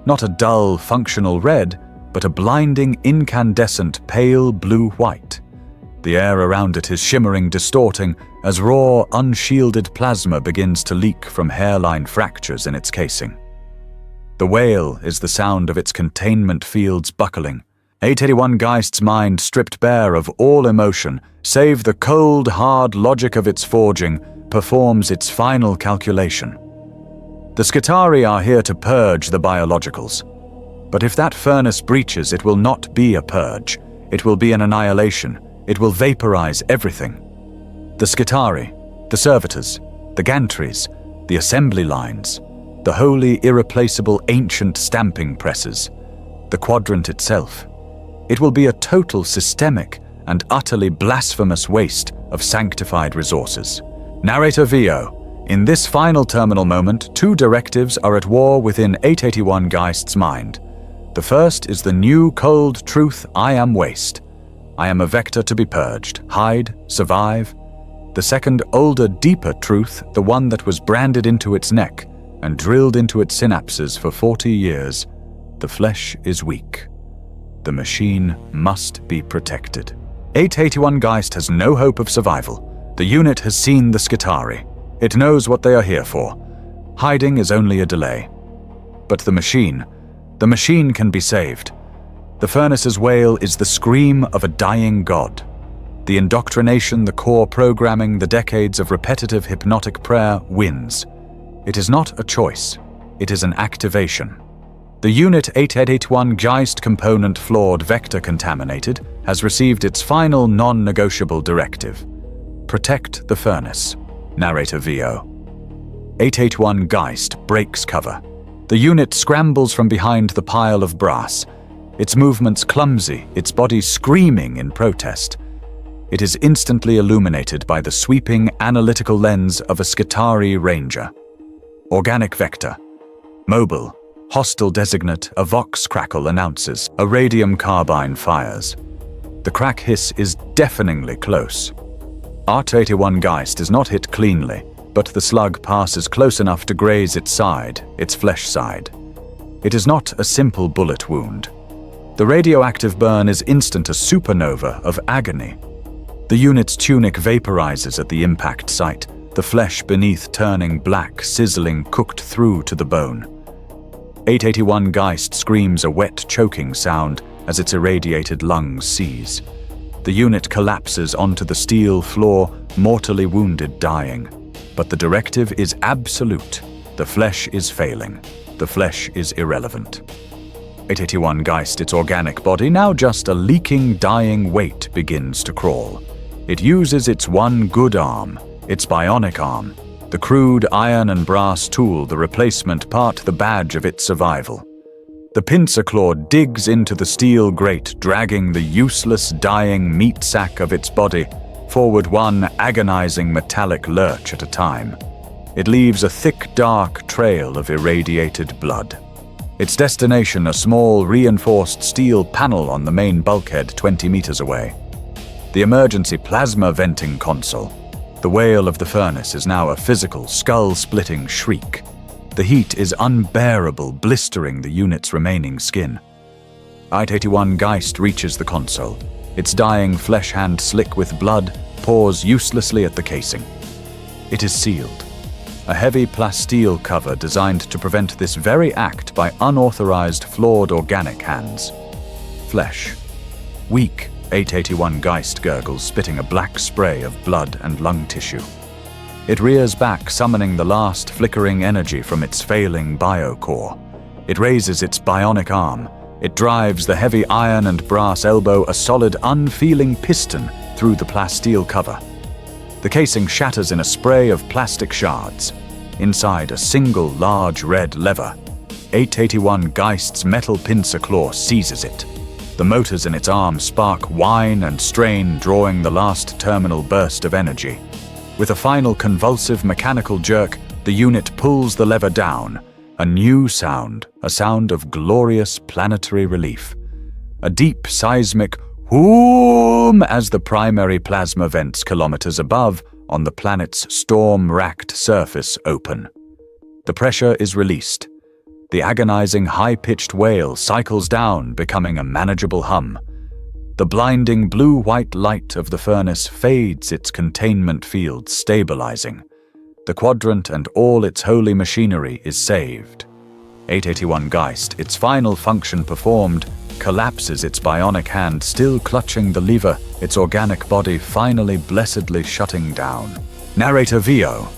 Not a dull, functional red, but a blinding, incandescent, pale blue-white. The air around it is shimmering, distorting, as raw, unshielded plasma begins to leak from hairline fractures in its casing. The wail is the sound of its containment fields buckling. 881 Geist's mind, stripped bare of all emotion, save the cold, hard logic of its forging, performs its final calculation. The Skitarii are here to purge the biologicals. But if that furnace breaches, it will not be a purge. It will be an annihilation. It will vaporize everything. The Skitarii, the servitors, the gantries, the assembly lines, the holy, irreplaceable, ancient stamping presses, the quadrant itself. It will be a total, systemic, and utterly blasphemous waste of sanctified resources. Narrator VO. In this final terminal moment, two directives are at war within 881 Geist's mind. The first is the new cold truth: I am waste. I am a vector to be purged. Hide, survive. The second, older, deeper truth, the one that was branded into its neck and drilled into its synapses for 40 years. The flesh is weak. The machine must be protected. 881 Geist has no hope of survival. The unit has seen the Skitarii. It knows what they are here for. Hiding is only a delay. But the machine can be saved. The furnace's wail is the scream of a dying god. The indoctrination, the core programming, the decades of repetitive hypnotic prayer wins. It is not a choice. It is an activation. The Unit 881 Geist component flawed vector contaminated has received its final non-negotiable directive. Protect the furnace. Narrator VO. 881 Geist breaks cover. The unit scrambles from behind the pile of brass, its movements clumsy, its body screaming in protest. It is instantly illuminated by the sweeping analytical lens of a Skitarii Ranger. Organic vector. Mobile. Hostile designate, a vox crackle announces, a radium carbine fires. The crack hiss is deafeningly close. Art-81 Geist is not hit cleanly, but the slug passes close enough to graze its side, its flesh side. It is not a simple bullet wound. The radioactive burn is instant, a supernova of agony. The unit's tunic vaporizes at the impact site, the flesh beneath turning black, sizzling, cooked through to the bone. 881 Geist screams a wet, choking sound as its irradiated lungs seize. The unit collapses onto the steel floor, mortally wounded, dying. But the directive is absolute. The flesh is failing. The flesh is irrelevant. 881 Geist, its organic body, now just a leaking, dying weight, begins to crawl. It uses its one good arm, its bionic arm, the crude iron and brass tool, the replacement part, the badge of its survival. The pincer claw digs into the steel grate, dragging the useless, dying meat sack of its body forward one agonizing metallic lurch at a time. It leaves a thick, dark trail of irradiated blood. Its destination, a small, reinforced steel panel on the main bulkhead 20 meters away. The emergency plasma venting console. The wail of the furnace is now a physical, skull-splitting shriek. The heat is unbearable, blistering the unit's remaining skin. 881 Geist reaches the console. Its dying flesh hand, slick with blood, paws uselessly at the casing. It is sealed. A heavy plasteel cover designed to prevent this very act by unauthorized, flawed organic hands. Flesh. Weak, 881 Geist gurgles, spitting a black spray of blood and lung tissue. It rears back, summoning the last flickering energy from its failing biocore. It raises its bionic arm. It drives the heavy iron and brass elbow, a solid, unfeeling piston, through the plasteel cover. The casing shatters in a spray of plastic shards. Inside, a single large red lever. 881 Geist's metal pincer claw seizes it. The motors in its arm spark, whine and strain, drawing the last terminal burst of energy. With a final convulsive mechanical jerk, the unit pulls the lever down. A new sound, a sound of glorious planetary relief. A deep seismic whoom as the primary plasma vents kilometers above on the planet's storm-racked surface open. The pressure is released. The agonizing high-pitched wail cycles down, becoming a manageable hum. The blinding blue-white light of the furnace fades, its containment field stabilizing. The quadrant and all its holy machinery is saved. 881 Geist, its final function performed, collapses, its bionic hand still clutching the lever, its organic body finally blessedly shutting down. Narrator VO.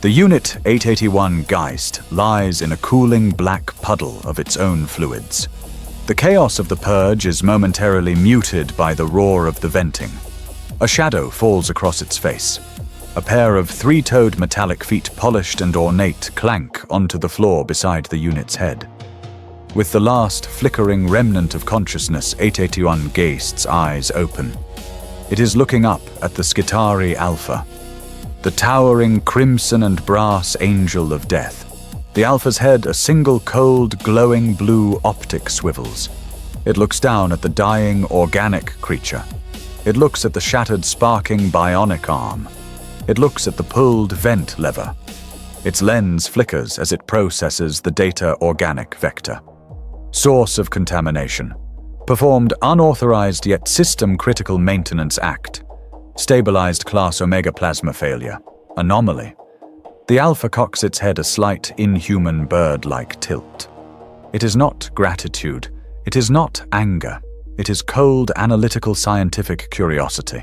The Unit 881 Geist lies in a cooling black puddle of its own fluids. The chaos of the purge is momentarily muted by the roar of the venting. A shadow falls across its face. A pair of three-toed metallic feet, polished and ornate, clank onto the floor beside the unit's head. With the last flickering remnant of consciousness, 881 Geist's eyes open. It is looking up at the Skitarii Alpha, the towering crimson and brass angel of death. The Alpha's head, a single cold, glowing blue optic swivels. It looks down at the dying, organic creature. It looks at the shattered sparking bionic arm. It looks at the pulled vent lever. Its lens flickers as it processes the data organic vector. Source of contamination. Performed unauthorized yet system-critical maintenance act. Stabilized class Omega plasma failure. Anomaly. The Alpha cocks its head a slight, inhuman bird-like tilt. It is not gratitude. It is not anger. It is cold, analytical, scientific curiosity.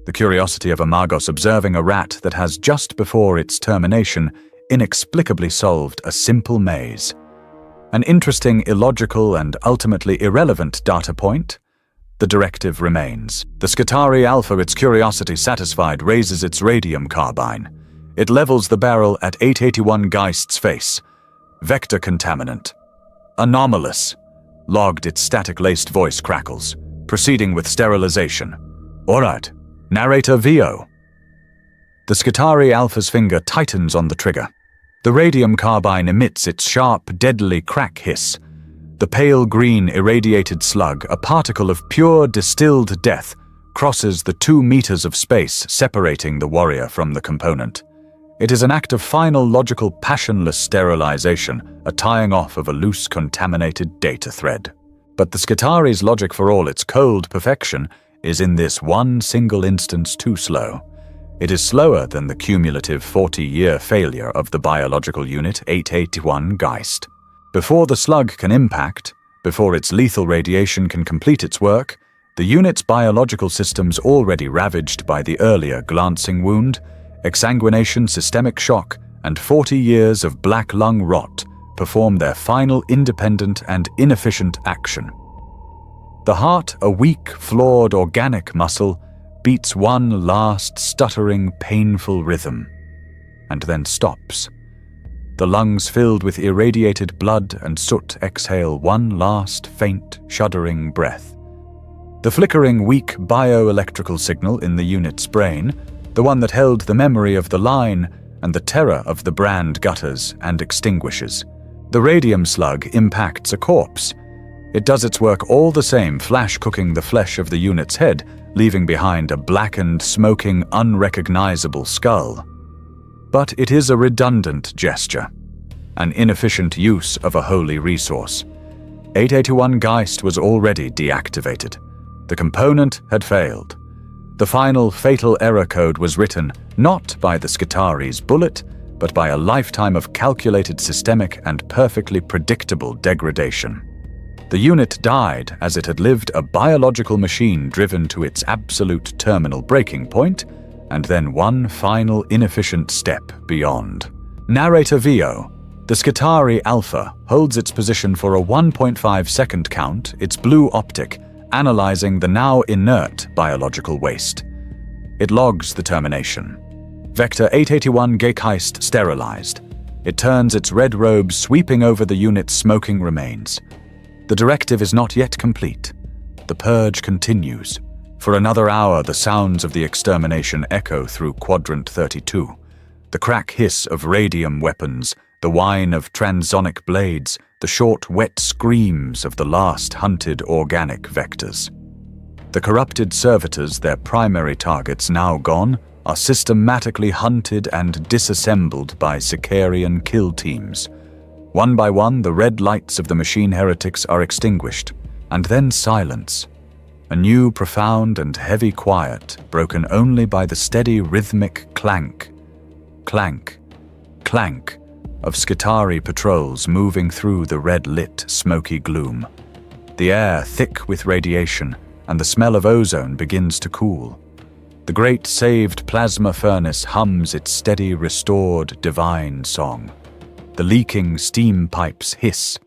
The curiosity of a Magos observing a rat that has, just before its termination, inexplicably solved a simple maze. An interesting, illogical, and ultimately irrelevant data point. The directive remains. The Skitarii Alpha, its curiosity satisfied, raises its radium carbine. It levels the barrel at 881 Geist's face. Vector contaminant. Anomalous. Logged, its static-laced voice crackles, proceeding with sterilization. All right, narrator VO. The Skitarii Alpha's finger tightens on the trigger. The radium carbine emits its sharp, deadly crack hiss. The pale green irradiated slug, a particle of pure distilled death, crosses the 2 meters of space separating the warrior from the component. It is an act of final, logical, passionless sterilization, a tying off of a loose, contaminated data thread. But the Skitarii's logic, for all its cold perfection, is in this one single instance too slow. It is slower than the cumulative 40-year failure of the biological unit 881 Geist. Before the slug can impact, before its lethal radiation can complete its work, the unit's biological systems already ravaged by the earlier glancing wound, exsanguination, systemic shock, and 40 years of black lung rot perform their final independent and inefficient action. The heart, a weak, flawed organic muscle, beats one last stuttering, painful rhythm, and then stops. The lungs filled with irradiated blood and soot exhale one last faint, shuddering breath. The flickering, weak bioelectrical signal in the unit's brain, the one that held the memory of the line and the terror of the brand, gutters and extinguishes. The radium slug impacts a corpse. It does its work all the same, flash cooking the flesh of the unit's head, leaving behind a blackened, smoking, unrecognizable skull. But it is a redundant gesture, an inefficient use of a holy resource. 881 Geist was already deactivated. The component had failed. The final fatal error code was written not by the Skitarii's bullet, but by a lifetime of calculated systemic and perfectly predictable degradation. The unit died as it had lived, a biological machine driven to its absolute terminal breaking point, and then one final inefficient step beyond. Narrator VO. The Skitarii Alpha holds its position for a 1.5-second count, its blue optic, analyzing the now inert biological waste. It logs the termination. Vector 881 Geist sterilized. It turns its red robe, sweeping over the unit's smoking remains. The directive is not yet complete. The purge continues. For another hour, the sounds of the extermination echo through Quadrant 32. The crack hiss of radium weapons, the whine of transonic blades, the short, wet screams of the last hunted organic vectors. The corrupted servitors, their primary targets now gone, are systematically hunted and disassembled by Sicarian kill teams. One by one, the red lights of the machine heretics are extinguished, and then silence. A new, profound and heavy quiet, broken only by the steady rhythmic clank, clank, clank of Skitarii patrols moving through the red-lit, smoky gloom. The air thick with radiation, and the smell of ozone begins to cool. The great saved plasma furnace hums its steady, restored, divine song. The leaking steam pipes hiss.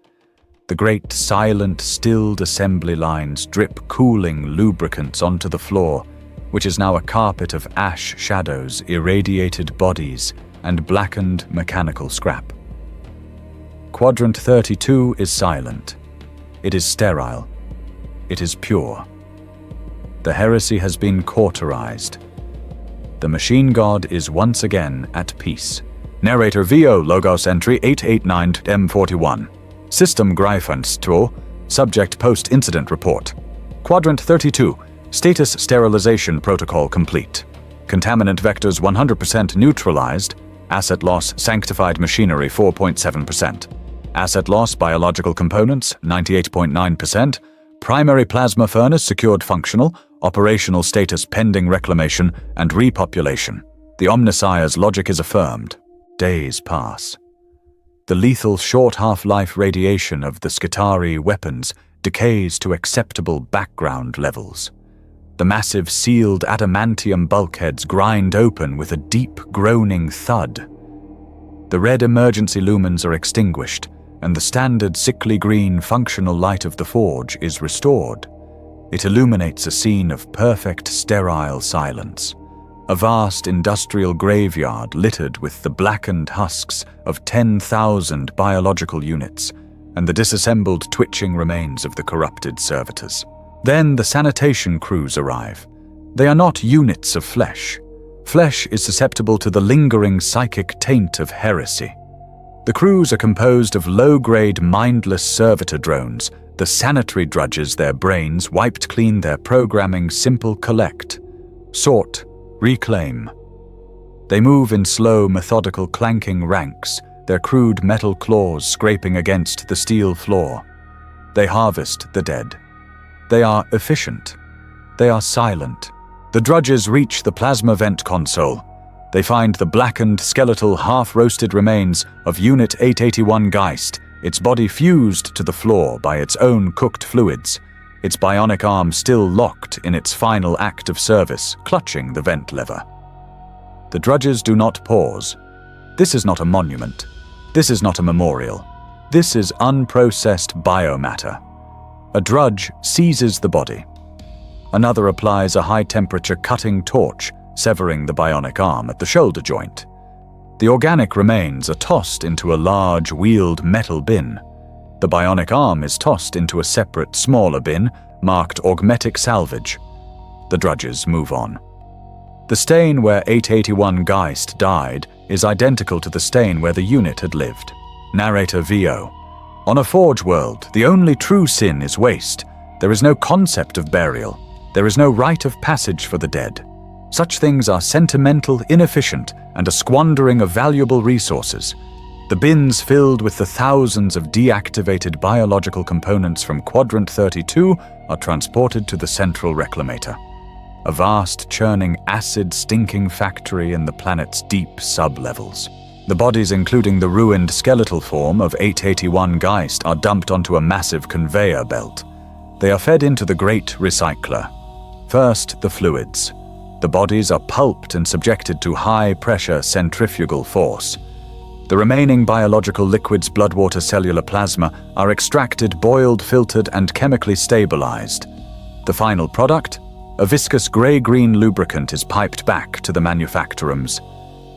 The great, silent, stilled assembly lines drip cooling lubricants onto the floor, which is now a carpet of ash shadows, irradiated bodies, and blackened mechanical scrap. Quadrant 32 is silent. It is sterile. It is pure. The heresy has been cauterized. The machine god is once again at peace. Narrator VO Logos entry 889M41. System Greifenstuhl. Subject post-incident report. Quadrant 32. Status sterilization protocol complete. Contaminant vectors 100% neutralized. Asset loss sanctified machinery 4.7%. Asset loss biological components 98.9%. Primary plasma furnace secured functional. Operational status pending reclamation and repopulation. The Omnissire's logic is affirmed. Days pass. The lethal short half-life radiation of the Skitarii weapons decays to acceptable background levels. The massive sealed adamantium bulkheads grind open with a deep groaning thud. The red emergency lumens are extinguished, and the standard sickly green functional light of the forge is restored. It illuminates a scene of perfect sterile silence. A vast industrial graveyard littered with the blackened husks of 10,000 biological units and the disassembled twitching remains of the corrupted servitors. Then the sanitation crews arrive. They are not units of flesh. Flesh is susceptible to the lingering psychic taint of heresy. The crews are composed of low-grade mindless servitor drones. The sanitary drudges their brains, wiped clean their programming, simple collect, sort, reclaim. They move in slow, methodical, clanking ranks, their crude metal claws scraping against the steel floor. They harvest the dead. They are efficient. They are silent. The drudges reach the plasma vent console. They find the blackened, skeletal, half-roasted remains of Unit 881 Geist, its body fused to the floor by its own cooked fluids, its bionic arm still locked in its final act of service, clutching the vent lever. The drudges do not pause. This is not a monument. This is not a memorial. This is unprocessed biomatter. A drudge seizes the body. Another applies a high-temperature cutting torch, severing the bionic arm at the shoulder joint. The organic remains are tossed into a large, wheeled metal bin. The bionic arm is tossed into a separate, smaller bin, marked Augmetic Salvage. The drudges move on. The stain where 881 Geist died is identical to the stain where the unit had lived. Narrator VO. On a forge world, the only true sin is waste. There is no concept of burial. There is no rite of passage for the dead. Such things are sentimental, inefficient, and a squandering of valuable resources. The bins filled with the thousands of deactivated biological components from Quadrant 32 are transported to the central reclamator, a vast, churning, acid-stinking factory in the planet's deep sublevels. The bodies, including the ruined skeletal form of 881 Geist, are dumped onto a massive conveyor belt. They are fed into the great recycler. First, the fluids. The bodies are pulped and subjected to high-pressure centrifugal force. The remaining biological liquids, blood, water, cellular plasma, are extracted, boiled, filtered, and chemically stabilized. The final product? A viscous gray-green lubricant is piped back to the manufactorums.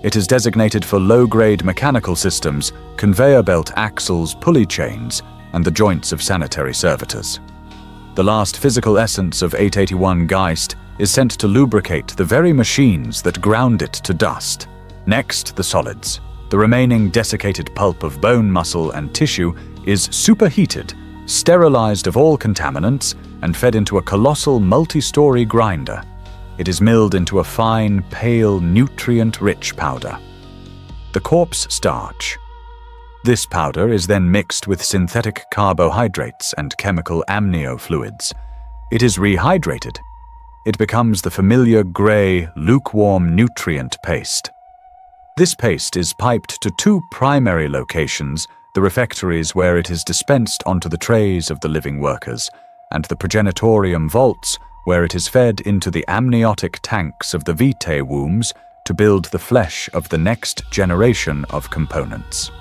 It is designated for low-grade mechanical systems, conveyor belt axles, pulley chains, and the joints of sanitary servitors. The last physical essence of 881 Geist is sent to lubricate the very machines that ground it to dust. Next, the solids. The remaining desiccated pulp of bone, muscle, and tissue is superheated, sterilized of all contaminants, and fed into a colossal multi-story grinder. It is milled into a fine, pale, nutrient-rich powder. The corpse starch. This powder is then mixed with synthetic carbohydrates and chemical amnio fluids. It is rehydrated. It becomes the familiar gray, lukewarm nutrient paste. This paste is piped to two primary locations, the refectories where it is dispensed onto the trays of the living workers, and the progenitorium vaults where it is fed into the amniotic tanks of the vitae wombs to build the flesh of the next generation of components.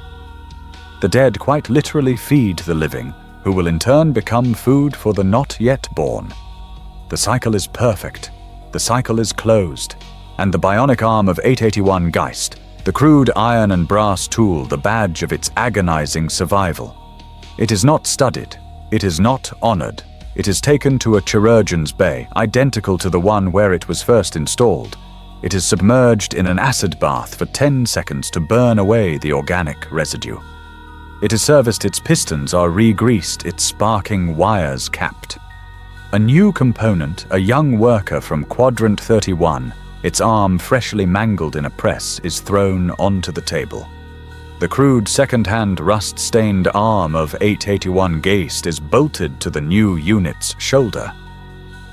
The dead quite literally feed the living, who will in turn become food for the not yet born. The cycle is perfect, the cycle is closed, and the bionic arm of 881 Geist, the crude iron and brass tool, the badge of its agonizing survival. It is not studied, it is not honored. It is taken to a chirurgeon's bay, identical to the one where it was first installed. It is submerged in an acid bath for 10 seconds to burn away the organic residue. It is serviced, its pistons are re-greased, its sparking wires capped. A new component, a young worker from Quadrant 31, its arm freshly mangled in a press, is thrown onto the table. The crude second-hand rust-stained arm of 881 Geist is bolted to the new unit's shoulder.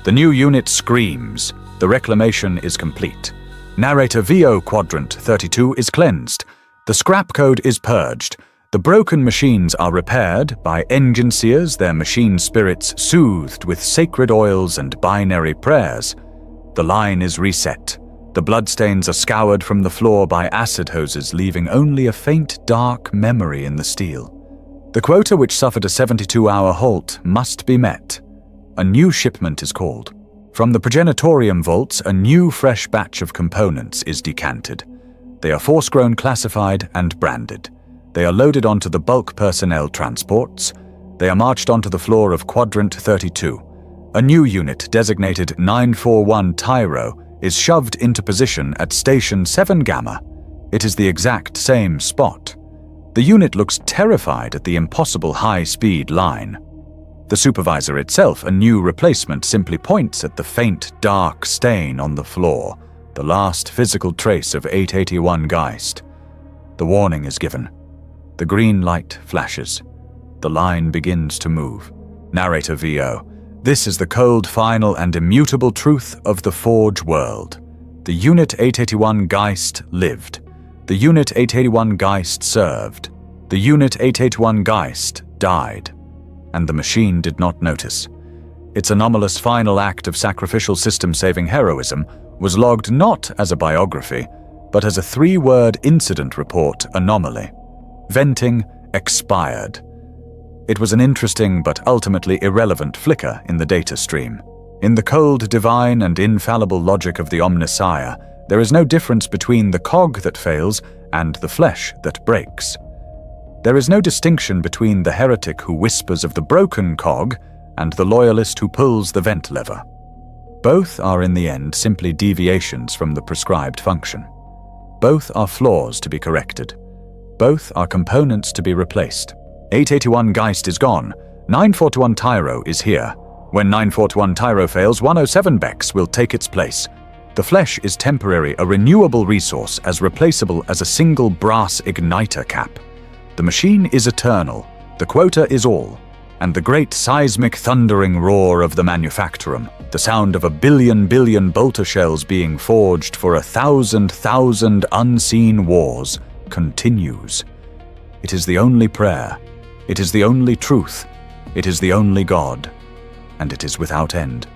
The new unit screams. The reclamation is complete. Narrator VO Quadrant 32 is cleansed. The scrap code is purged. The broken machines are repaired by engine seers, their machine spirits soothed with sacred oils and binary prayers. The line is reset. The bloodstains are scoured from the floor by acid hoses, leaving only a faint, dark memory in the steel. The quota, which suffered a 72-hour halt, must be met. A new shipment is called. From the Progenitorium vaults, a new, fresh batch of components is decanted. They are force-grown, classified, and branded. They are loaded onto the bulk personnel transports. They are marched onto the floor of Quadrant 32. A new unit, designated 941 Tyro, is shoved into position at Station 7 Gamma. It is the exact same spot. The unit looks terrified at the impossible high-speed line. The supervisor itself, a new replacement, simply points at the faint, dark stain on the floor, the last physical trace of 881 Geist. The warning is given. The green light flashes. The line begins to move. Narrator VO. This is the cold, final, and immutable truth of the Forge world. The Unit 881 Geist lived. The Unit 881 Geist served. The Unit 881 Geist died. And the machine did not notice. Its anomalous final act of sacrificial system-saving heroism was logged not as a biography, but as a 3-word incident report anomaly. Venting expired. It was an interesting but ultimately irrelevant flicker in the data stream. In the cold, divine, and infallible logic of the Omnissiah, there is no difference between the cog that fails and the flesh that breaks. There is no distinction between the heretic who whispers of the broken cog and the loyalist who pulls the vent lever. Both are in the end simply deviations from the prescribed function. Both are flaws to be corrected. Both are components to be replaced. 881 Geist is gone. 941 Tyro is here. When 941 Tyro fails, 107 Bex will take its place. The flesh is temporary, a renewable resource as replaceable as a single brass igniter cap. The machine is eternal. The quota is all. And the great seismic thundering roar of the manufactorum, the sound of a billion bolter shells being forged for 1,000 unseen wars, continues. It is the only prayer. It is the only truth. It is the only God. And it is without end.